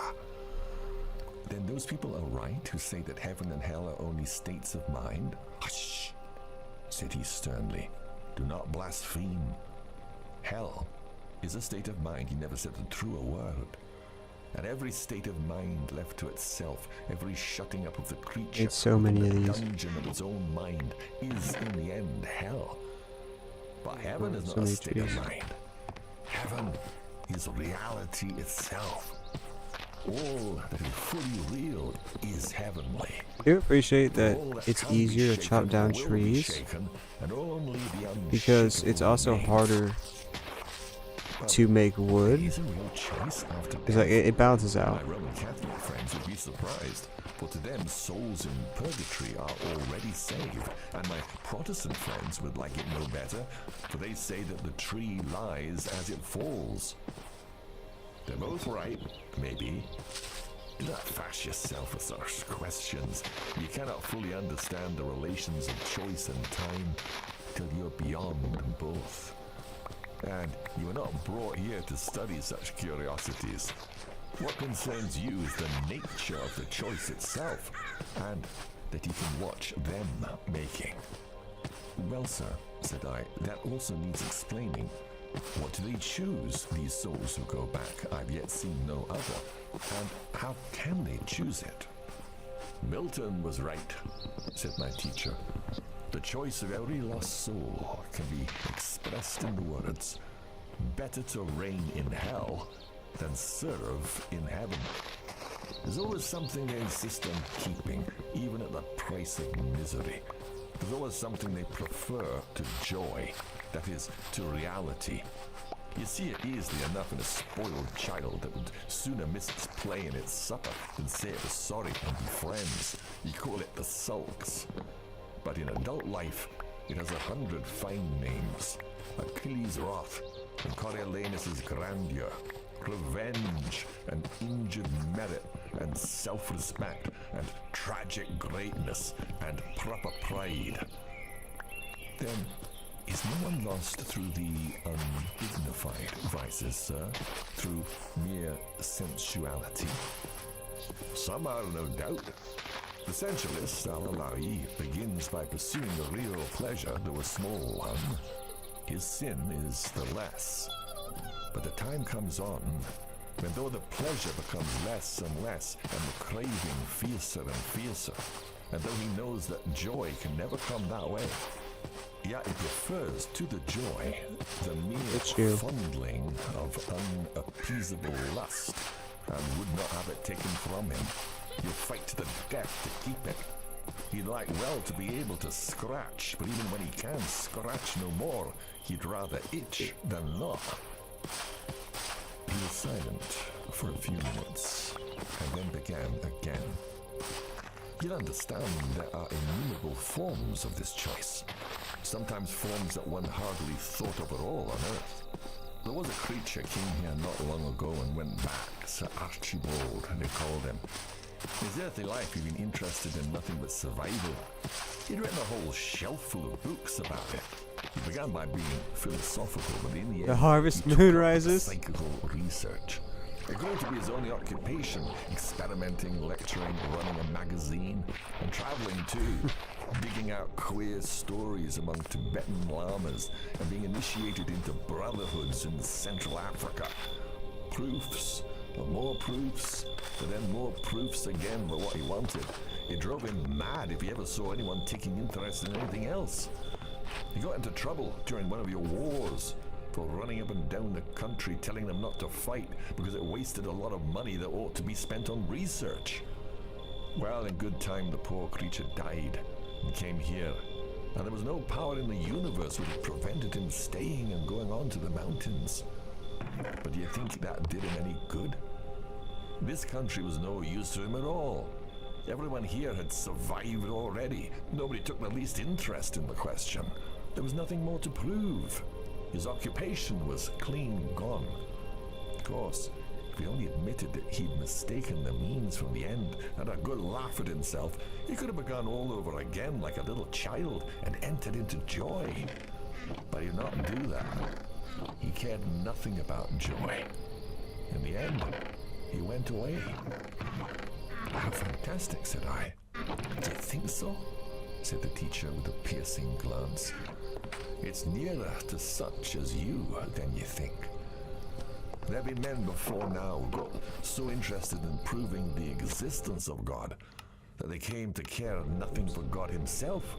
then those people are right who say that heaven and hell are only states of mind? Hush, said he sternly. Do not blaspheme. Hell is a state of mind. He never said a truer word. And every state of mind left to itself, every shutting up of the creature, it's so many of the these. dungeon of its own mind, is in the end hell. But heaven is So not a many state of trees. mind. Heaven is reality itself. All that is fully real is heavenly. I do appreciate that All that it's can be easier to chop shaken down will be trees shaken, and only the because it's unshakable also remains. harder But to make there wood. is a real choice after It's like death. it balances My out. Roman Catholic friends would be surprised, for to them souls in purgatory are already saved, and my Protestant friends would like it no better, for they say that the tree lies as it falls. They're both right, maybe. Do not fash yourself with such questions. You cannot fully understand the relations of choice and time till you're beyond both. And you are not brought here to study such curiosities. What concerns you is the nature of the choice itself, and that you can watch them making. Well, sir, said I, that also needs explaining. What do they choose, these souls who go back? I've yet seen no other. And how can they choose it? Milton was right, said my teacher. The choice of every lost soul can be expressed in the words, better to reign in hell than serve in heaven. There's always something they insist on keeping, even at the price of misery. There's always something they prefer to joy, that is, to reality. You see it easily enough in a spoiled child that would sooner miss its play and its supper than say it was sorry and be friends. You call it the sulks. But in adult life, it has 100 fine names. Achilles' wrath, and Coriolanus' grandeur, revenge, and injured merit, and self-respect, and tragic greatness, and proper pride. Then, is no one lost through the undignified vices, sir? Through mere sensuality? Some are, no doubt. The sensualist, I'll allow ye, begins by pursuing a real pleasure, though a small one. His sin is the less. But the time comes on when though the pleasure becomes less and less, and the craving fiercer and fiercer, and though he knows that joy can never come that way, yet he prefers to the joy the mere fondling of unappeasable lust, and would not have it taken from him. He'll fight to the death to keep it. He'd like well to be able to scratch, but even when he can scratch no more, he'd rather itch than not. He was silent for a few minutes, and then began again. You'll understand there are innumerable forms of this choice, sometimes forms that one hardly thought of at all on Earth. There was a creature came here not long ago and went back, Sir Archibald, they called him. His earthly life he'd been interested in nothing but survival. He'd written a whole shelf full of books about it. He began by being philosophical, but in the end, harvest he took moon up rises. psychical research. It grew to be his only occupation, experimenting, lecturing, running a magazine, and traveling too, digging out queer stories among Tibetan lamas and being initiated into brotherhoods in Central Africa. Proofs, and more proofs, and then more proofs again were what he wanted. It drove him mad if he ever saw anyone taking interest in anything else. He got into trouble during one of your wars for running up and down the country telling them not to fight because it wasted a lot of money that ought to be spent on research. Well, in good time the poor creature died and came here, and there was no power in the universe which had prevented him staying and going on to the mountains. But do you think that did him any good? This country was no use to him at all. Everyone here had survived already. Nobody took the least interest in the question. There was nothing more to prove. His occupation was clean gone. Of course, if he only admitted that he'd mistaken the means from the end and had a good laugh at himself, he could have begun all over again like a little child and entered into joy. But he did not do that. He cared nothing about joy. In the end, he went away. How fantastic, said I. Do you think so? Said the teacher with a piercing glance. It's nearer to such as you than you think. There have been men before now who got so interested in proving the existence of God that they came to care nothing for God himself,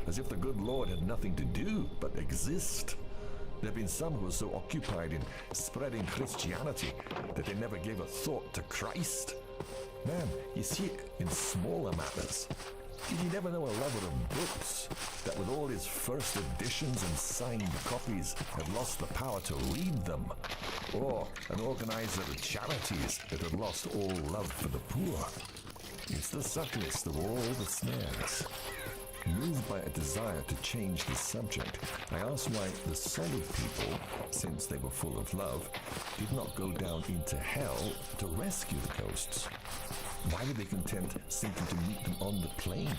as if the good Lord had nothing to do but exist. There have been some who were so occupied in spreading Christianity that they never gave a thought to Christ. Man, you see it in smaller matters. Did you never know a lover of books that with all his first editions and signed copies had lost the power to read them? Or an organizer of charities that had lost all love for the poor? It's the subtlest of all the snares. Moved by a desire to change the subject, I asked why the solid people, since they were full of love, did not go down into hell to rescue the ghosts. Why were they content simply to meet them on the plane?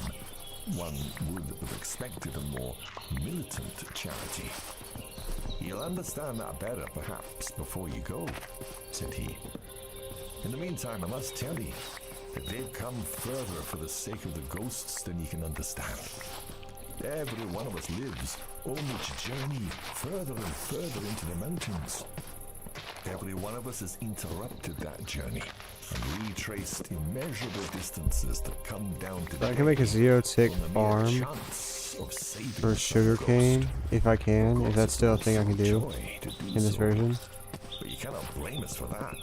One would have expected a more militant charity. You'll understand that better, perhaps, before you go, said he. In the meantime, I must tell you that they've come further for the sake of the ghosts than you can understand. Every one of us lives on each journey further and further into the mountains. Every one of us has interrupted that journey and retraced immeasurable distances to come down to So I can make a zero-tick farm for sugarcane, if I can, if that's still a thing I can do in this version. But you cannot blame us for that.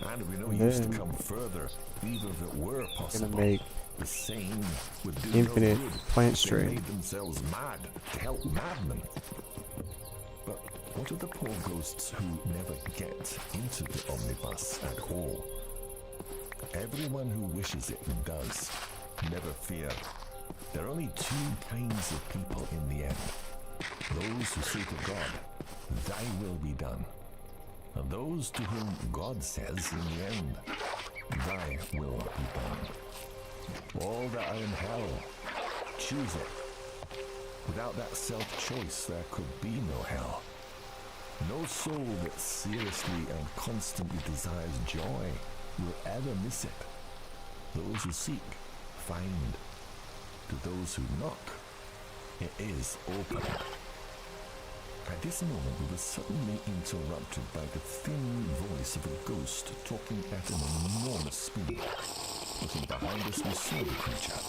And we know you used to come further, even if it were possible. Gonna make the same would do infinite no good plant if they strain. made themselves mad to help madmen. But what of the poor ghosts who never get into the omnibus at all? Everyone who wishes it does. Never fear. There are only two kinds of people in the end. Those who say to God, "Thy will be done." And those to whom God says in the end, "Thy will be done." All that are in hell, choose it. Without that self-choice, there could be no hell. No soul that seriously and constantly desires joy will ever miss it. Those who seek, find. To those who knock, it is open. At this moment, we were suddenly interrupted by the thin voice of a ghost talking at an enormous speed. Looking behind us, we saw the creature.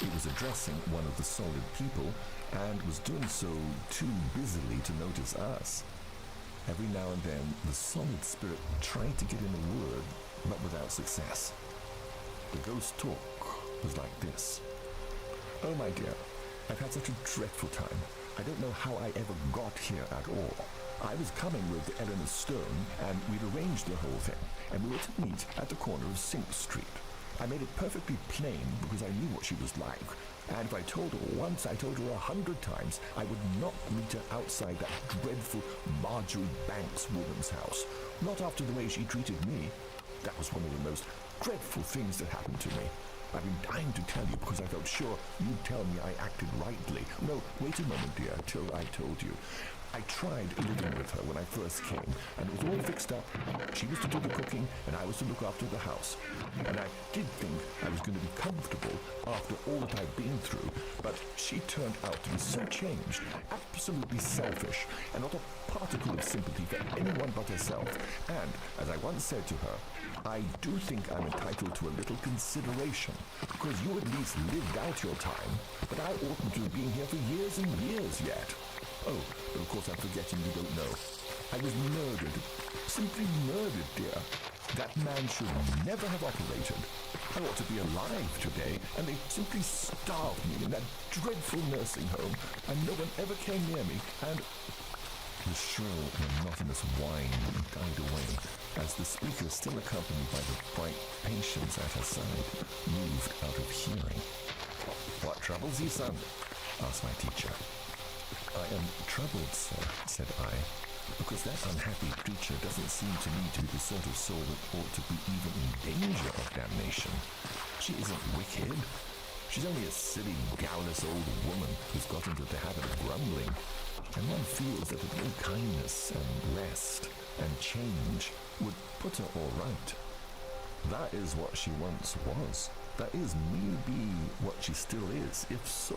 It was addressing one of the solid people and was doing so too busily to notice us. Every now and then, the solid spirit tried to get in a word, but without success. The ghost talk was like this. "Oh, my dear, I've had such a dreadful time. I don't know how I ever got here at all. I was coming with Eleanor Stone, and we'd arranged the whole thing, and we were to meet at the corner of Sink Street. I made it perfectly plain because I knew what she was like, and if I told her once, I told her 100 times I would not meet her outside that dreadful Marjorie Banks woman's house. Not after the way she treated me. That was one of the most dreadful things that happened to me. I've been dying to tell you because I felt sure you'd tell me I acted rightly. No, wait a moment, dear, till I told you. I tried living with her when I first came, and it was all fixed up. She was to do the cooking, and I was to look after the house. And I did think I was going to be comfortable after all that I've been through, but she turned out to be so changed, absolutely selfish, and not a particle of sympathy for anyone but herself. And, as I once said to her, I do think I'm entitled to a little consideration, because you at least lived out your time, but I oughtn't to have been here for years and years yet. Oh, but of course I'm forgetting you don't know. I was murdered. Simply murdered, dear. That man should never have operated. I ought to be alive today, and they simply starved me in that dreadful nursing home, and no one ever came near me, and... The shrill, monotonous whine died away as the speaker, still accompanied by the bright patients at her side, moved out of hearing. "What troubles you, son?" asked my teacher. "I am troubled, sir," said I, "because that unhappy creature doesn't seem to me to be the sort of soul that ought to be even in danger of damnation. She isn't wicked. She's only a silly, guileless old woman who's got into the habit of grumbling, and one feels that a little kindness and rest and change would put her all right. That is what she once was. That is maybe what she still is. If so,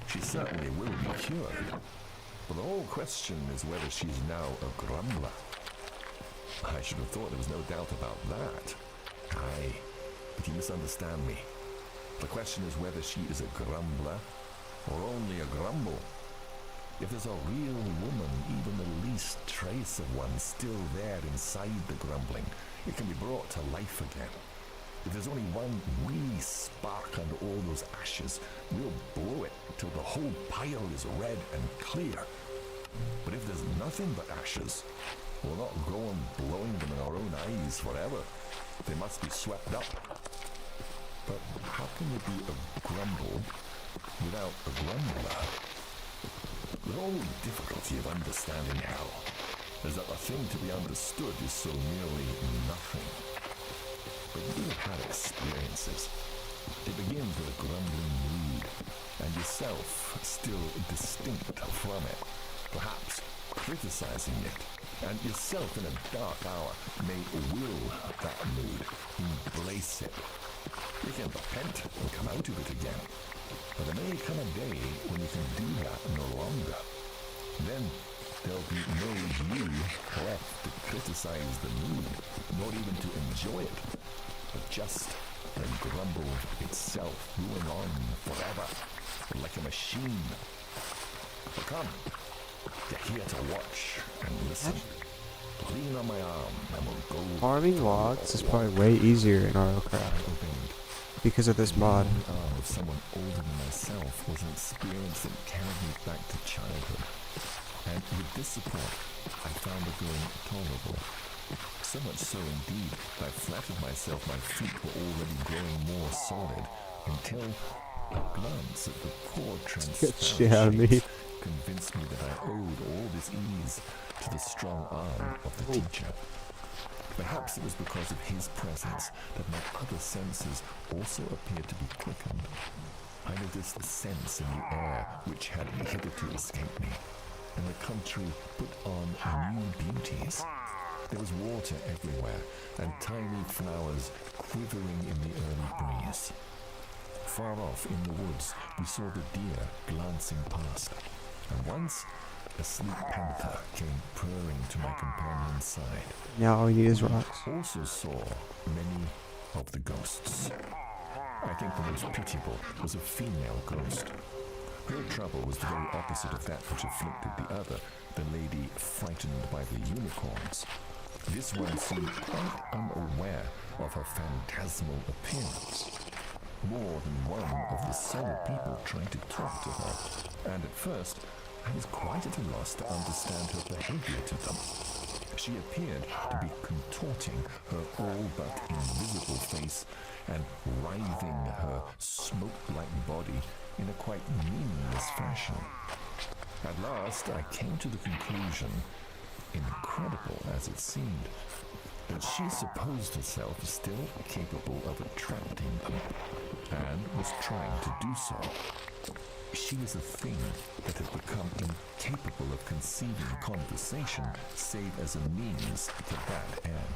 she certainly will be cured. But the whole question is whether she's now a grumbler. I should have thought there was no doubt about that. Aye, but you misunderstand me. The question is whether she is a grumbler or only a grumble. If there's a real woman, even the least trace of one still there inside the grumbling, it can be brought to life again. If there's only one wee spark under all those ashes, we'll blow it till the whole pile is red and clear. But if there's nothing but ashes, we'll not go on blowing them in our own eyes forever. They must be swept up. But how can there be a grumble without a grumbler? The only difficulty of understanding hell is that the thing to be understood is so nearly nothing. But you've had experiences. It begins with a grumbling mood, and yourself still distinct from it, perhaps criticizing it, and yourself in a dark hour may will that mood, embrace it. You can repent and come out of it again. But there may come a day when you can do that no longer. Then there'll be no you left to criticize the mood, nor even to enjoy it, but just the grumble itself going on forever, like a machine. But come, you're here to watch and listen. Lean on my arm and we'll go. Farming logs is probably way easier in RLcraft because of this mod. The arm of someone older than myself was an experience that carried me back to childhood. And with this support, I found the going tolerable. So much so indeed, I flattered myself my feet were already growing more solid until a glance at the poor transparent Shit out of me. shapes convinced me that I owed all this ease to the strong arm of the teacher. Perhaps it was because of his presence that my other senses also appeared to be quickened. I noticed the sense in the air which had hitherto escaped me, and the country put on new beauties. There was water everywhere, and tiny flowers quivering in the early breeze. Far off in the woods, we saw the deer glancing past, and once a sleek panther came purring to my companion's side. Now all we need is rocks. Also saw many of the ghosts. I think the most pitiable was a female ghost. Her trouble was the very opposite of that which afflicted the other, the lady frightened by the unicorns. This one seemed quite unaware of her phantasmal appearance. More than one of the solid people tried to talk to her, and at first I was quite at a loss to understand her behavior to them. She appeared to be contorting her all but invisible face and writhing her smoke-like body in a quite meaningless fashion. At last I came to the conclusion, incredible as it seemed, that she supposed herself still capable of attracting them, and was trying to do so. She was a thing that had become incapable of conceiving conversation save as a means to that end.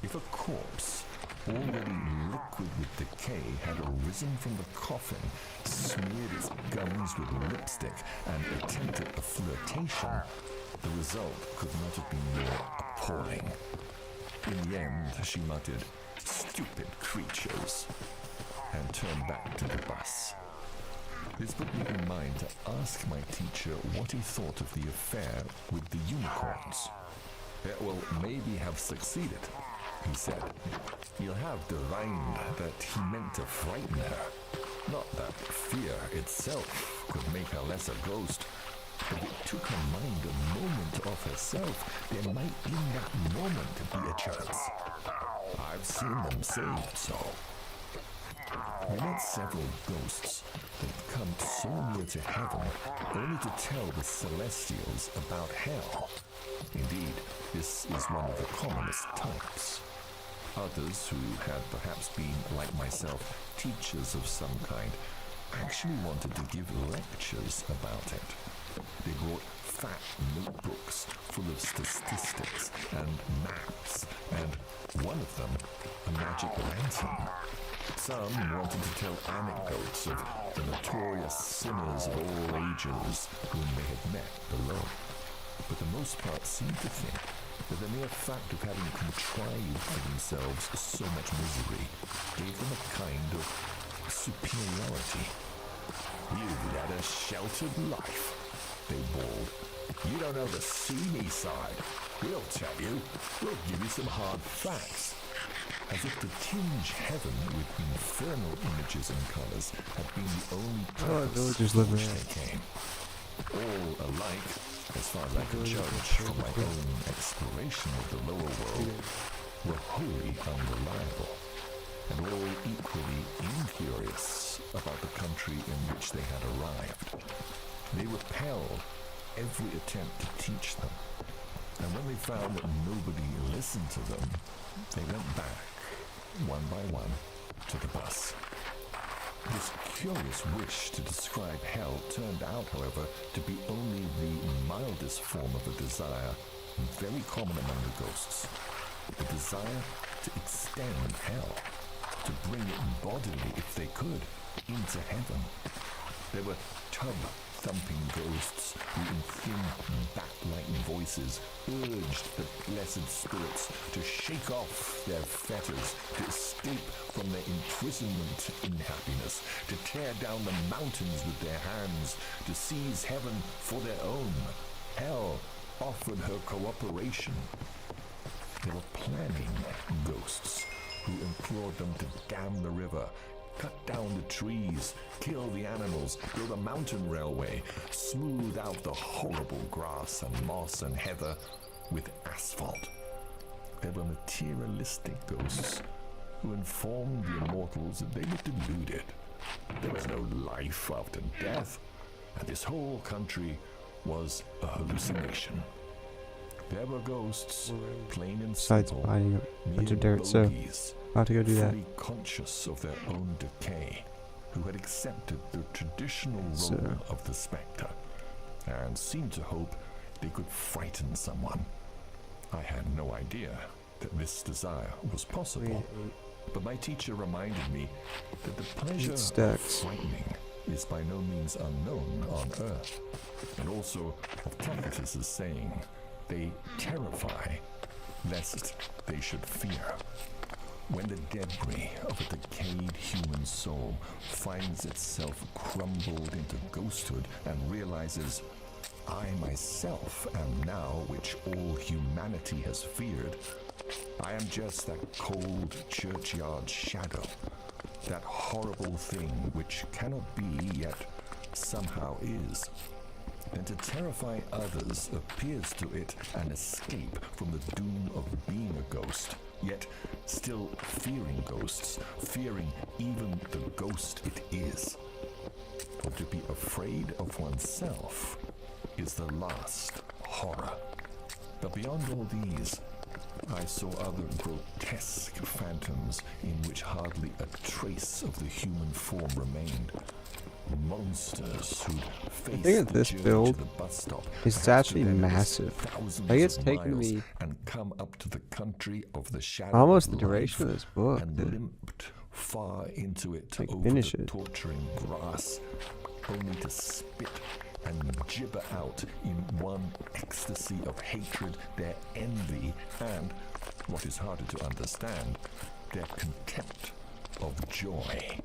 If a corpse, already liquid with decay, had arisen from the coffin, smeared its gums with lipstick, and attempted a flirtation, the result could not have been more appalling. In the end, she muttered, "Stupid creatures," and turned back to the bus. This put me in mind to ask my teacher what he thought of the affair with the unicorns. "It will maybe have succeeded," he said. "You'll have divined that he meant to frighten her. Not that fear itself could make her less a ghost, but it took her mind a moment of herself. There might in that moment be a chance. I've seen them say so." I met several ghosts that had come so near to heaven only to tell the celestials about hell. Indeed, this is one of the commonest types. Others, who had perhaps been, like myself, teachers of some kind, actually wanted to give lectures about it. They brought fat notebooks full of statistics and maps and One of them, a magic lantern. Some wanted to tell anecdotes of the notorious sinners of all ages whom they had met below. But the most part seemed to think that the mere fact of having contrived for themselves so much misery gave them a kind of superiority. "You've led a sheltered life," they bawled. "You don't know the seamy side. We'll tell you. We'll give you some hard facts." As if to tinge heaven with infernal images and colors had been the only purpose for which they came. All alike, as far as I could judge from my own exploration of the lower world, were wholly unreliable, and all equally incurious about the country in which they had arrived. They repelled every attempt to teach them, and when they found that nobody listened to them, they went back, one by one, to the bus. This curious wish to describe hell turned out, however, to be only the mildest form of a desire, very common among the ghosts. The desire to extend hell, to bring it bodily, if they could, into heaven. There were tub-thumping ghosts who, in thin, bat-like voices, urged the blessed spirits to shake off their fetters, to escape from their imprisonment in happiness, to tear down the mountains with their hands, to seize heaven for their own. Hell offered her cooperation. There were planning ghosts who implored them to dam the river, cut down the trees, kill the animals, build a mountain railway, smooth out the horrible grass and moss and heather with asphalt. There were materialistic ghosts who informed the immortals that they were deluded. There was no life after death, and this whole country was a hallucination. There were ghosts, plain and Besides simple, buying a bunch of dirt, so about to go do that. fully conscious of their own decay, who had accepted the traditional role of the spectre, and seemed to hope they could frighten someone. I had no idea that this desire was possible, but my teacher reminded me that the pleasure of frightening is by no means unknown on Earth, and also of Tacitus's saying, "They terrify, lest they should fear." When the debris of a decayed human soul finds itself crumbled into ghosthood and realizes, "I myself am now which all humanity has feared. I am just that cold churchyard shadow, that horrible thing which cannot be yet somehow is," then to terrify others appears to it an escape from the doom of being a ghost, yet still fearing ghosts, fearing even the ghost it is. For to be afraid of oneself is the last horror. But beyond all these, I saw other grotesque phantoms in which hardly a trace of the human form remained. Monsters who'd face I think that this the journey build to the bus stop is actually massive. Like it's of taken miles me and come up to the country of the shadow almost of the duration of life this book and to limped far into it to like, over finish the it. torturing grass, only to spit and gibber out in one ecstasy of hatred their envy and, what is harder to understand, their contempt of joy.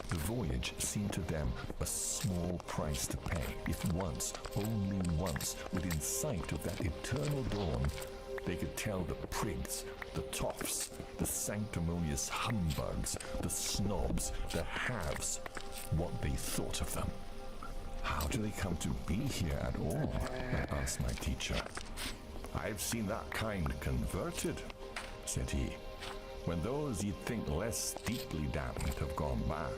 The voyage seemed to them a small price to pay if once, only once, within sight of that eternal dawn, they could tell the prigs, the toffs, the sanctimonious humbugs, the snobs, the haves, what they thought of them. "How do they come to be here at all?" I asked my teacher. "I've seen that kind converted," said he, "when those you'd think less deeply damned have gone back.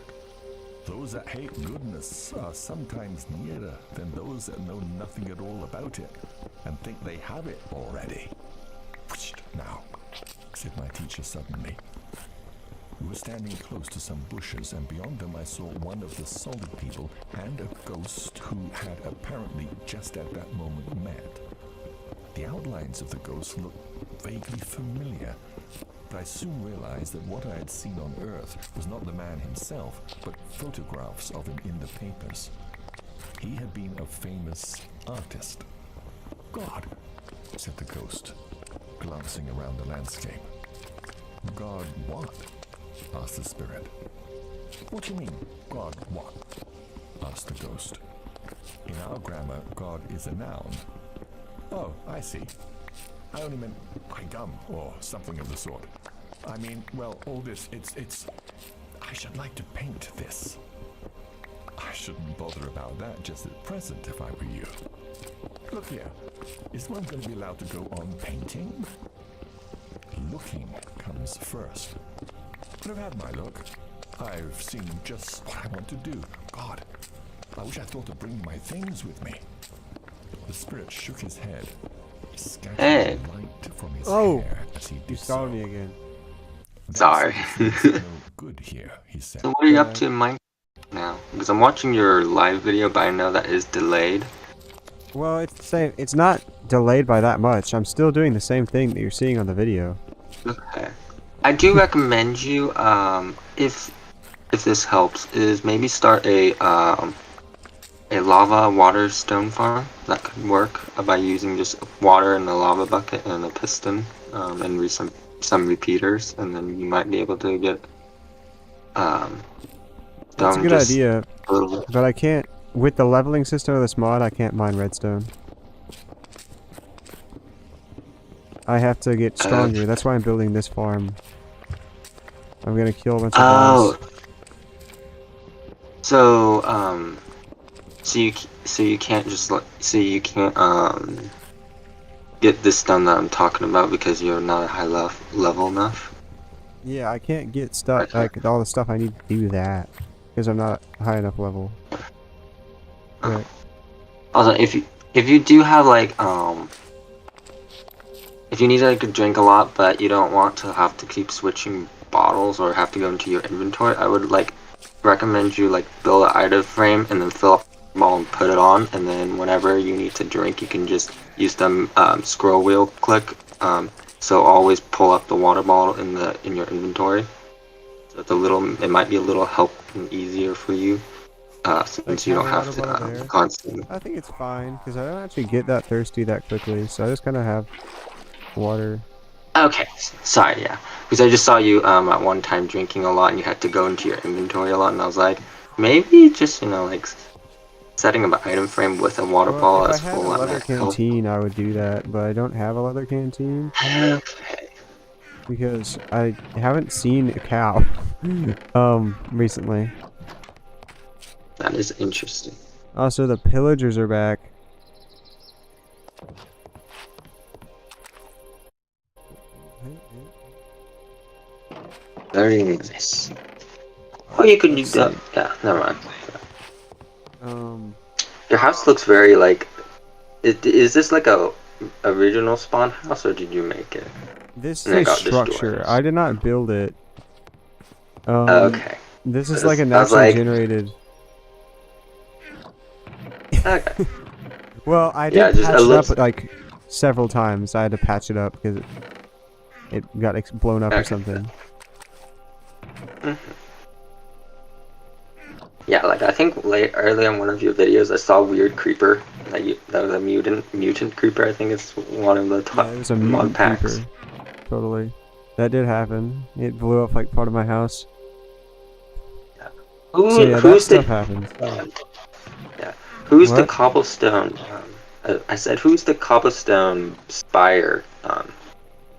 Those that hate goodness are sometimes nearer than those that know nothing at all about it and think they have it already." "Now," said my teacher suddenly. We were standing close to some bushes, and beyond them I saw one of the solid people and a ghost who had apparently just at that moment met. The outlines of the ghost looked vaguely familiar, but I soon realized that what I had seen on Earth was not the man himself, but photographs of him in the papers. He had been a famous artist. God, said the ghost, glancing around the landscape. God what? Asked the spirit. What do you mean, God what? Asked the ghost. In our grammar, God is a noun. Oh, I see. I only meant by gum or something of the sort. I mean, well, all this, it's... I should like to paint this. I shouldn't bother about that just at present if I were you. Look here, is one going to be allowed to go on painting? Looking comes first. But I've had my look. I've seen just what I want to do. God, I wish I thought to bring my things with me. The spirit shook his head, scattering light from his hair as he did saw so. me again. Sorry. No good here, he said. So what are you up to in Minecraft now? Because I'm watching your live video, but I know that is delayed. Well, it's the same. It's not delayed by that much. I'm still doing the same thing that you're seeing on the video. Okay. I do recommend you, if this helps, is maybe start a lava water stone farm. That could work by using just water in a lava bucket and a piston, and some repeaters, and then you might be able to get That's a good idea, a little bit. but I can't. With the leveling system of this mod, I can't mine redstone. I have to get stronger. That's why I'm building this farm. I'm gonna kill a bunch of boss. So you can't just get this done that I'm talking about because you're not at high level enough. Yeah, I can't get stuff like all the stuff I need to do that because I'm not high enough level. Right. Also, if you do have like if you need like to drink a lot but you don't want to have to keep switching bottles or have to go into your inventory, I would like recommend you like build an item frame and then fill up the ball and put it on, and then whenever you need to drink you can just use the scroll wheel click. So always pull up the water bottle in your inventory. So it's it might be a little help and easier for you. Since you don't have to constantly. I think it's fine because I don't actually get that thirsty that quickly, so I just kind of have water. Okay, sorry, yeah, because I just saw you at one time drinking a lot and you had to go into your inventory a lot, and I was like, maybe just like setting up an item frame with a water bottle If as I had full a leather canteen, I would do that, but I don't have a leather canteen. Okay. Because I haven't seen a cow recently. That is interesting. Also, the pillagers are back. Very nice. Oh, you could do that. Yeah, never mind. Your house looks very like. Is this like a original spawn house, or did you make it? This is a structure. I did not build it. Okay. This is like a naturally generated. Okay. Well, I did patch it up like several times. I had to patch it up because it got blown up or something. Yeah, like I think early on one of your videos, I saw a weird creeper. That was a mutant creeper. I think it's one of the top Yeah, it was a mutant creeper. Totally. That did happen. It blew up like part of my house. Yeah. So yeah, that stuff happens. Yeah. Who's the cobblestone? I said, who's the cobblestone spire?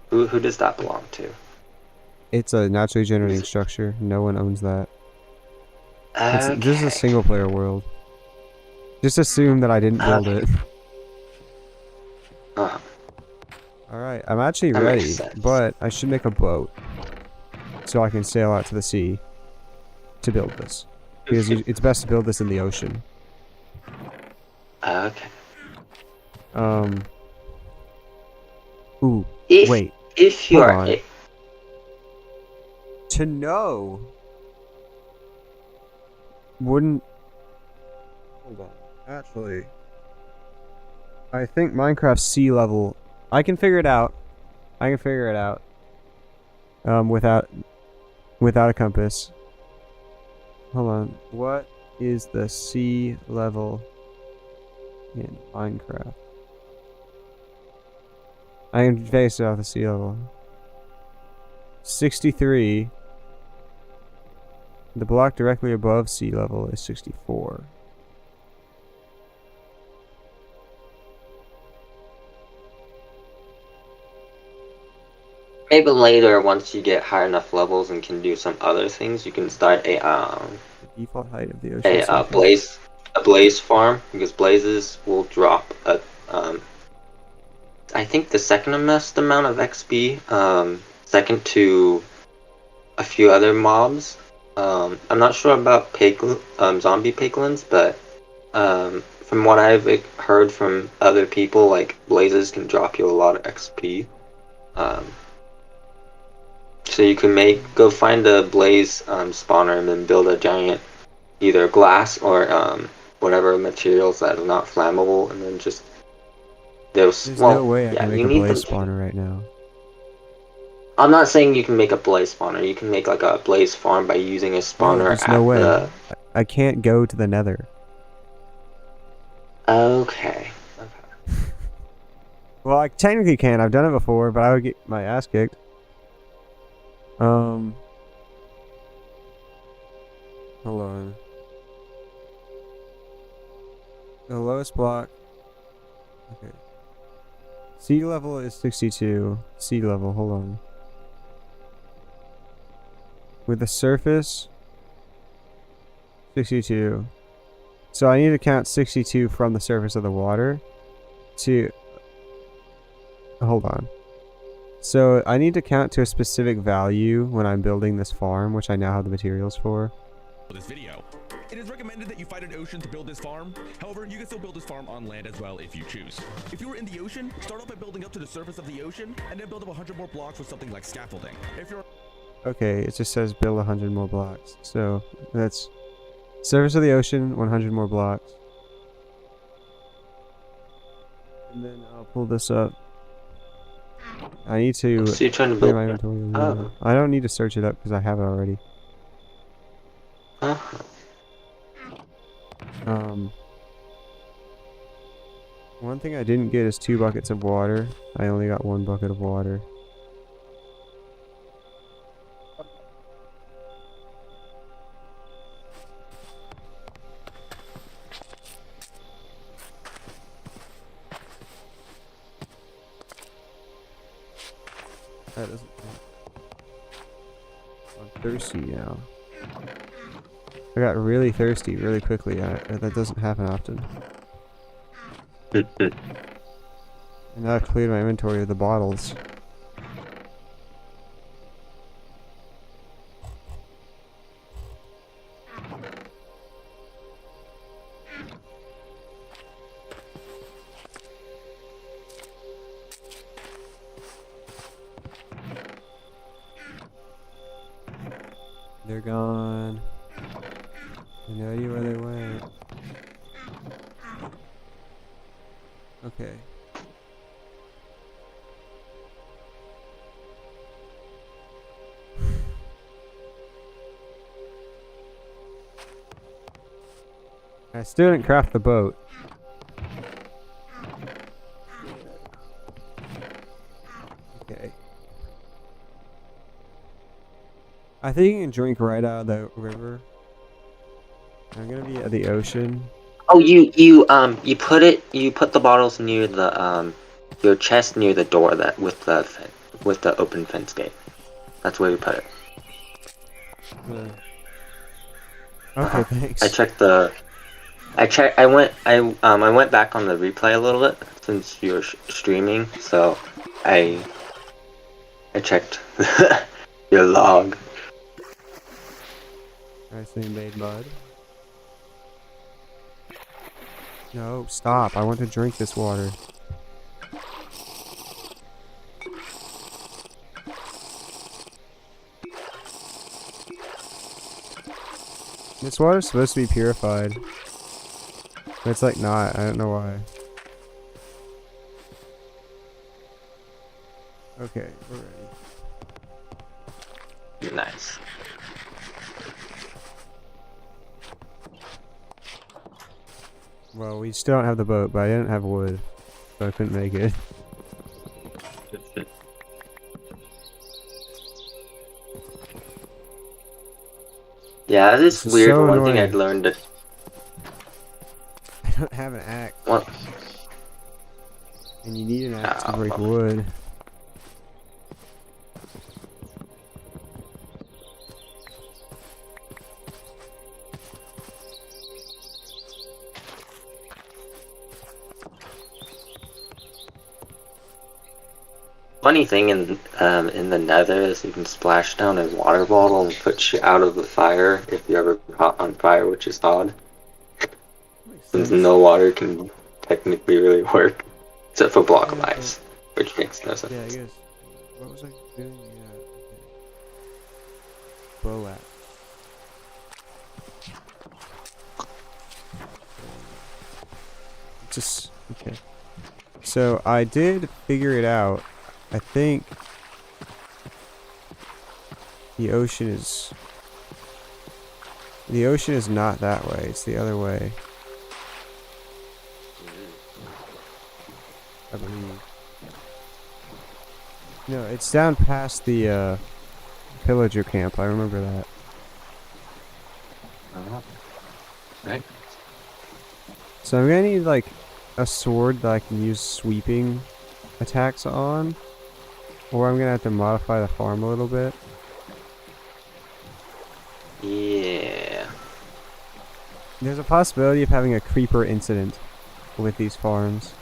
Who does that belong to? It's a naturally generating structure. No one owns that. Okay. This is a single player world. Just assume that I didn't build it. Alright, I'm actually ready, but I should make a boat so I can sail out to the sea to build this. Because it's best to build this in the ocean. Okay. Ooh, wait. If you are... To know... Wouldn't... Hold on. Actually... I think Minecraft's sea level I can figure it out. I can figure it out. Without a compass. Hold on. What is the sea level in Minecraft? I can base it off the sea level. 63. The block directly above sea level is 64. Maybe later, once you get high enough levels and can do some other things, you can start The default height of the ocean. a blaze farm, because blazes will drop I think the second best amount of XP, second to a few other mobs. I'm not sure about zombie piglins, but from what I've heard from other people, like blazes can drop you a lot of XP. So you can go find a blaze spawner and then build a giant, either glass or whatever materials that are not flammable, and then just There's no way I can make a blaze spawner right now. I'm not saying you can make a blaze spawner. You can make like a blaze farm by using a spawner There's no way. I can't go to the nether. Okay. Well, I technically can. I've done it before, but I would get my ass kicked. Hold on. The lowest block. Okay. Sea level is 62. Sea level, hold on. With the surface, 62. So I need to count 62 from the surface of the water to... Hold on. So I need to count to a specific value when I'm building this farm, which I now have the materials for. This video. It is recommended that you fight an ocean to build this farm. However, you can still build this farm on land as well if you choose. If you were in the ocean, start off by building up to the surface of the ocean, and then build up 100 more blocks with something like scaffolding. If you're... Okay, it just says build 100 more blocks. So that's surface of the ocean, 100 more blocks. And then I'll pull this up. I need to So you're trying to build my inventory. I don't need to search it up because I have it already. One thing I didn't get is 2 buckets of water. I only got 1 bucket of water. That doesn't... I'm thirsty now. I got really thirsty really quickly. That doesn't happen often. And now I've cleared my inventory of the bottles. They're gone. I no idea where they went. Okay. I still didn't craft the boat. Okay. I think you can drink right out of the river. I'm gonna be at the ocean. Oh, you put the bottles near the your chest near the door with the open fence gate. That's where you put it. Okay, thanks. I went back on the replay a little bit since you were streaming, so I checked your log. Nicely made mud. No, stop. I want to drink this water. This water's supposed to be purified. But it's like not. I don't know why. Okay, we're ready. Nice. Well, we still don't have the boat, but I didn't have wood, so I couldn't make it. Yeah, This this is weird. so One thing annoying. I'd learned to. I don't have an axe. What? And you need an axe to Oh, break fuck. wood. Funny thing in the Nether is you can splash down a water bottle and put you out of the fire if you ever caught on fire, which is odd. Since no water can technically really work, except for block of ice, which makes no sense. Yeah, I guess. What was I doing? Yeah. Okay. Bow axe. Just okay. So I did figure it out. I think the ocean is not that way. It's the other way. I believe. No, it's down past the pillager camp. I remember that. Right. So I'm gonna need like a sword that I can use sweeping attacks on, or I'm gonna have to modify the farm a little bit. Yeah. There's a possibility of having a creeper incident with these farms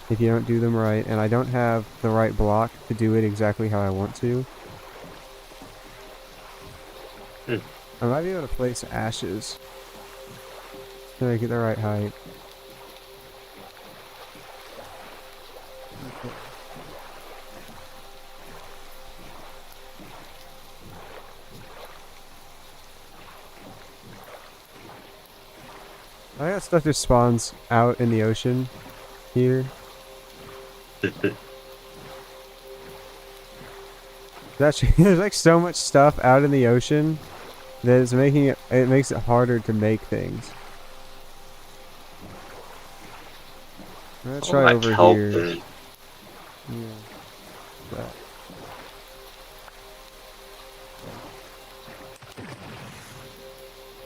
if you don't do them right, and I don't have the right block to do it exactly how I want to. I might be able to place ashes to make it the right height. Okay. I got stuff just spawns out in the ocean here. Actually, there's like so much stuff out in the ocean that it's making it makes it harder to make things. I'm gonna try over here. Yeah. That.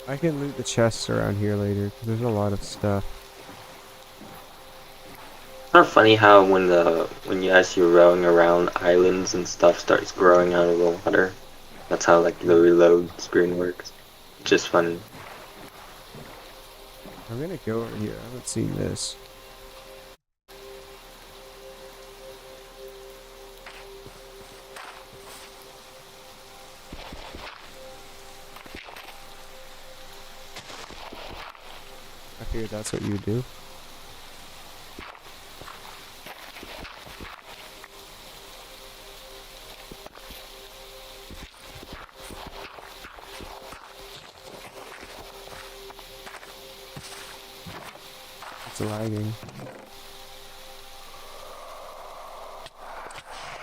I can loot the chests around here later because there's a lot of stuff. It's not funny how when you as you're rowing around, islands and stuff starts growing out of the water. That's how like the reload screen works. Just funny. I'm gonna go over here. I haven't seen this. I figured that's what you would do. It's lagging.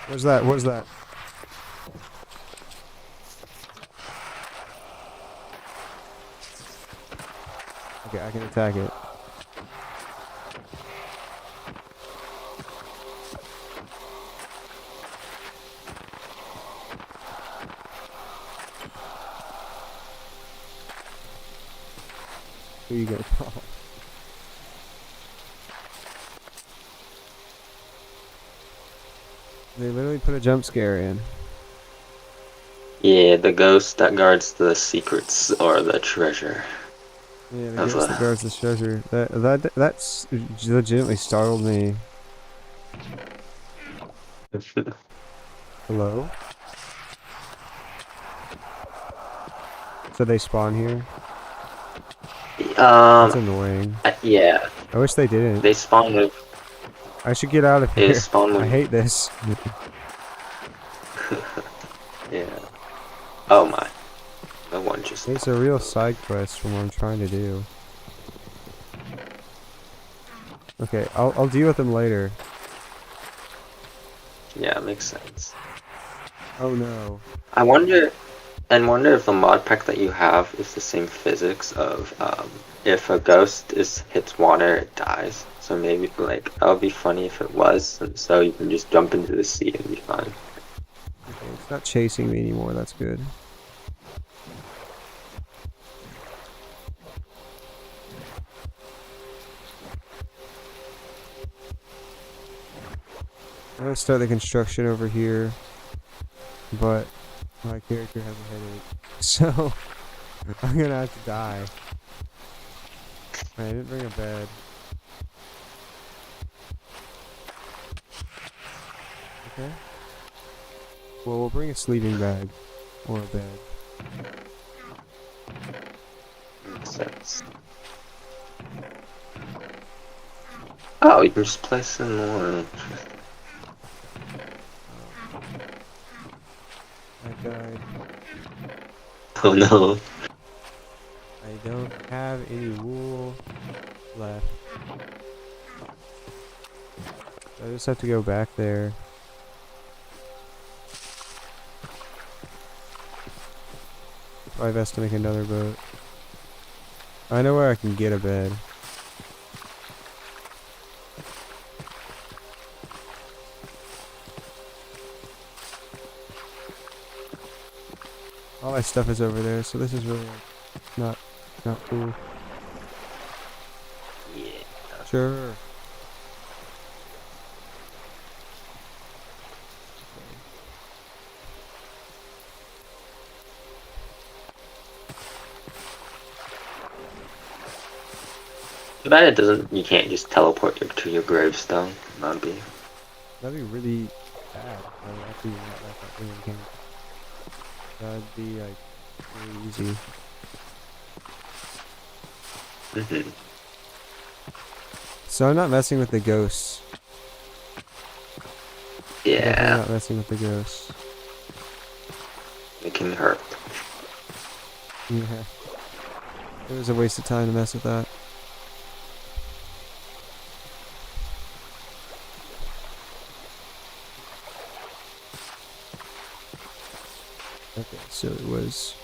Where's that? Where's that? Okay, I can attack it. Who you gonna call? They literally put a jump scare in. Yeah, the ghost that guards the secrets or the treasure. Yeah, the ghost that guards the treasure. That's legitimately startled me. Hello? So they spawn here? That's annoying. Yeah. I wish they didn't. They spawn with. I should get out of They here. spawn with. I hate this. Yeah. Oh my. No one just. It's a real side quest from what I'm trying to do. Okay, I'll deal with them later. Yeah, it makes sense. Oh no. I wonder if the mod pack that you have is the same physics of if a ghost hits water, it dies. So maybe like that would be funny if it was, and so you can just jump into the sea and be fine. Okay, it's not chasing me anymore. That's good. I'm gonna start the construction over here, but my character has a headache, so I'm gonna have to die. I didn't bring a bed. Okay. Well, we'll bring a sleeping bag or a bed. Makes sense. Oh, you can just place in more. I died. Oh no. I don't have any wool left. I just have to go back there. Probably best to make another boat. I know where I can get a bed. All my stuff is over there, so this is really not cool. Yeah. Sure. Too bad it doesn't. You can't just teleport to your gravestone. That'd be. That'd be really bad. I would actually not like that thing again. That'd be like really easy. So I'm not messing with the ghosts. Definitely Yeah, not messing with the ghosts. it can hurt. Yeah. It was a waste of time to mess with that. Okay, so it was...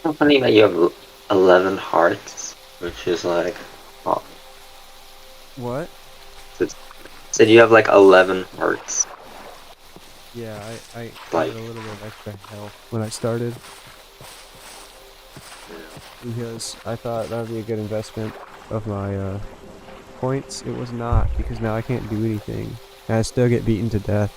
So funny that you have 11 hearts, which is like. Oh, What? said you have like 11 hearts. Yeah, I Like- added a little bit of extra health when I started. Because I thought that would be a good investment of my points. It was not, because now I can't do anything. And I still get beaten to death.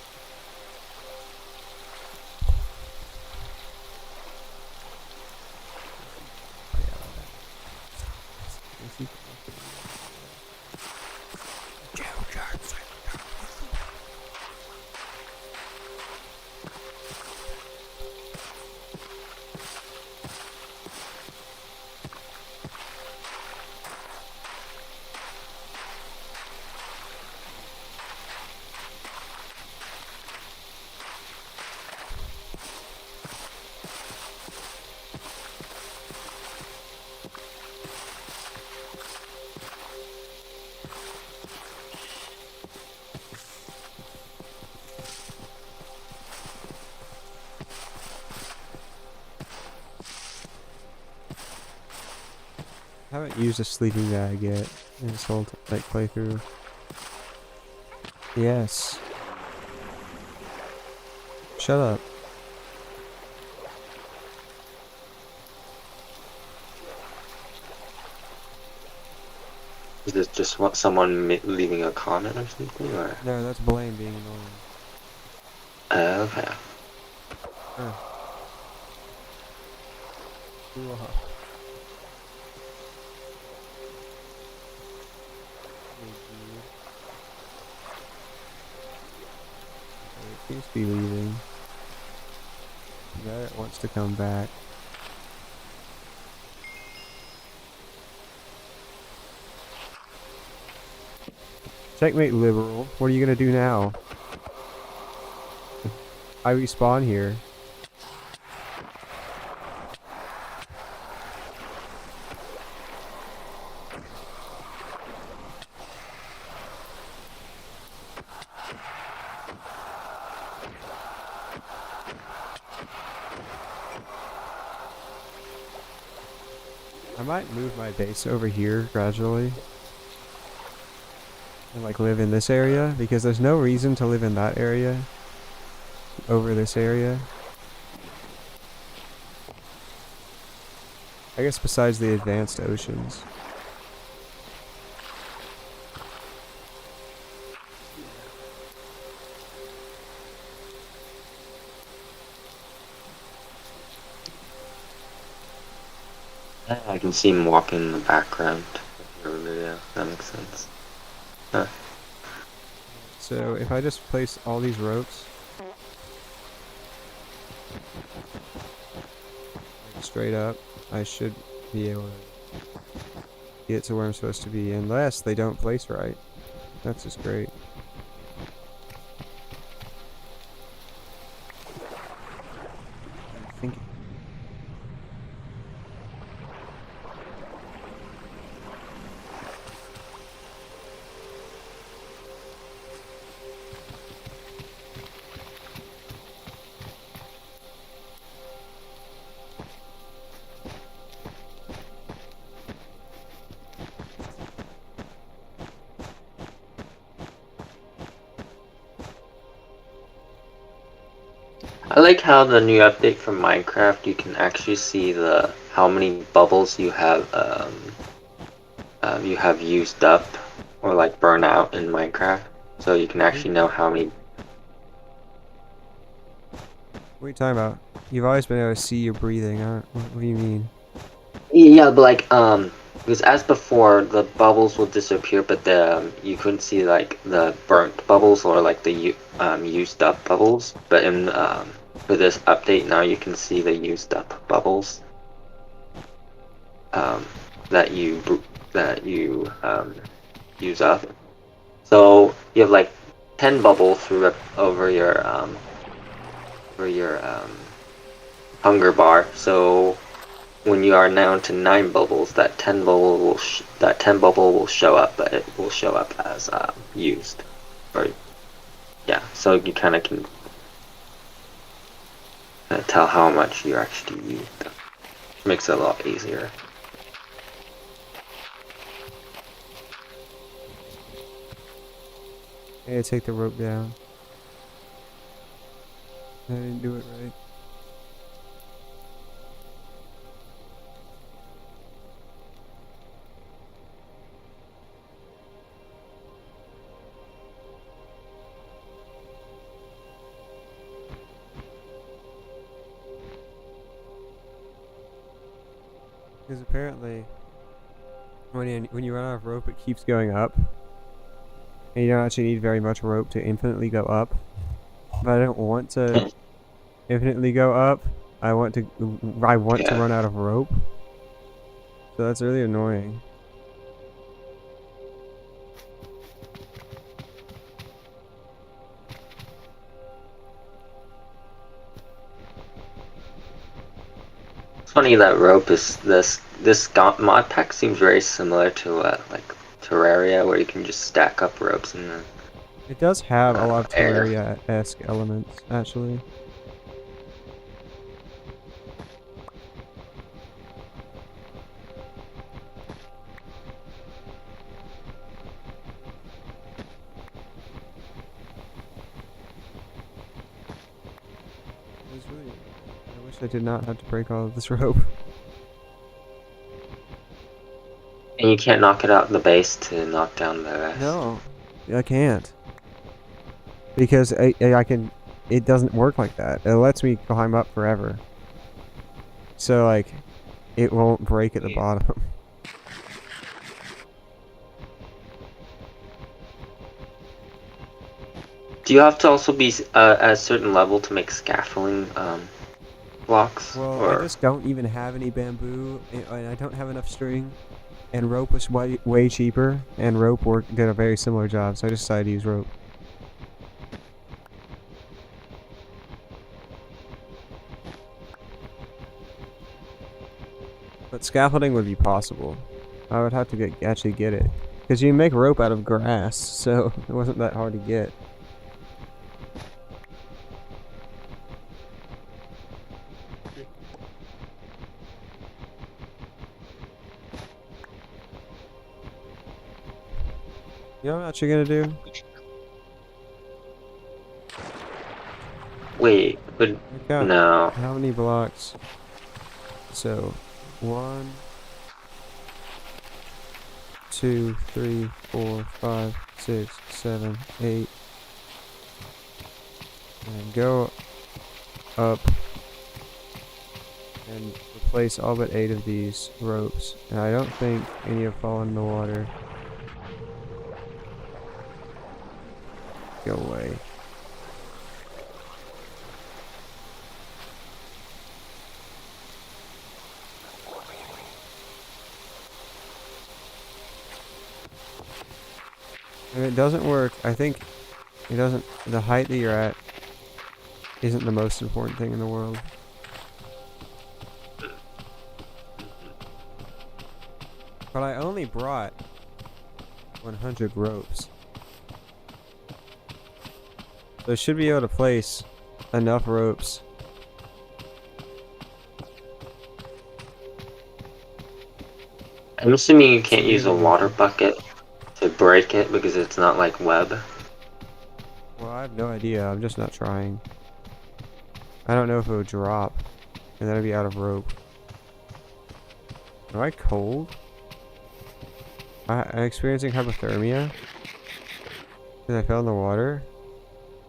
I haven't used a sleeping bag yet in this whole playthrough. Yes. Shut up. Is this just what someone leaving a comment or something, or? No, that's Blaine being annoying. Okay. Cool. It seems to be leaving. That wants to come back. Checkmate, liberal. What are you gonna do now? I respawn here. I might move my base over here gradually. And like live in this area, because there's no reason to live in that area over this area. I guess besides the advanced oceans. I can see him walking in the background. Yeah, that makes sense. Huh. So if I just place all these ropes like straight up, I should be able to get to where I'm supposed to be, unless they don't place right. That's just great. I think I like how the new update for Minecraft, you can actually see the how many bubbles you have used up or like burn out in Minecraft. So you can actually know how many. what are you talking about? You've always been able to see your breathing. What do you mean? Yeah, but like because as before the bubbles will disappear, but you couldn't see like the burnt bubbles or like the used up bubbles. But in for this update now, you can see the used up bubbles that you use up. So you have like 10 bubbles through over your hunger bar. So when you are down to 9 bubbles, that 10 bubble will show up, but it will show up as used. Or yeah, so you kind of can tell how much you actually used. Makes it a lot easier. I gotta take the rope down. I didn't do it right. Because apparently, when you run out of rope, it keeps going up. And you don't actually need very much rope to infinitely go up. But I don't want to infinitely go up. I want to run out of rope. So that's really annoying. It's funny that rope is this mod pack seems very similar to like Terraria, where you can just stack up ropes in the It does have a lot of air. Terraria-esque elements, actually. I wish I did not have to break all of this rope. And you can't knock it out the base to knock down the rest. No, I can't. Because I can... It doesn't work like that. It lets me climb up forever. So, like, it won't break at the bottom. Do you have to also be at a certain level to make scaffolding blocks? Well, or... I just don't even have any bamboo, and I don't have enough string. And rope was way cheaper, and rope did a very similar job, so I just decided to use rope. But scaffolding would be possible. I would have to actually get it. Because you can make rope out of grass, so it wasn't that hard to get. You know what I'm actually gonna do? Wait, but Count no. how many blocks. So, 1, 2, 3, 4, 5, 6, 7, 8. And go up and replace all but 8 of these ropes. And I don't think any have fallen in the water. Go away. If it doesn't work, I think it doesn't. The height that you're at isn't the most important thing in the world. But I only brought 100 ropes. So I should be able to place enough ropes. I'm assuming you can't use a water bucket to break it because it's not like web. Well, I have no idea. I'm just not trying. I don't know if it would drop. And then I'd be out of rope. Am I cold? I'm experiencing hypothermia? Because I fell in the water?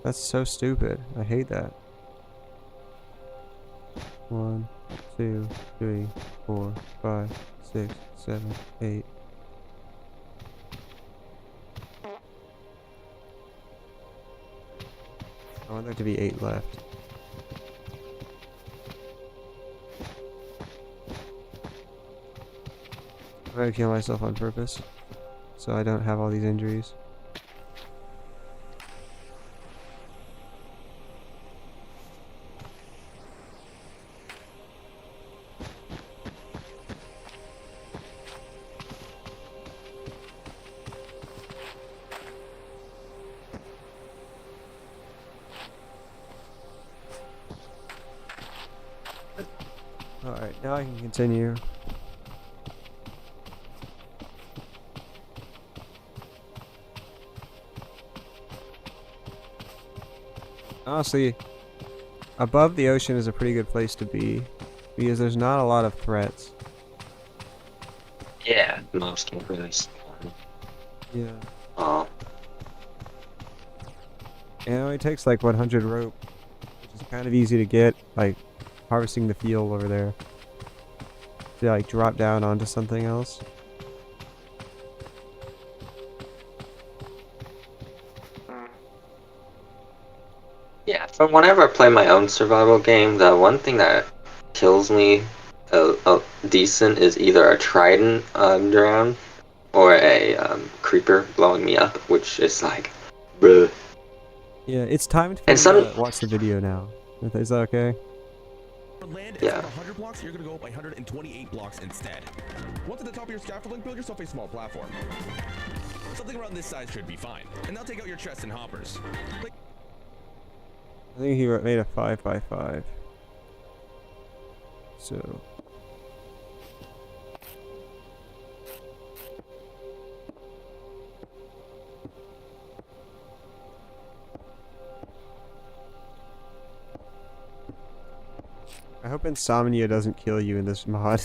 That's so stupid. I hate that. 1, 2, 3, 4, 5, 6, 7, 8. I want there to be 8 left. I'm gonna kill myself on purpose, so I don't have all these injuries. Alright, now I can continue. Honestly, above the ocean is a pretty good place to be, because there's not a lot of threats. Yeah, most can't really spawn. Yeah. Oh. And it only takes like 100 rope, which is kind of easy to get, like harvesting the field over there, to like drop down onto something else. Yeah, from whenever I play my own survival game, the one thing that kills me decent is either a trident drown or a creeper blowing me up, which is like, bruh. Yeah, it's time for And me some- to watch the video now. Is that okay? For land Yeah. instead of 100 blocks, you're gonna go up by 128 blocks instead. Once at the top of your scaffolding, build yourself a small platform. Something around this size should be fine. And now take out your chests and hoppers. I think he made a 5x5. So. I hope insomnia doesn't kill you in this mod.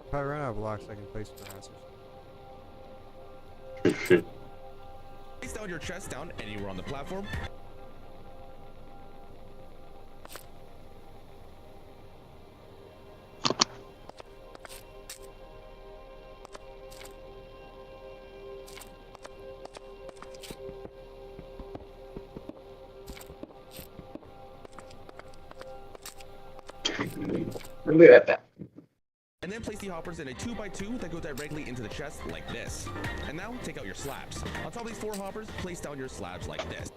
If I run out of blocks, I can place grass or something. Place down your chest down anywhere on the platform. I'll be right back. And then place the hoppers in a 2x2 that go directly into the chest like this. And now take out your slabs. On top of these 4 hoppers, place down your slabs like this.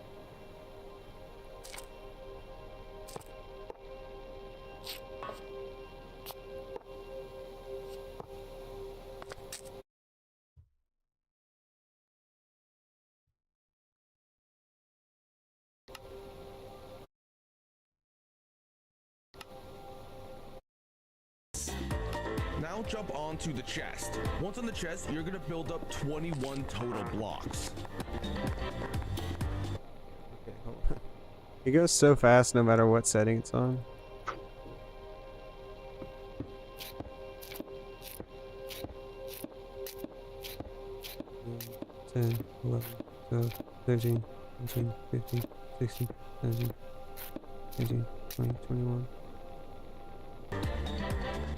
Now jump onto the chest. Once on the chest, you're gonna build up 21 total blocks. Okay, hold on. It goes so fast no matter what setting it's on. 10, 11, 12, 13, 14, 15, 16, 17, 18, 20, 21.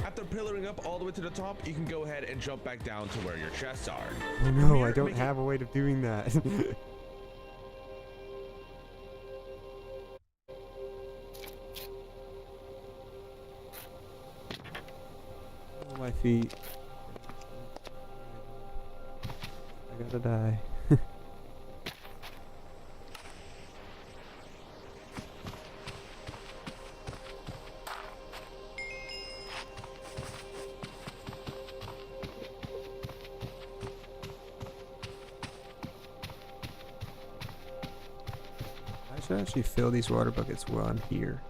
After pillaring up all the way to the top, you can go ahead and jump back down to where your chests are. Oh no, I don't have a way of doing that. Oh, my feet. I gotta die. I should actually fill these water buckets while I'm here.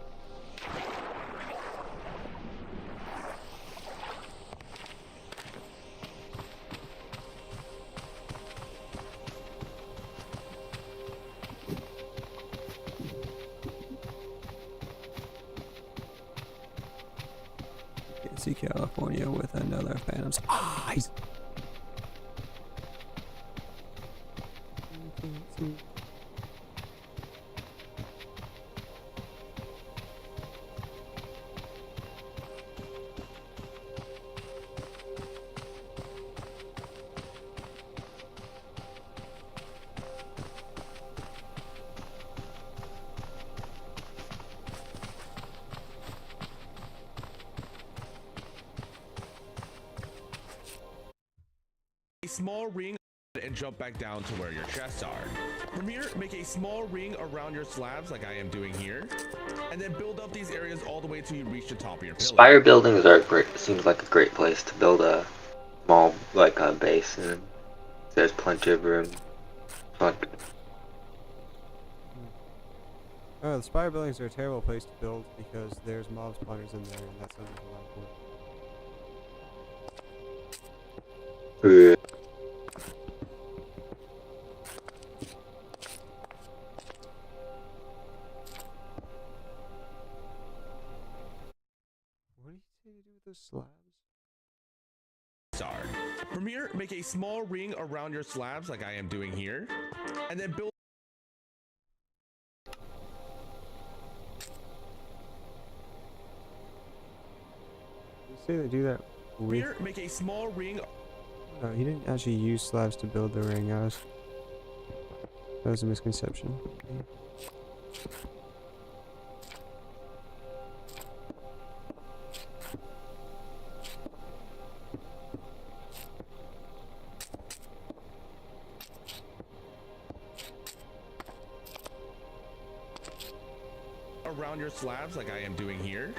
Can't see California with another Phantom's eyes. A small ring and jump back down to where your chests are. From here, make a small ring around your slabs like I am doing here, and then build up these areas all the way till you reach the top of your pillar. Spire buildings are great. Seems like a great place to build a small, like a base, and there's plenty of room. Like, Oh, the spire buildings are a terrible place to build because there's mob spawners in there, and that's not a lot of work. What do you say to do with those slabs? From here, make a small ring around your slabs like I am doing here, and then build. You say they do that From with... here, make a small ring. No, he didn't actually use slabs to build the ring. That was a misconception. Around your slabs like I am doing here,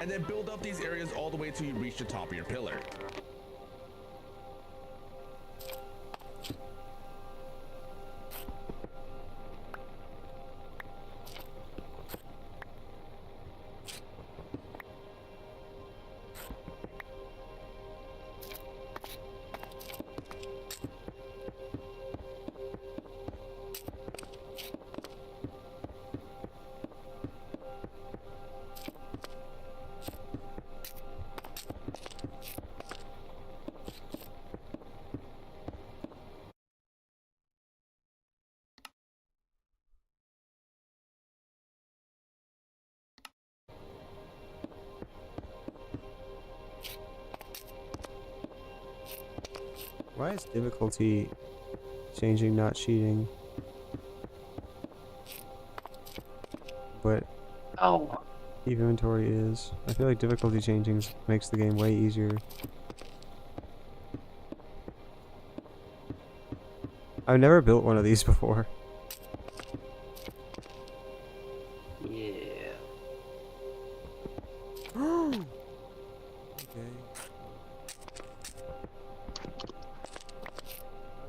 and then build up these areas all the way till you reach the top of your pillar. Why is difficulty changing, not cheating? But oh, inventory is. I feel like difficulty changing makes the game way easier. I've never built one of these before. Yeah. Okay.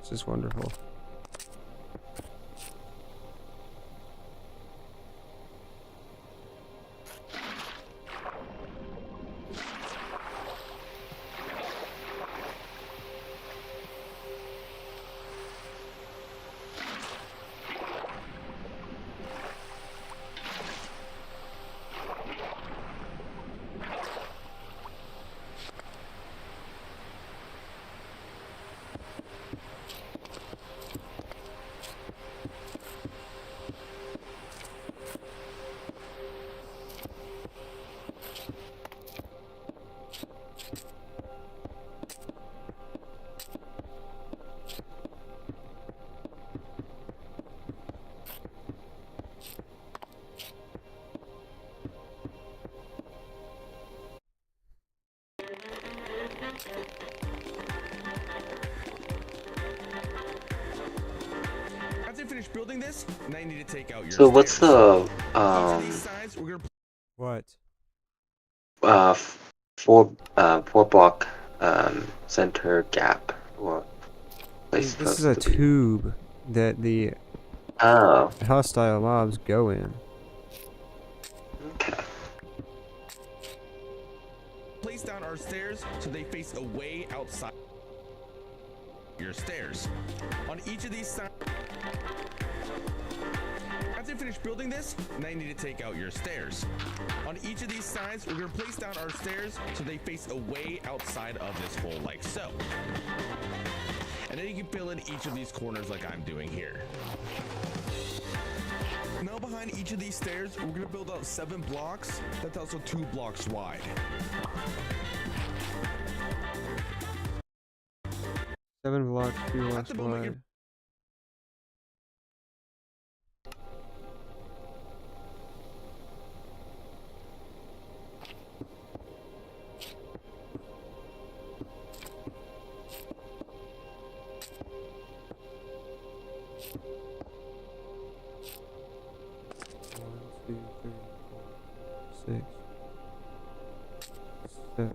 This is wonderful. After you finish building this, now you need to take out your So what's stairs. the Each of these sides, we're gonna What? 4 block center gap or place This is supposed a to be? tube that the Oh, hostile mobs go in. okay. place down our stairs so they face away outside your stairs. On each of these sides. After you finish building this, now you need to take out your stairs. On each of these sides, we're gonna place down our stairs so they face away outside of this hole like so. And then you can fill in each of these corners like I'm doing here. Now behind each of these stairs, we're gonna build out 7 blocks. That's also 2 blocks wide. 7 blocks, 2 blocks the moment wide. One, two, three, four, 6, 7.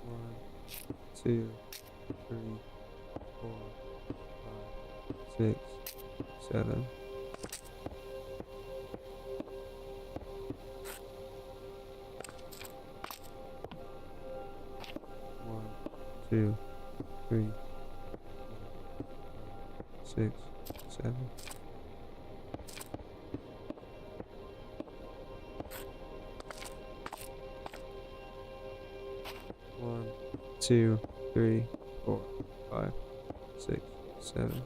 1, 2, 3, 4, 5, 6, 7. One, 2, 3, 6, 7. One, 2, 3, 4, 5, 6, 7.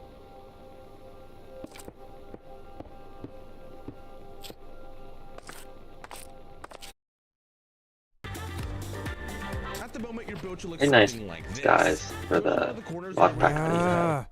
At the moment, your build should look Very nice something like this. guys for Notice one the of corners block are factory. Ah.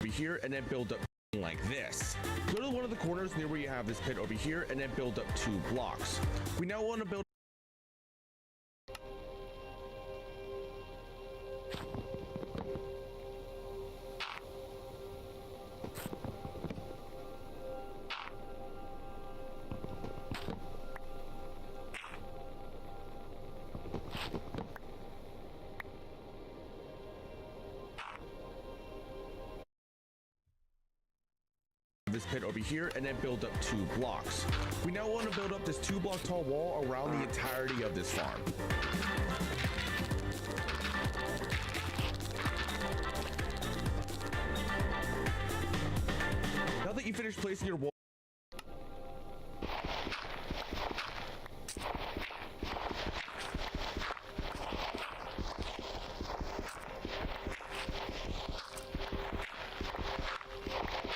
over here and then build up like this. Go to one of the corners near where you have this pit over here and then build up 2 blocks. We now want to build this pit over here and then build up 2 blocks. We now want to build up this 2 block tall wall around the entirety of this farm. Now that you finish placing your wall,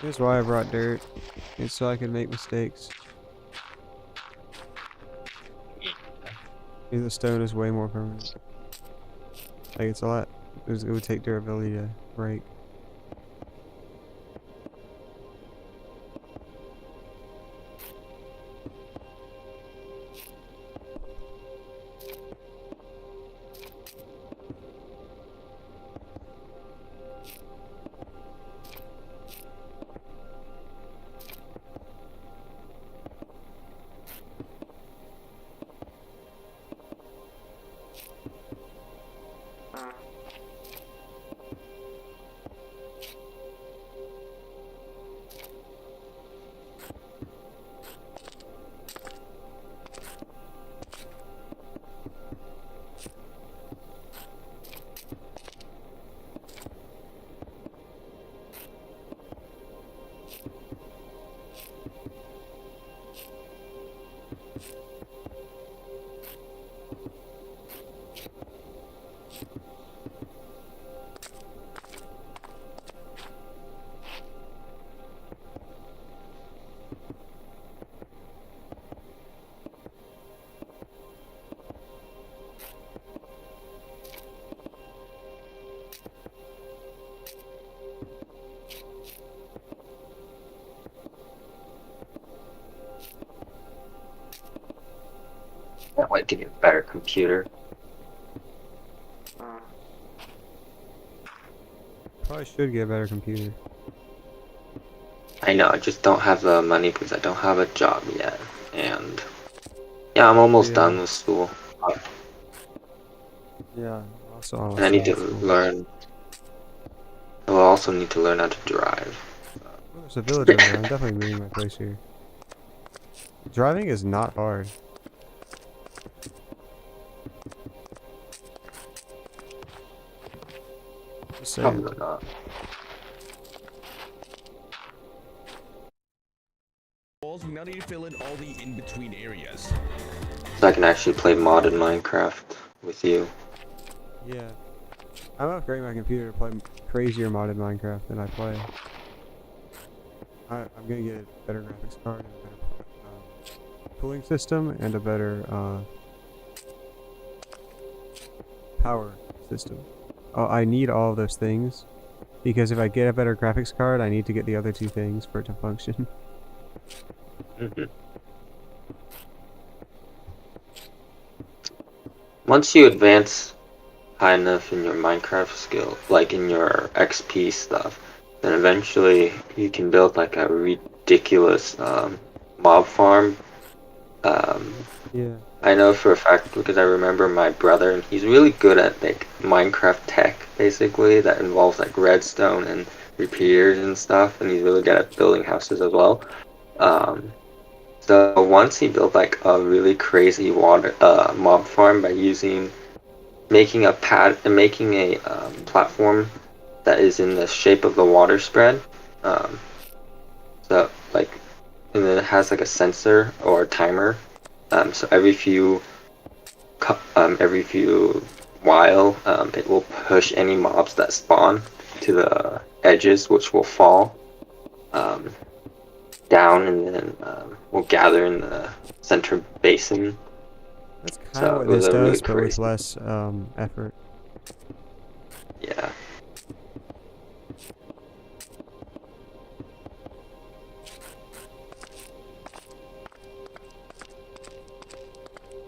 Here's why I brought dirt. It's so I can make mistakes. The stone is way more permanent. Like it's a lot. It would take durability to break. Can't wait to get a better computer. Probably should get a better computer. I know, I just don't have the money because I don't have a job yet. And yeah, I'm almost done with school. Yeah. Also, And I need to learn. I will also need to learn how to drive. There's a village over there. I'm definitely moving my place here. Driving is not hard. Just saying. Probably not. Walls, we now need to fill in all the in-between areas. So I can actually play modded Minecraft with you. Yeah. I'm upgrading my computer to play crazier modded Minecraft than I play. I'm gonna get a better graphics card and a better cooling system and a better power system. Oh, I need all of those things because if I get a better graphics card, I need to get the other two things for it to function. Once you advance high enough in your Minecraft skill, like in your XP stuff, then eventually you can build like a ridiculous mob farm. Yeah. I know for a fact because I remember my brother, and he's really good at like Minecraft tech, basically, that involves like redstone and repeaters and stuff, and he's really good at building houses as well. So once he built like a really crazy water mob farm by making a platform that is in the shape of the water spread. So like, and then it has like a sensor or a timer. So every few while, it will push any mobs that spawn to the edges, which will fall down, and then will gather in the center basin. That's kind of what this does, but with less effort. Yeah.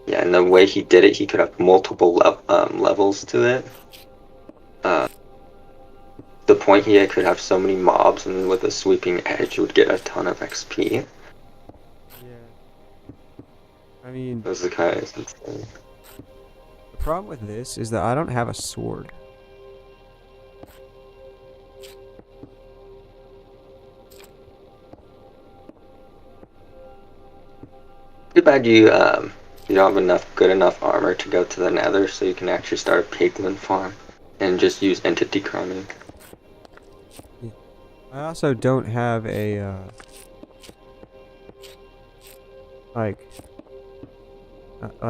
Yeah, and the way he did it, he could have multiple levels to it. The point he could have so many mobs, and with a sweeping edge, would get a ton of XP. Yeah. I mean, That was the kind of insane. the problem with this is that I don't have a sword. Too bad you don't have good enough armor to go to the Nether, so you can actually start a piglin farm and just use entity crowning. I also don't have a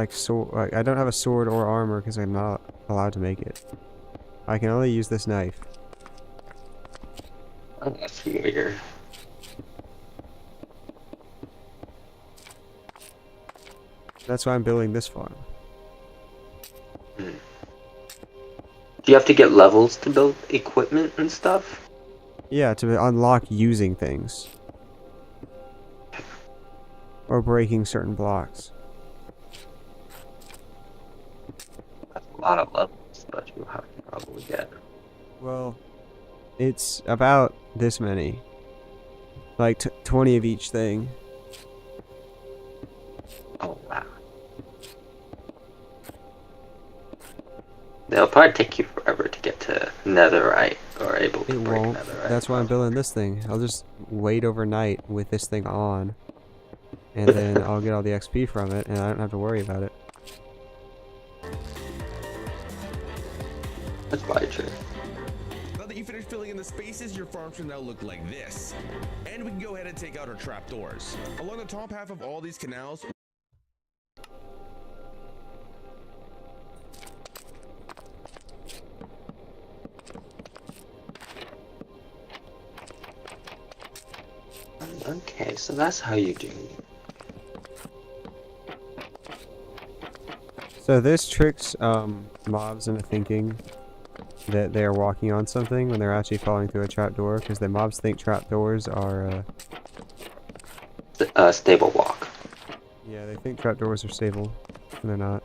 sword. Like, I don't have a sword or armor because I'm not allowed to make it. I can only use this knife. Oh, that's weird. That's why I'm building this farm. Do you have to get levels to build equipment and stuff? Yeah, to unlock using things. Or breaking certain blocks. That's a lot of levels that you have to probably get. Well, it's about this many. Like 20 of each thing. Oh wow. They'll probably take you forever to get to netherite or able to It break won't. netherite. That's why I'm building this thing. I'll just wait overnight with this thing on. And then I'll get all the XP from it, and I don't have to worry about it. That's probably true. Now that you finished filling in the spaces, your farm should now look like this. And we can go ahead and take out our trapdoors. Along the top half of all these canals, Okay, so that's how you do it. So this tricks mobs into thinking that they're walking on something when they're actually falling through a trapdoor, because the mobs think trapdoors are Stable walk. yeah, they think trapdoors are stable, and they're not.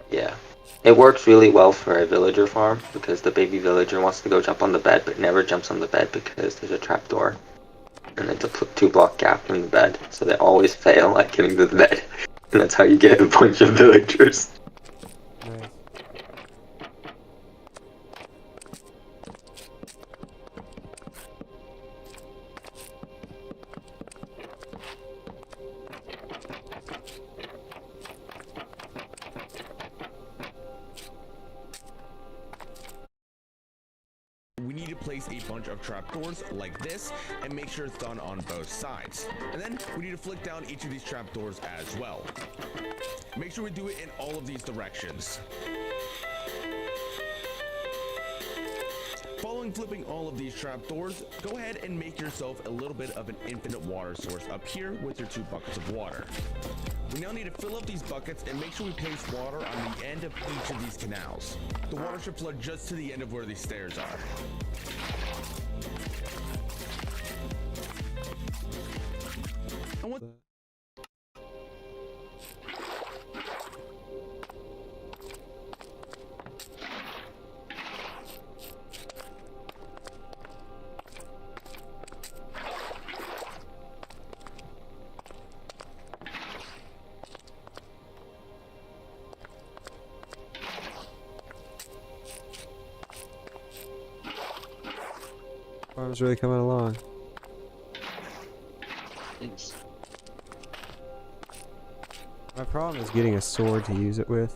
Yeah. It works really well for a villager farm because the baby villager wants to go jump on the bed but never jumps on the bed because there's a trapdoor. And it's a 2-block gap from the bed, so they always fail at getting to the bed. And that's how you get a bunch of villagers. Nice. we need to place a bunch of trapdoors like this and make sure it's done on both sides. And then we need to flick down each of these trapdoors as well. Make sure we do it in all of these directions. Following flipping all of these trapdoors, go ahead and make yourself a little bit of an infinite water source up here with your 2 buckets of water. We now need to fill up these buckets and make sure we place water on the end of each of these canals. The water should flood just to the end of where these stairs are. And what Farm's really coming along. Thanks. My problem is getting a sword to use it with.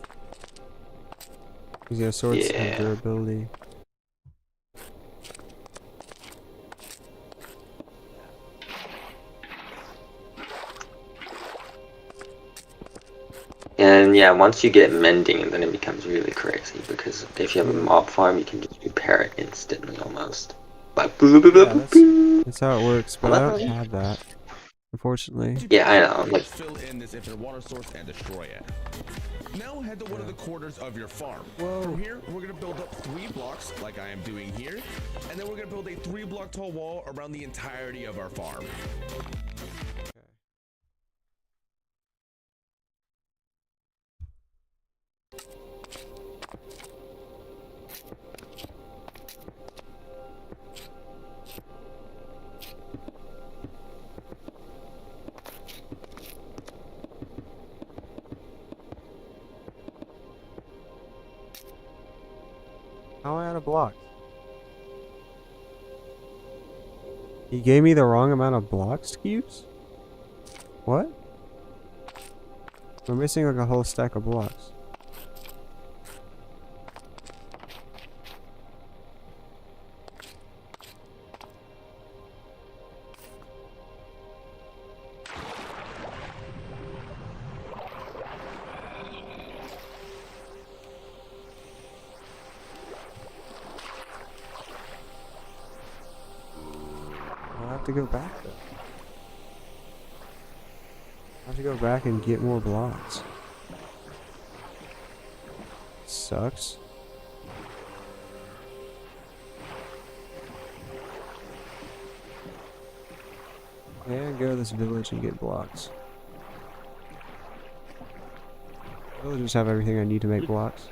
Using a sword's Yeah. durability. And yeah, once you get mending, then it becomes really crazy because if you have a mob farm, you can just repair it instantly almost. Like, Yeah, that's how it works, but I don't have that, unfortunately. yeah, I know. Like, just fill in this infinite water source and destroy it. Now head to one of the quarters of your farm. From here, we're gonna build up 3 blocks, like I am doing here, and then we're gonna build a 3-block tall wall around the entirety of our farm. How am I out of blocks? He gave me the wrong amount of blocks to use? What? We're missing like a whole stack of blocks. I'll have to go back though. have to go back and get more blocks. Sucks. Yeah, go to this village and get blocks. Villagers have everything I need to make blocks.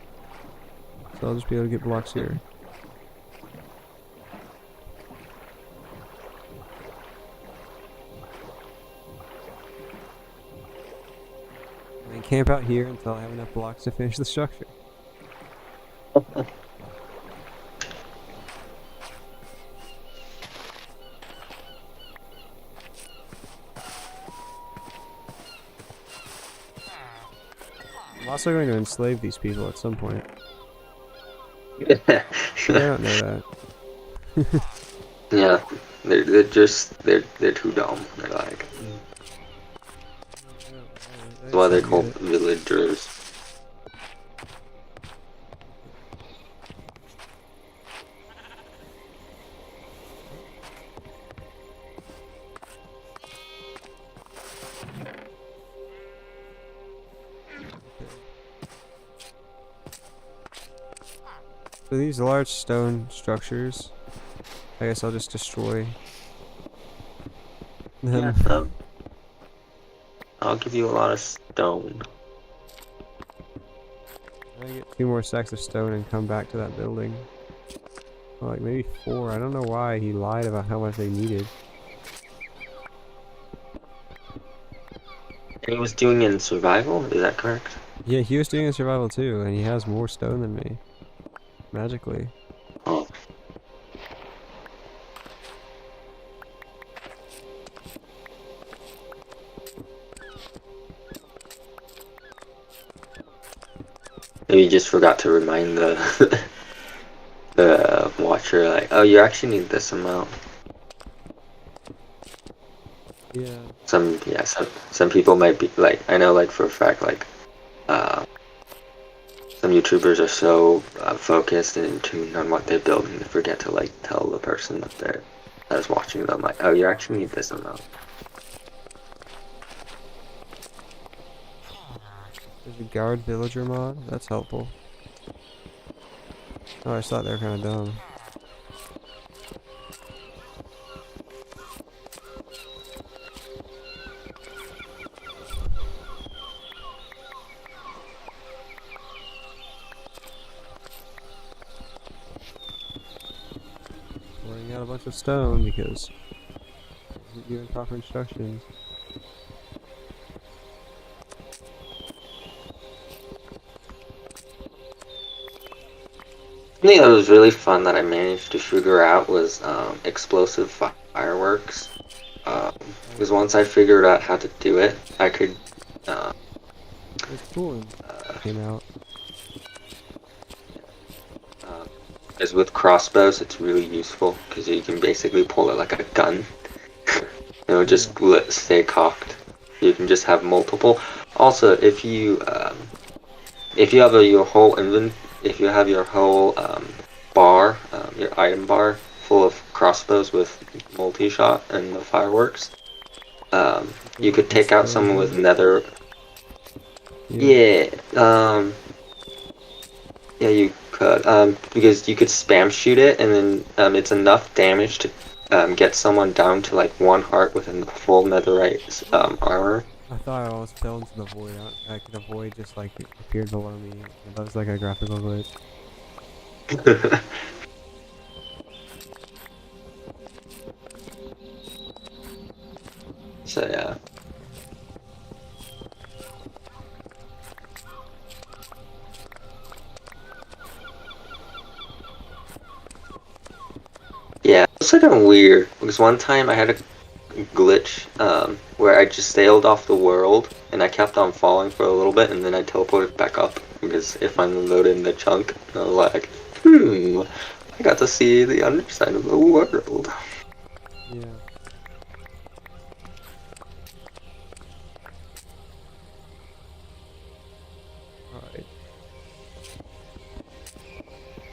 So I'll just be able to get blocks here. And camp out here until I have enough blocks to finish the structure. I'm also going to enslave these people at some point. I don't know that. Yeah, they're too dumb. They're like, that's why they're called villagers. So these large stone structures, I guess I'll just destroy Yeah, them. so I'll give you a lot of stone. I get 2 more stacks of stone and come back to that building. Or like maybe 4. I don't know why he lied about how much they needed. And he was doing it in survival, is that correct? Yeah, he was doing a survival too, and he has more stone than me. Magically. Oh. Maybe you just forgot to remind the the watcher, like, oh, you actually need this amount. Yeah. Some people might be like, I know, like for a fact, like, some YouTubers are so focused and in tune on what they build, and they forget to like tell the person that is watching them, like, oh, you actually need this amount. There's a guard villager mod. That's helpful. Oh, I just thought they were kind of dumb. Laying out a bunch of stone because I wasn't given proper instructions. Something that was really fun that I managed to figure out was explosive fireworks. Because once I figured out how to do it, I could. It's cool when it came out. Because with crossbows, it's really useful because you can basically pull it like a gun. It'll just stay cocked. You can just have multiple. Also, if you have your whole if you have your whole bar, your item bar full of crossbows with multi-shot and the fireworks, you could take out someone with nether. Yeah, yeah, you could, because you could spam shoot it, and then it's enough damage to get someone down to like 1 heart within the full netherite armor. I thought I always fell into the void. I could avoid just like it appeared below me. That was like a graphical glitch. So yeah. Yeah, it's kind of weird because one time I had a glitch where I just sailed off the world and I kept on falling for a little bit and then I teleported back up because it finally loaded in the chunk and I was like, I got to see the underside of the world. Yeah. Alright.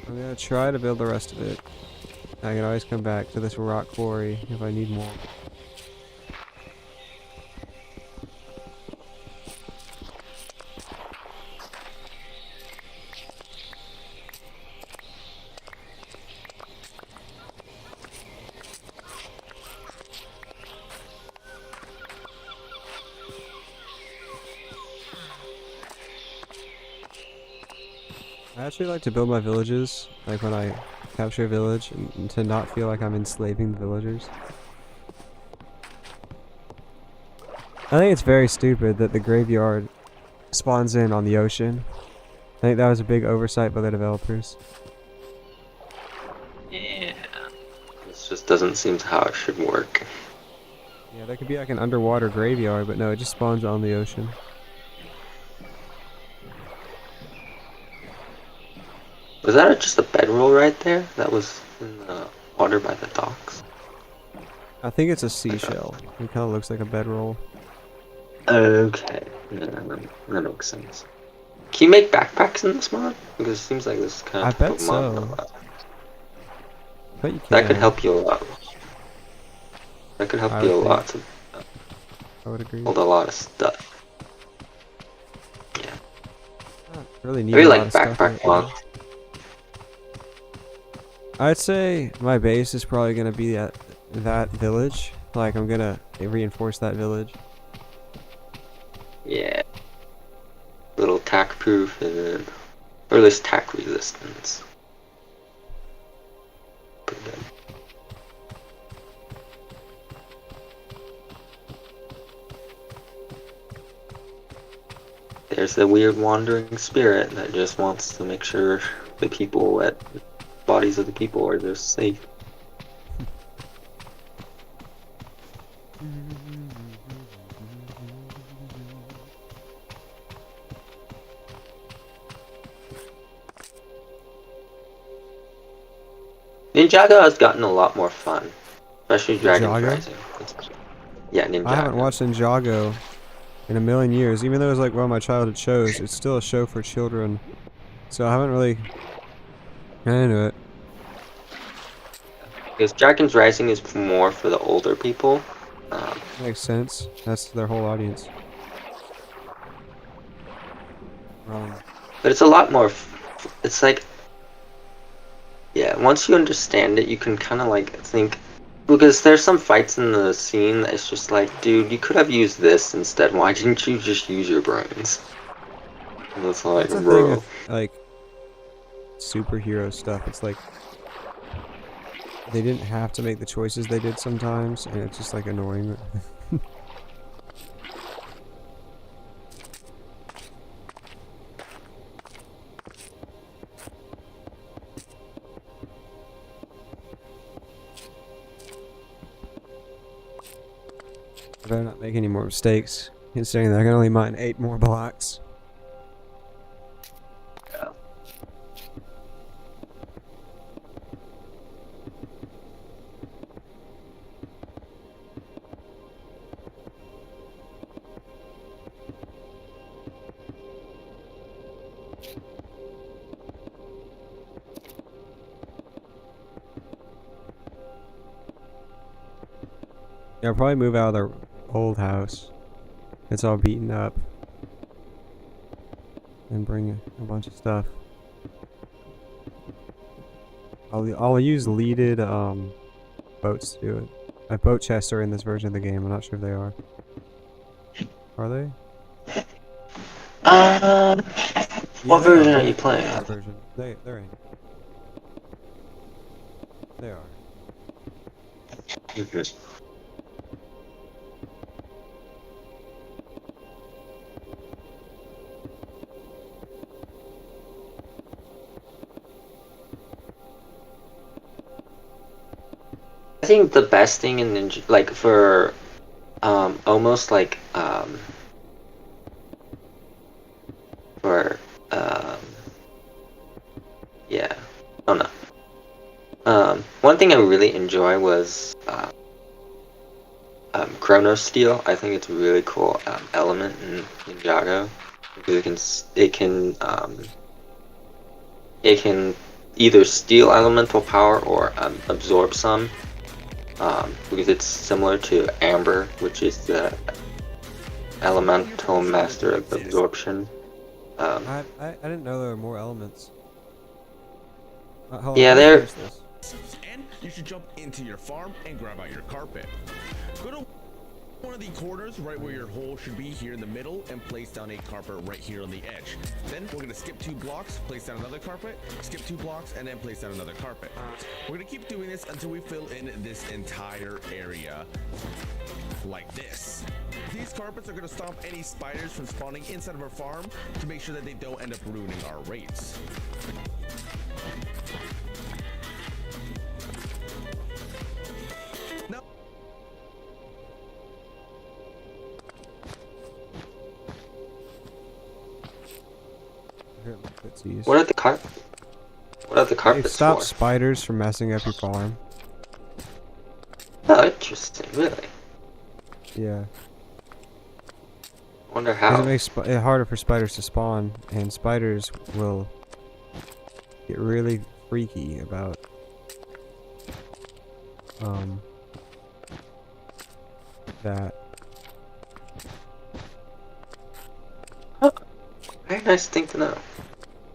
I'm gonna try to build the rest of it. I can always come back to this rock quarry if I need more. I actually like to build my villages, like when I capture a village, and to not feel like I'm enslaving the villagers. I think it's very stupid that the graveyard spawns in on the ocean. I think that was a big oversight by the developers. Yeah. This just doesn't seem to how it should work. Yeah, that could be like an underwater graveyard, but no, it just spawns on the ocean. Was that just a bedroll right there? That was in the water by the docks. I think it's a seashell. It kind of looks like a bedroll. Okay. Yeah, that makes sense. Can you make backpacks in this mod? Because it seems like this is kind I of bet a mod. so. But you can. That could help you a lot. That could help I you a would lot to I would agree. hold a lot of stuff. Yeah. Not really I need really a lot like of stuff backpack right mod. now. I'd say my base is probably gonna be at that village. Like I'm gonna reinforce that village. Yeah. Little tack proof and then, or at least tack resistance. Pretty good. There's the weird wandering spirit that just wants to make sure the people at bodies of the people are just safe. Ninjago has gotten a lot more fun, especially Dragon's Ninjago? Rising. Yeah, Ninjago. I haven't watched Ninjago in a million years. Even though it was like one of my childhood shows, it's still a show for children. So I haven't really got into it. Because Dragon's Rising is more for the older people. Makes sense. That's their whole audience. But it's a lot more. It's like, yeah. Once you understand it, you can kind of like think. Because there's some fights in the scene that it's just like, dude, you could have used this instead. Why didn't you just use your brains? And it's like, That's the bro. thing with, like, superhero stuff. It's like they didn't have to make the choices they did sometimes, and it's just like annoying. I better not make any more mistakes, considering that I can only mine 8 more blocks. Yeah, I'll probably move out of their old house. It's all beaten up. And bring a bunch of stuff. I'll use leaded boats to do it. Boat chests are in this version of the game. I'm not sure if they are. Are they? What they version are. are you playing? This version. They're in. They are. I think the best thing in Ninja, like for, almost like, for, yeah, I don't know. One thing I really enjoy was, Chrono Steel. I think it's a really cool, element in Ninjago. Because it can either steal elemental power or, absorb some. Because it's similar to Amber, which is the elemental master of absorption. I didn't know there were more elements. Hold Yeah, on, they're. let me finish this. And you should jump into your farm and grab out your carpet. Go to One of the corners right where your hole should be here in the middle and place down a carpet right here on the edge. Then we're gonna skip 2 blocks, place down another carpet, skip 2 blocks, and then place down another carpet. We're gonna keep doing this until we fill in this entire area like this. These carpets are gonna stop any spiders from spawning inside of our farm to make sure that they don't end up ruining our rates. Now, What are the They carpets stop for? spiders from messing up your farm. Oh, interesting. Really? Yeah. Wonder Because how. it makes it harder for spiders to spawn, and spiders will get really freaky about that. Very nice thing to know.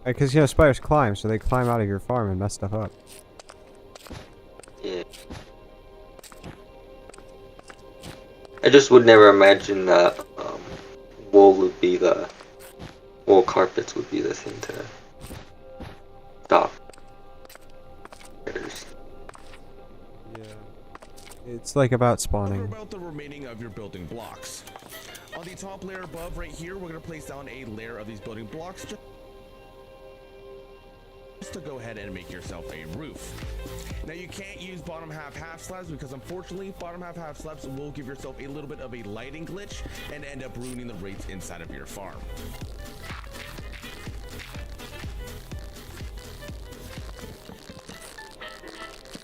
Because you know spiders climb, so they climb out of your farm and mess stuff up. Yeah. I just would never imagine that wool carpets would be the thing to stop. Yeah. It's like about What spawning. about the remaining of your building blocks? On the top layer above right here, we're gonna place down a layer of these building blocks just to go ahead and make yourself a roof. Now you can't use bottom half slabs because unfortunately bottom half slabs will give yourself a little bit of a lighting glitch and end up ruining the rates inside of your farm.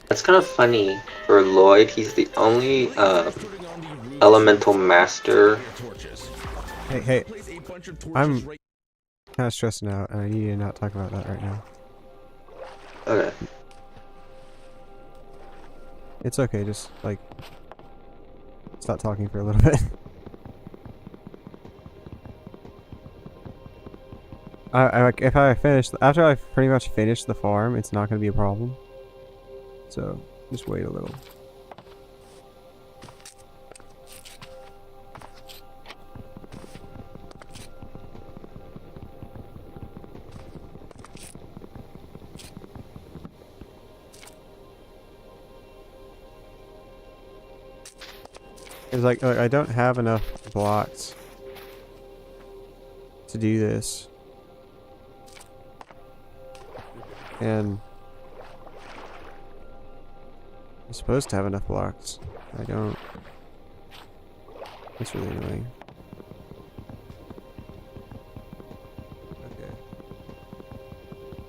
That's kind of funny for Lloyd. He's the only elemental master. Hey, I'm kind of stressing out, and I need to not talk about that right now. Okay. It's okay, just like stop talking for a little bit. If I finish after I pretty much finish the farm, it's not going to be a problem. So just wait a little. It's like I don't have enough blocks to do this. And I'm supposed to have enough blocks. I don't. That's really annoying. Okay.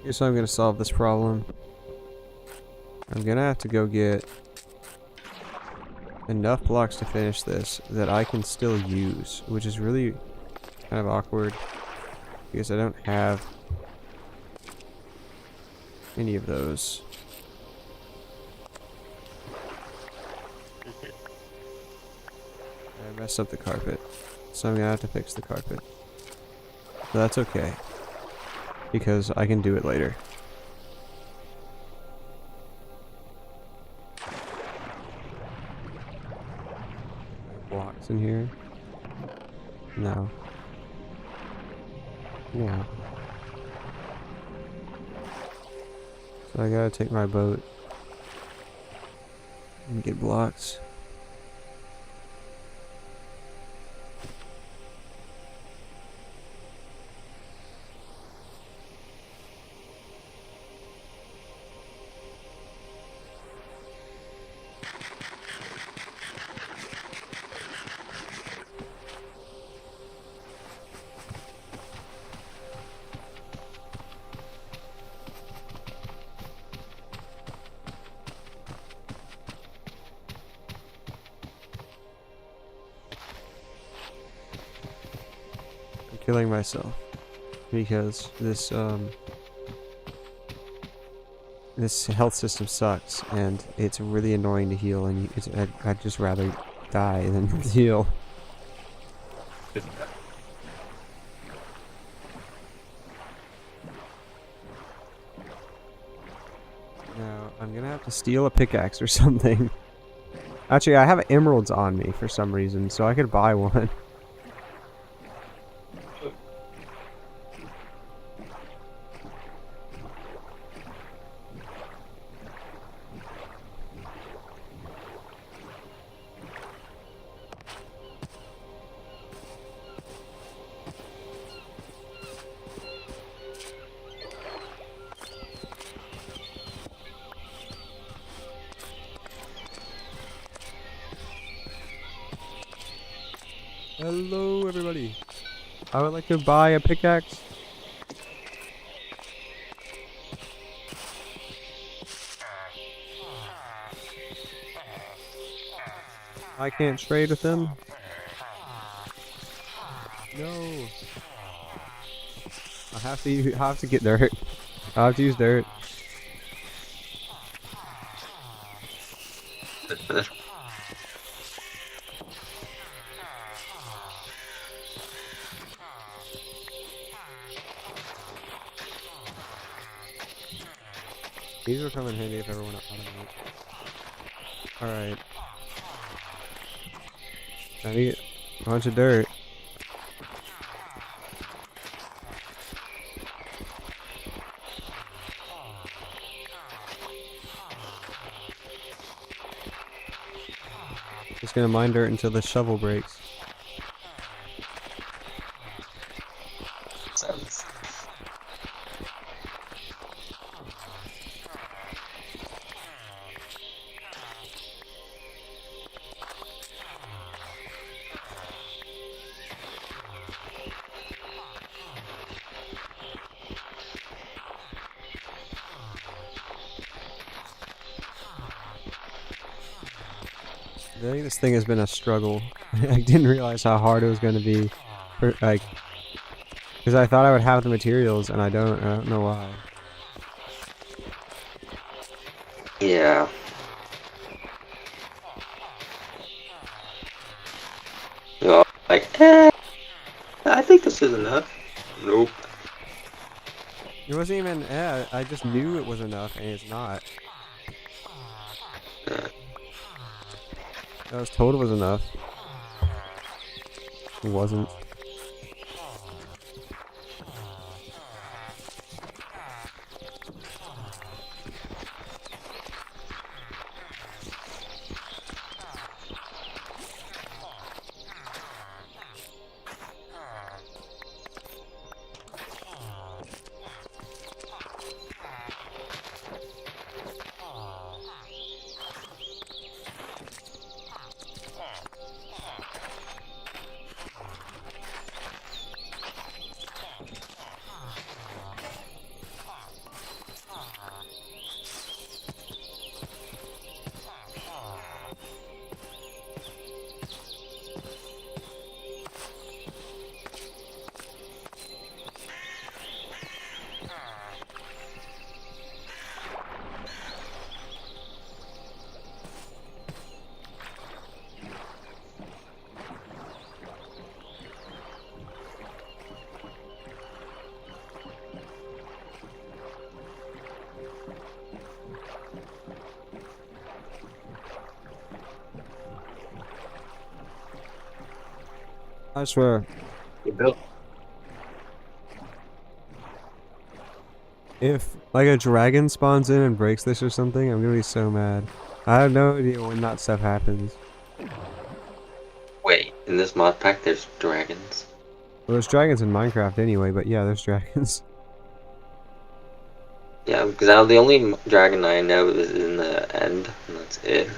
Here's how I'm gonna solve this problem. I'm gonna have to go get enough blocks to finish this that I can still use, which is really kind of awkward because I don't have any of those. I messed up the carpet, so I'm gonna have to fix the carpet. But that's okay, because I can do it later. Blocks in here? No. Yeah. So I gotta take my boat and get blocks. Killing myself because this health system sucks and it's really annoying to heal, and I'd just rather die than heal. Now I'm gonna have to steal a pickaxe or something Actually, I have emeralds on me for some reason, so I could buy one. Hello, everybody. I would like to buy a pickaxe. I can't trade with them. No. I have to get dirt. I have to use dirt. These will come in handy if I ever want to automate. Alright. I need a bunch of dirt. Just gonna mine dirt until the shovel breaks. Sense. I think this thing has been a struggle. I didn't realize how hard it was going to be. Like, because I thought I would have the materials, and I don't know why. Yeah. You're like, I think this is enough. Nope. It wasn't even, I just knew it was enough, and it's not. I was told it was enough. It wasn't. I swear, You built. if like a dragon spawns in and breaks this or something, I'm gonna be so mad. I have no idea when that stuff happens. Wait, in this mod pack there's dragons. Well, there's dragons in Minecraft anyway, but yeah, there's dragons. Yeah, because the only dragon I know is in the end, and that's it.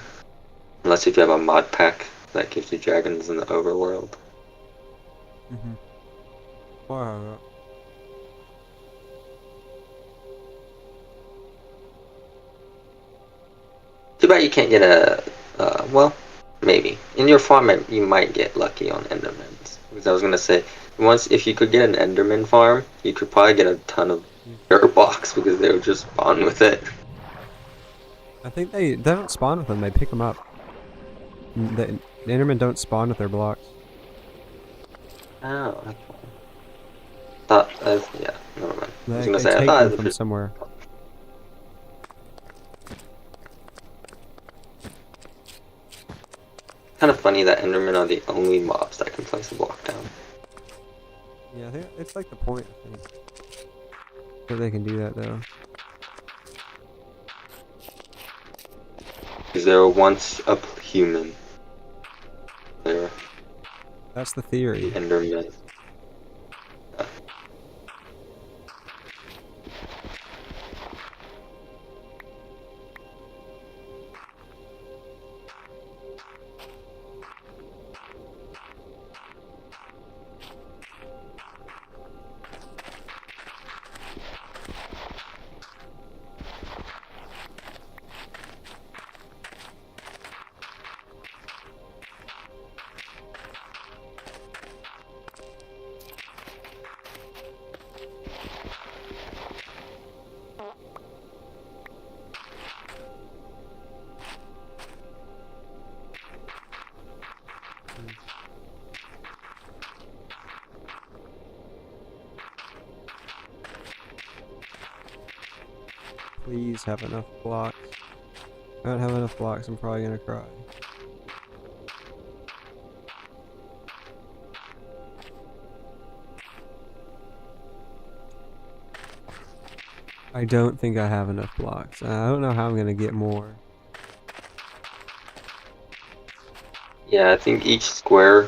Unless if you have a mod pack that gives you dragons in the overworld. Wow. Too bad you can't get a, well, maybe. In your farm you might get lucky on endermans. Because I was gonna say, if you could get an enderman farm, you could probably get a ton of dirt blocks because they would just spawn with it. I think they don't spawn with them, they pick them up. The endermen don't spawn with their blocks. Oh, okay. Thought, yeah, never mind. I was gonna They say, I take thought them it from was somewhere. funny that Endermen are the only mobs that can place a block down. Yeah, I think it's like the point, I think. That they can do that, though. Because they were once a human. They're That's the theory. Endermen. Please have enough blocks. If I don't have enough blocks, I'm probably gonna cry. I don't think I have enough blocks. I don't know how I'm gonna get more. Yeah, I think each square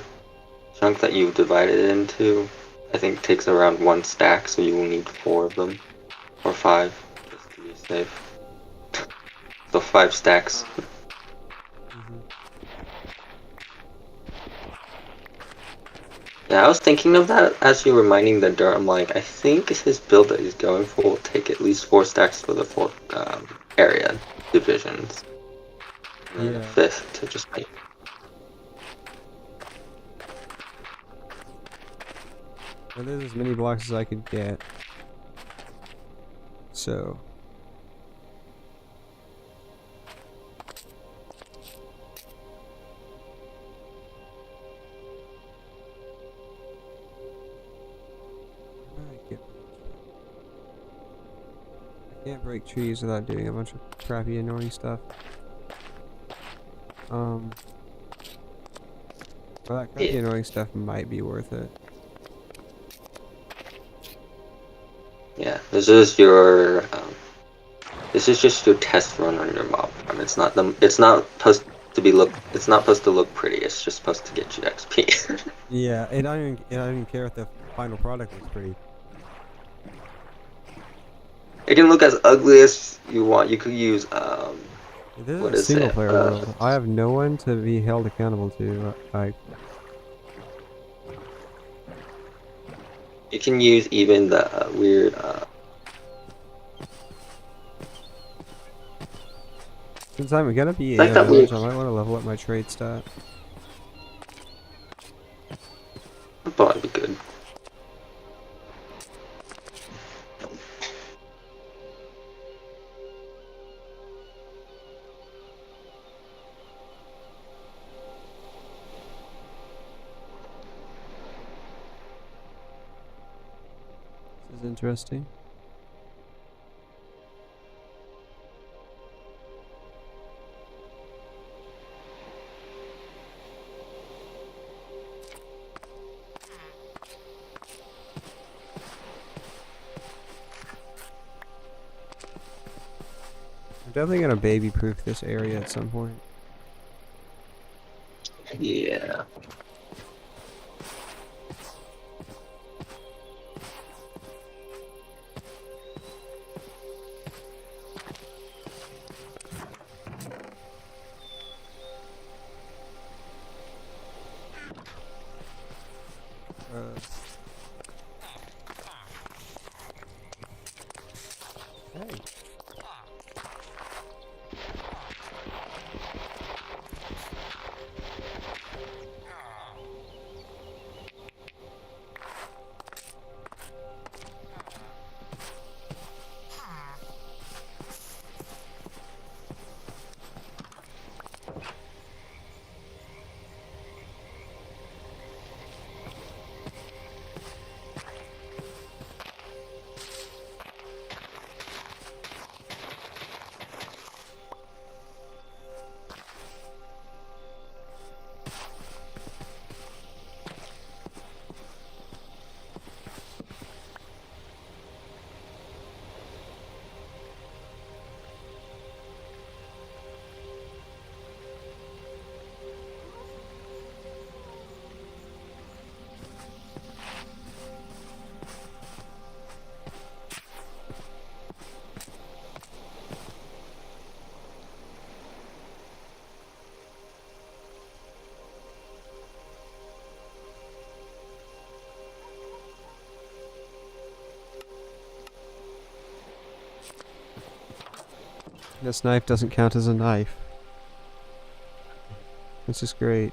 chunk that you've divided it into, I think takes around 1 stack, so you will need 4 of them. Or 5, just to be safe. So 5 stacks. Yeah, I was thinking of that as you were mining the dirt. I'm like, I think his build that he's going for will take at least 4 stacks for the 4th area divisions. And then a 5th to just make. Well, there's as many blocks as I could get. So. I can't break trees without doing a bunch of crappy annoying stuff. Well, that crappy annoying stuff might be worth it. Yeah, this is just your test run on your mob farm. It's not supposed to look pretty. It's just supposed to get you XP. Yeah, and I don't even care if the final product looks pretty. It can look as ugly as you want. You could use This what is a is single it? player world. I have no one to be held accountable to. You can use even the weird. Since I'm gonna be like that village, weird. I might want to level up my trade stat. That'd probably be good. This is interesting. I'm definitely gonna baby-proof this area at some point. Yeah. Hey. This knife doesn't count as a knife. This is great.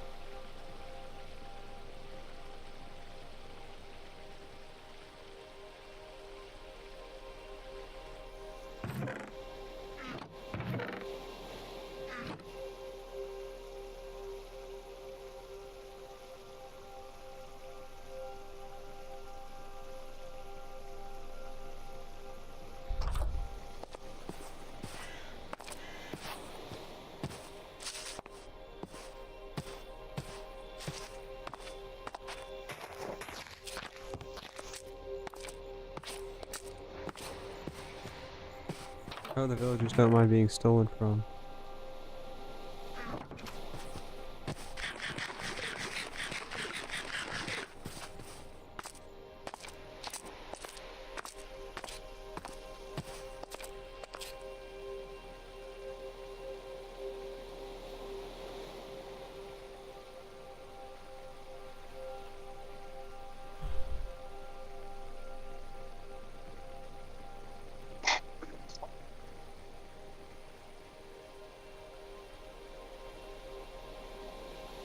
Oh, the villagers don't mind being stolen from.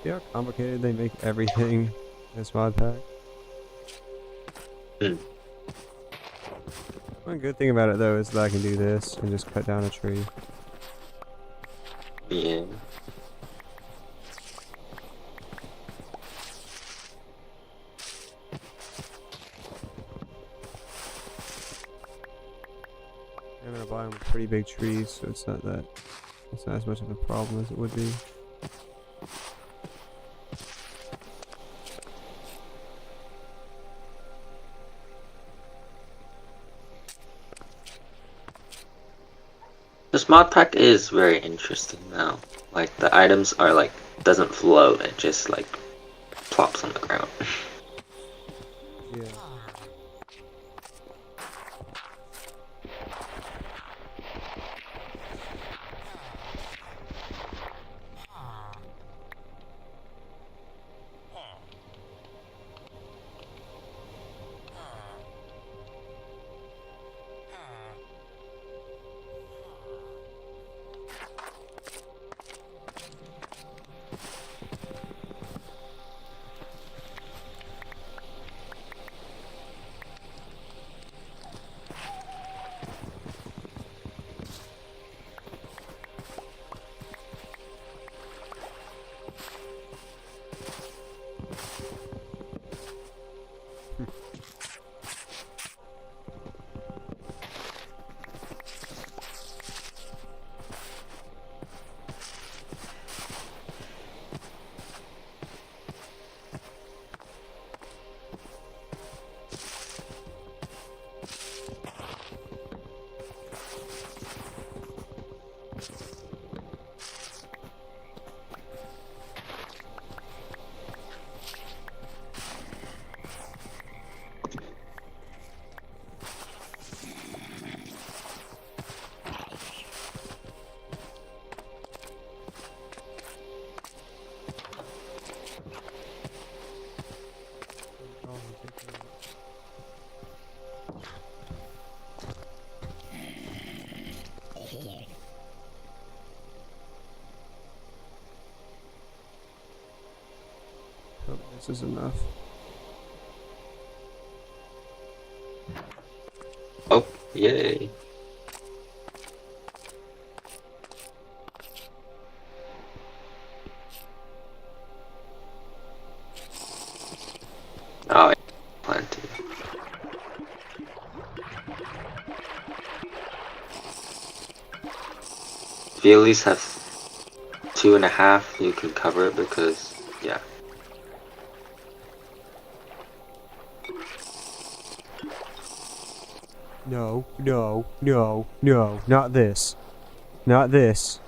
See how complicated they make everything in this mod pack? One good thing about it though is that I can do this and just cut down a tree. Yeah. I'm gonna buy them pretty big trees, so it's not as much of a problem as it would be. This mod pack is very interesting now. Like the items are like doesn't float, it just like plops on the ground. Yeah. Hope this is enough. Oh, yay. Oh, plenty. If you at least have 2.5, you can cover it because, yeah. No, no, no, no, not this. Not this.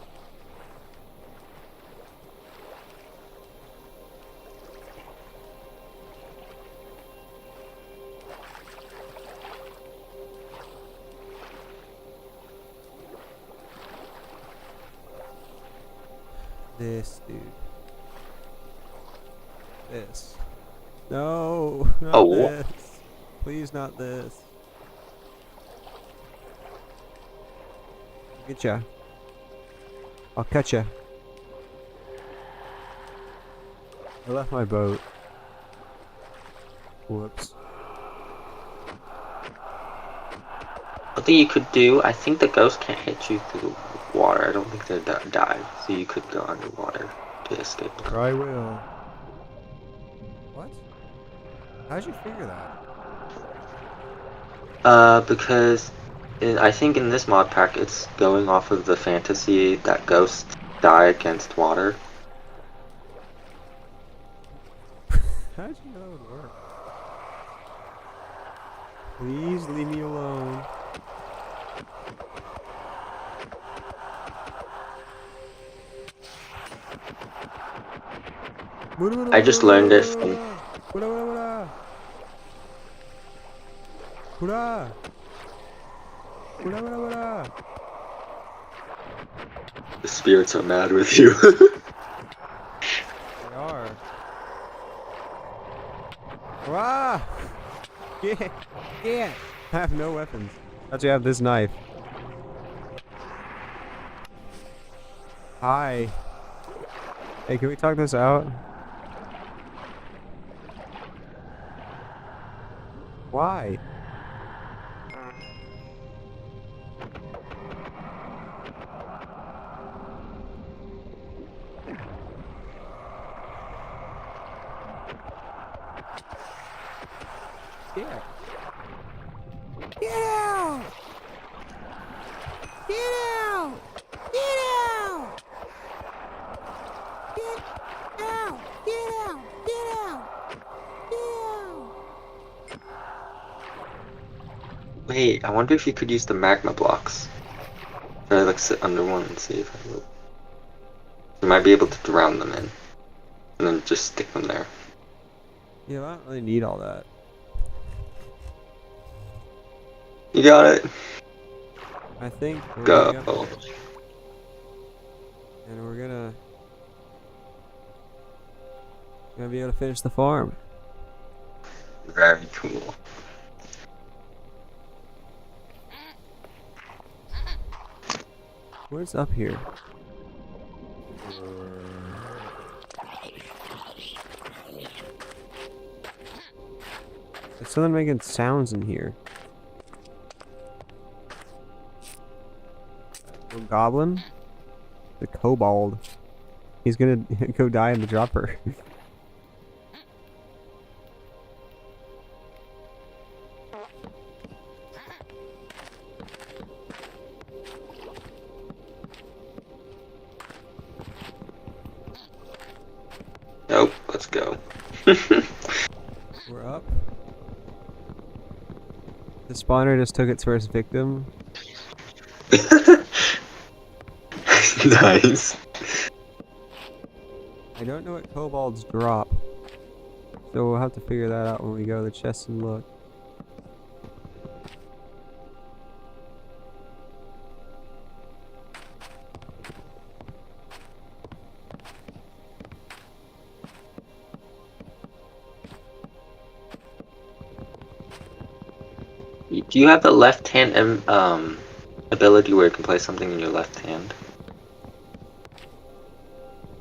This, dude. This. No, not Oh, this. Please, not this. Getcha. I'll catch ya. I left my boat. Whoops. One thing you could do, I think the ghost can't hit you through the water. I don't think they dive, so you could go underwater to escape. Or I will. What? How'd you figure that? Because I think in this mod pack it's going off of the fantasy that ghosts die against water. How'd you know that would work? Please leave me alone. I just learned it from... The spirits are mad with you. They are. Ah! Yeah! I have no weapons. Actually, I have this knife. Hi. Hey, can we talk this out? Why? Yeah. Get out! Get out! Get out! Get out! Get out! Get out! Get out! Wait, I wonder if you could use the magma blocks. Try to like sit under one and see if I will. You might be able to drown them in. And then just stick them there. Yeah, I don't really need all that. You got it. I think we're Go. getting up there. And we're gonna be able to finish the farm. Very cool. What's up here? There's something making sounds in here. A goblin? The kobold. He's gonna go die in the dropper. Nope, let's go. We're up. The spawner just took its first victim. Nice. I don't know what kobolds drop. So we'll have to figure that out when we go to the chest and look. Do you have the left hand ability where you can place something in your left hand?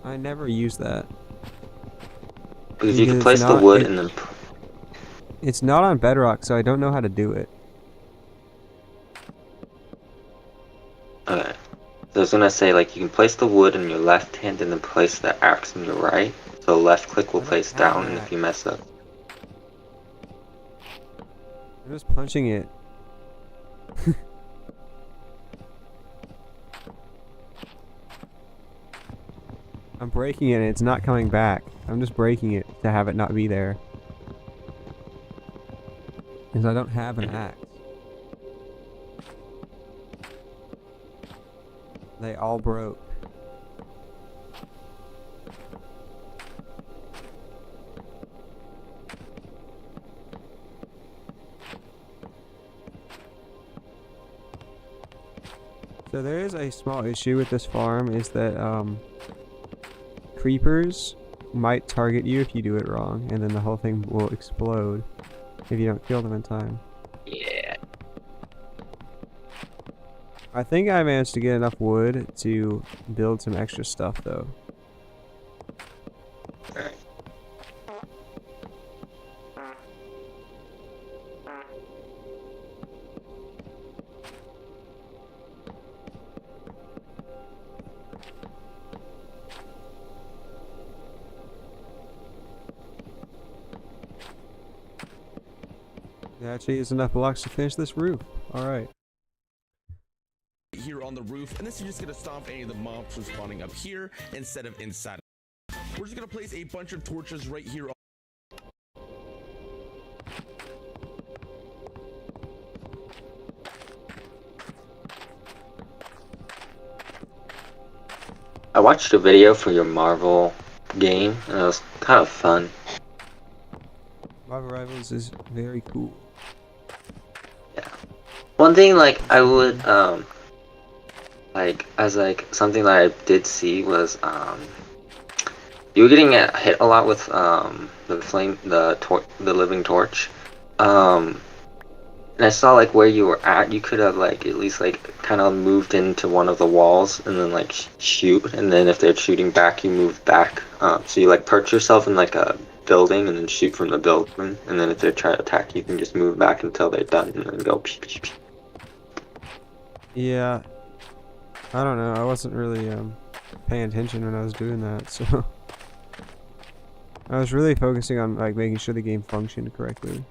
I never use that. Because you can Because place the not- wood it- and then... It's not on bedrock, so I don't know how to do it. Okay. So I was gonna say, like, you can place the wood in your left hand and then place the axe in your right. So left click will I don't place have down, an and if axe. you mess up... I'm just punching it. I'm breaking it and it's not coming back. I'm just breaking it to have it not be there. Because I don't have an axe. They all broke. So there is a small issue with this farm, is that creepers might target you if you do it wrong, and then the whole thing will explode if you don't kill them in time. Yeah. I think I managed to get enough wood to build some extra stuff, though. Alright. There actually is enough blocks to finish this roof. Alright. Here on the roof, and this is just gonna stop any of the mobs from spawning up here instead of inside. We're just gonna place a bunch of torches right here. I watched a video for your Marvel game, and it was kind of fun. Marvel Rivals is very cool. Yeah. One thing, like, I would, like, as, like, something that I did see was, you were getting hit a lot with, the living torch. And I saw, like, where you were at, you could have, like, at least, like, kind of moved into one of the walls and then, like, shoot, and then if they're shooting back, you move back. So you, like, perch yourself in, like, a building and then shoot from the building, and then if they try to attack you can just move back until they're done and then go pew, pew, pew. Yeah. I don't know. I wasn't really paying attention when I was doing that, so I was really focusing on like making sure the game functioned correctly.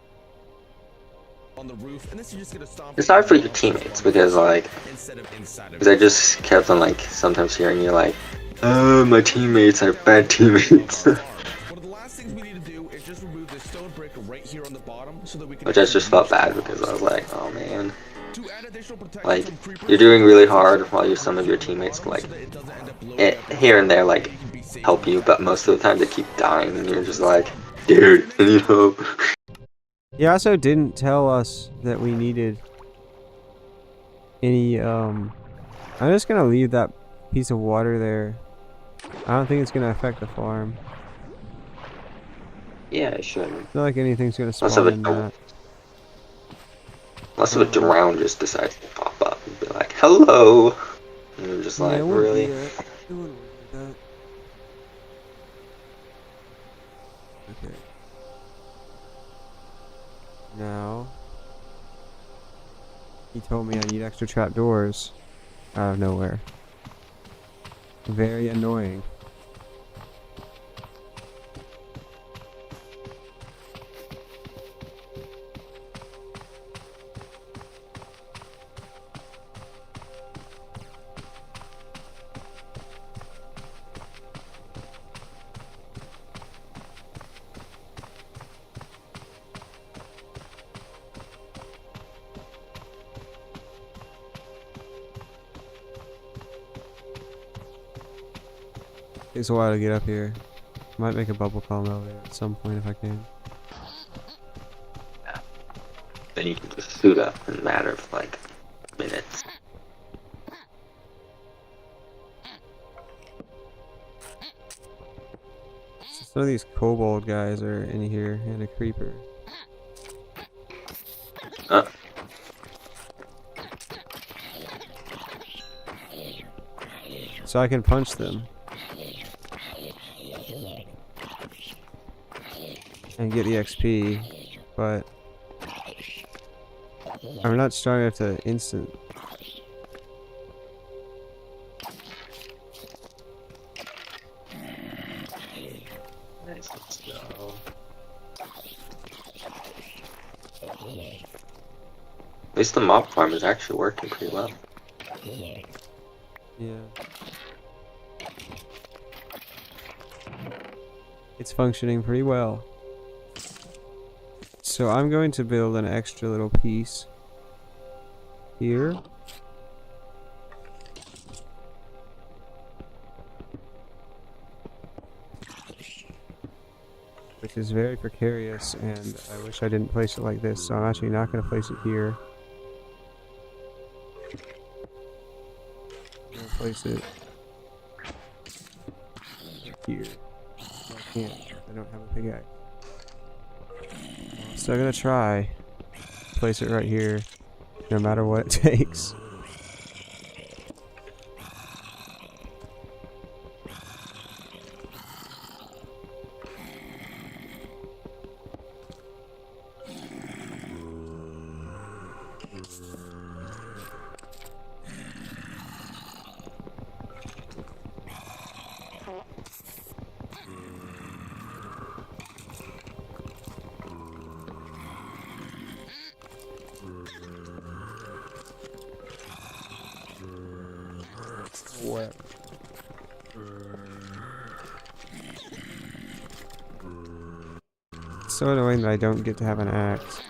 On the roof, and this is just gonna stop. It's hard for your teammates because like I just kept on like sometimes hearing you like, oh, my teammates are bad teammates. One of the last things we need to do is just remove this stone brick right here on the bottom so that we can. Which I just felt bad because I was like, oh man. To add additional protection Like, from creepers, you're doing really hard while some of your teammates like here and there like help you, but most of the time they keep dying and you're just like, dude, I need help. He also didn't tell us that we needed any I'm just gonna leave that piece of water there. I don't think it's gonna affect the farm. Yeah, it shouldn't. It's not like anything's gonna Unless spawn of in a that. unless of a drown just decides to pop up and be like, hello. And you're just like, it wouldn't really? do that. It wouldn't do that. Okay. Now, he told me I need extra trapdoors out of nowhere. Very annoying. Takes a while to get up here. Might make a bubble column elevator at some point if I can. Then you can just shoot up in a matter of like minutes. Some of these kobold guys are in here and a creeper. So I can punch them. And get the XP, but I'm not strong enough to instant. Nice, let's go. At least the mob farm is actually working pretty well. Yeah. It's functioning pretty well. So I'm going to build an extra little piece here. Which is very precarious, and I wish I didn't place it like this, so I'm actually not going to place it here. I'm going to place it here. I can't. I don't have a pickaxe. So I'm gonna try place it right here, no matter what it takes. Whatever. It's so annoying that I don't get to have an axe.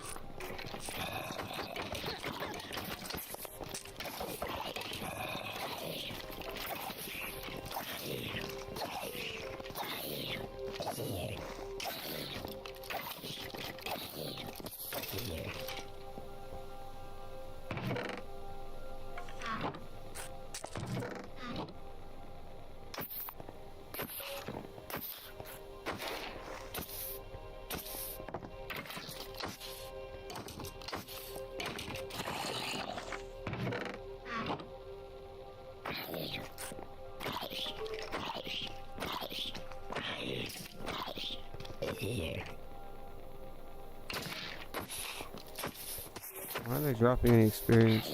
Why are they dropping any experience?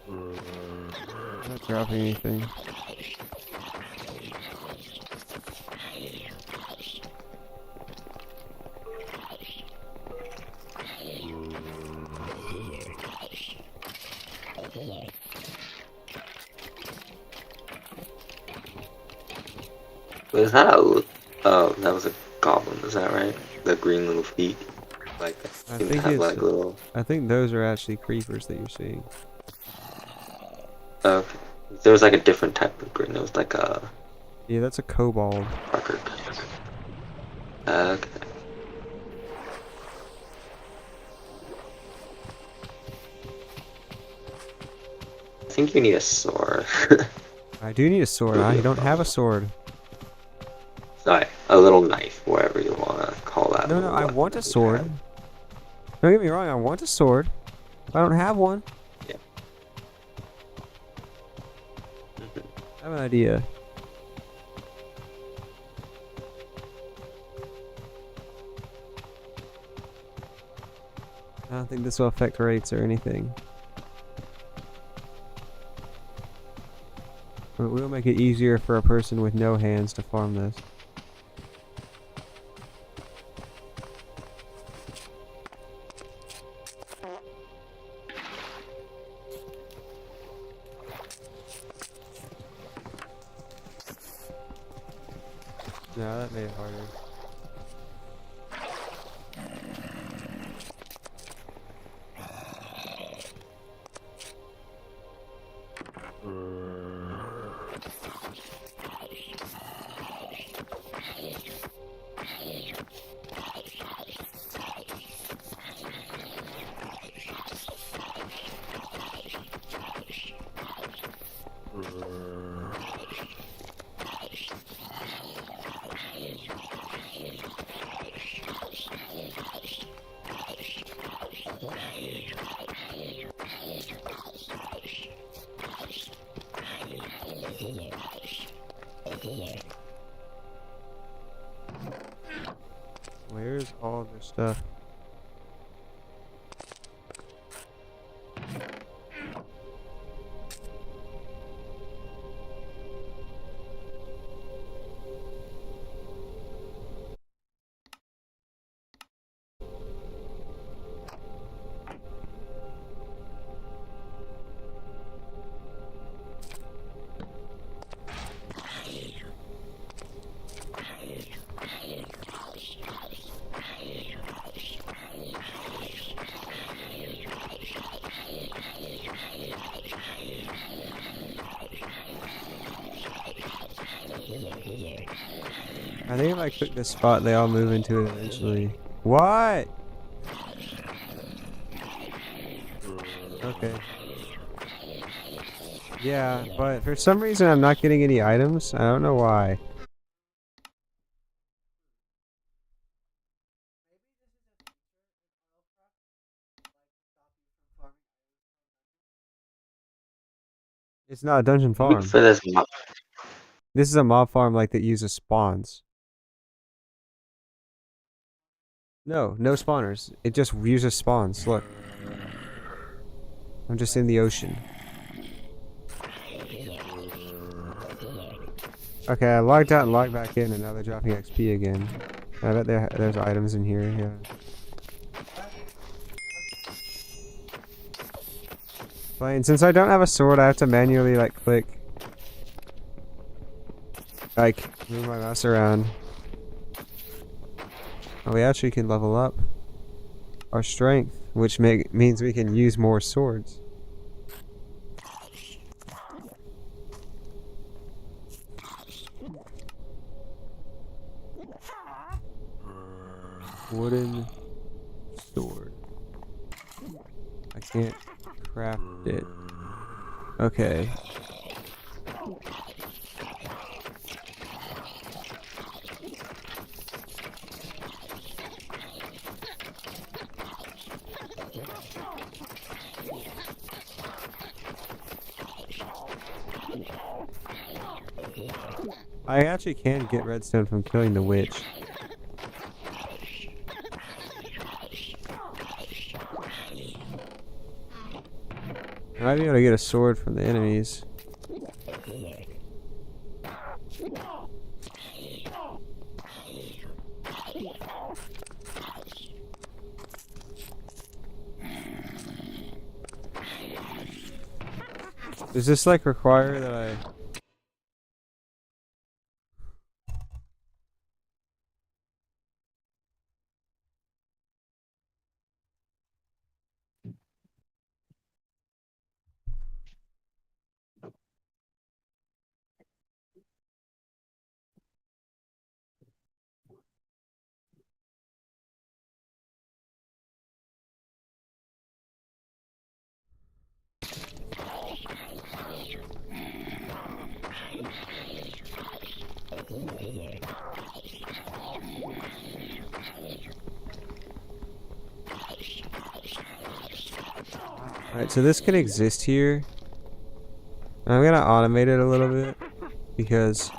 I'm not dropping anything. Was that a... Oh, that was a goblin, is that right? The green little feet. Like, I seem to think have it's, like little... I think those are actually creepers that you're seeing. Okay. There was like a different type of green. It was like a... Yeah, that's a kobold. darker. Okay. I think you need a sword. I do need a sword. I don't have a sword. Sorry, a little knife, whatever you want to call that. No, I weapon want a that you sword. have. Don't get me wrong, I want a sword. I don't have one. Yeah. I have an idea. I don't think this will affect rates or anything. But we'll make it easier for a person with no hands to farm this. No, that made it harder. Where's all this stuff? I think if I click this spot, they all move into it eventually. What? Okay. Yeah, but for some reason I'm not getting any items. I don't know why. It's not a dungeon farm. For this mob. This is a mob farm like that uses spawns. No spawners. It just uses spawns. Look. I'm just in the ocean. Okay, I logged out and logged back in, and now they're dropping XP again. I bet there's items in here, yeah. explain. Since I don't have a sword, I have to manually like click, like move my mouse around. Oh, we actually can level up our strength, which means we can use more swords. Wooden sword. I can't craft it. Okay. I actually can get redstone from killing the witch. I might be able to get a sword from the enemies. Does this like require that I... Alright, so this can exist here. I'm gonna automate it a little bit because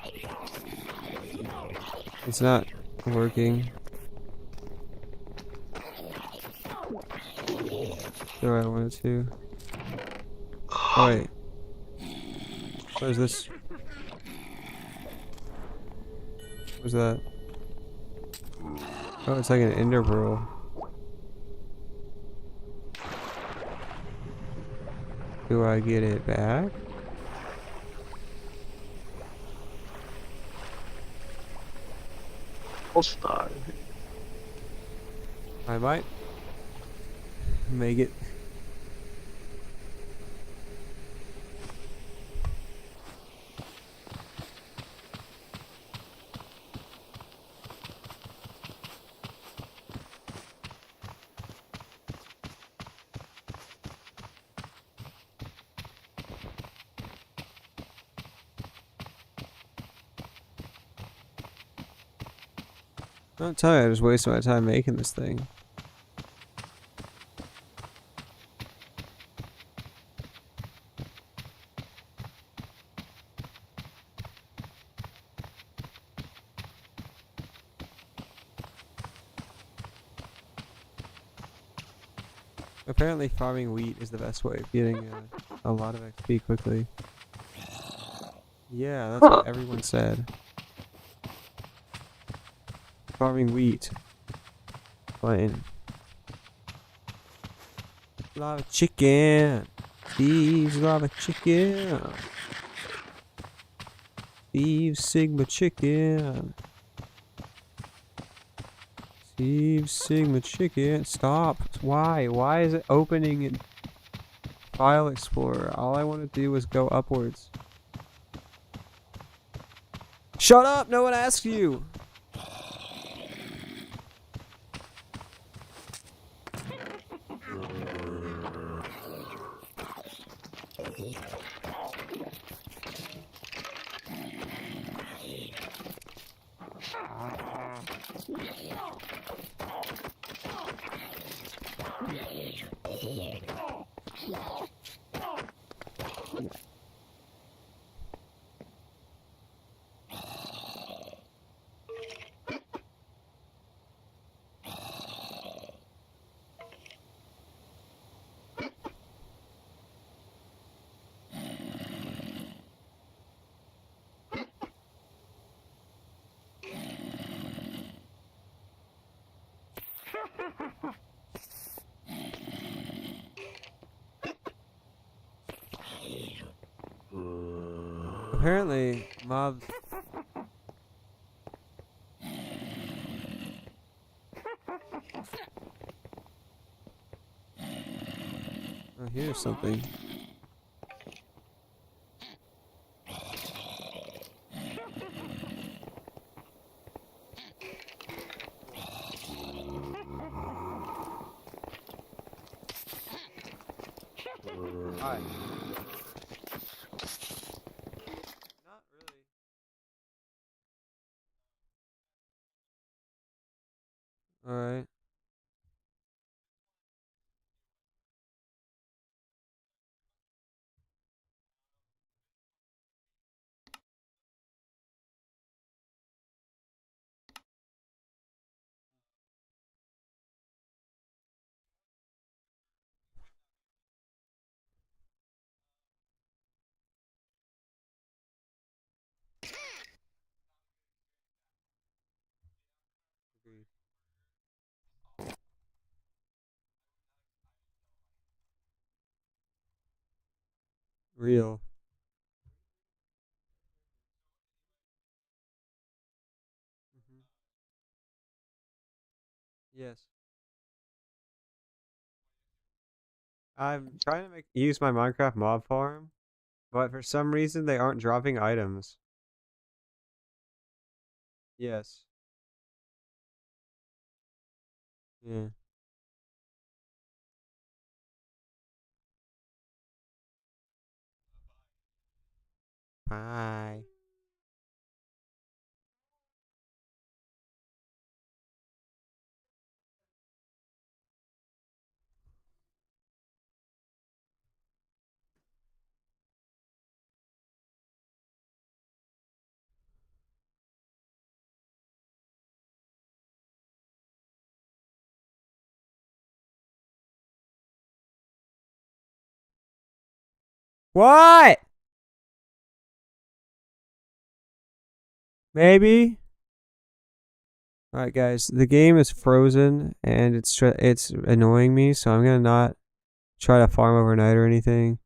it's not working the way I wanted to. Oh wait. What is this? What's that? Oh, it's like an ender pearl. Do I get it back? All-star. I might make it. Don't tell you, I just wasted my time making this thing. Apparently farming wheat is the best way of getting a lot of XP quickly. Yeah, that's what everyone said. Farming wheat. Fine. Lava chicken. Thieves lava chicken. Thieves Sigma chicken. Thieves Sigma chicken. Stop. Why? Why is it opening in File Explorer? All I want to do is go upwards. Shut up! No one asked you! Apparently, mobs. Oh, here's something. Hi. Not really. Alright. Agreed. Real. Mhm. Yes. I'm trying to use my Minecraft mob farm, but for some reason they aren't dropping items. Yes. Yeah. Bye. What? Maybe. All right, guys. The game is frozen and it's annoying me, so I'm gonna not try to farm overnight or anything.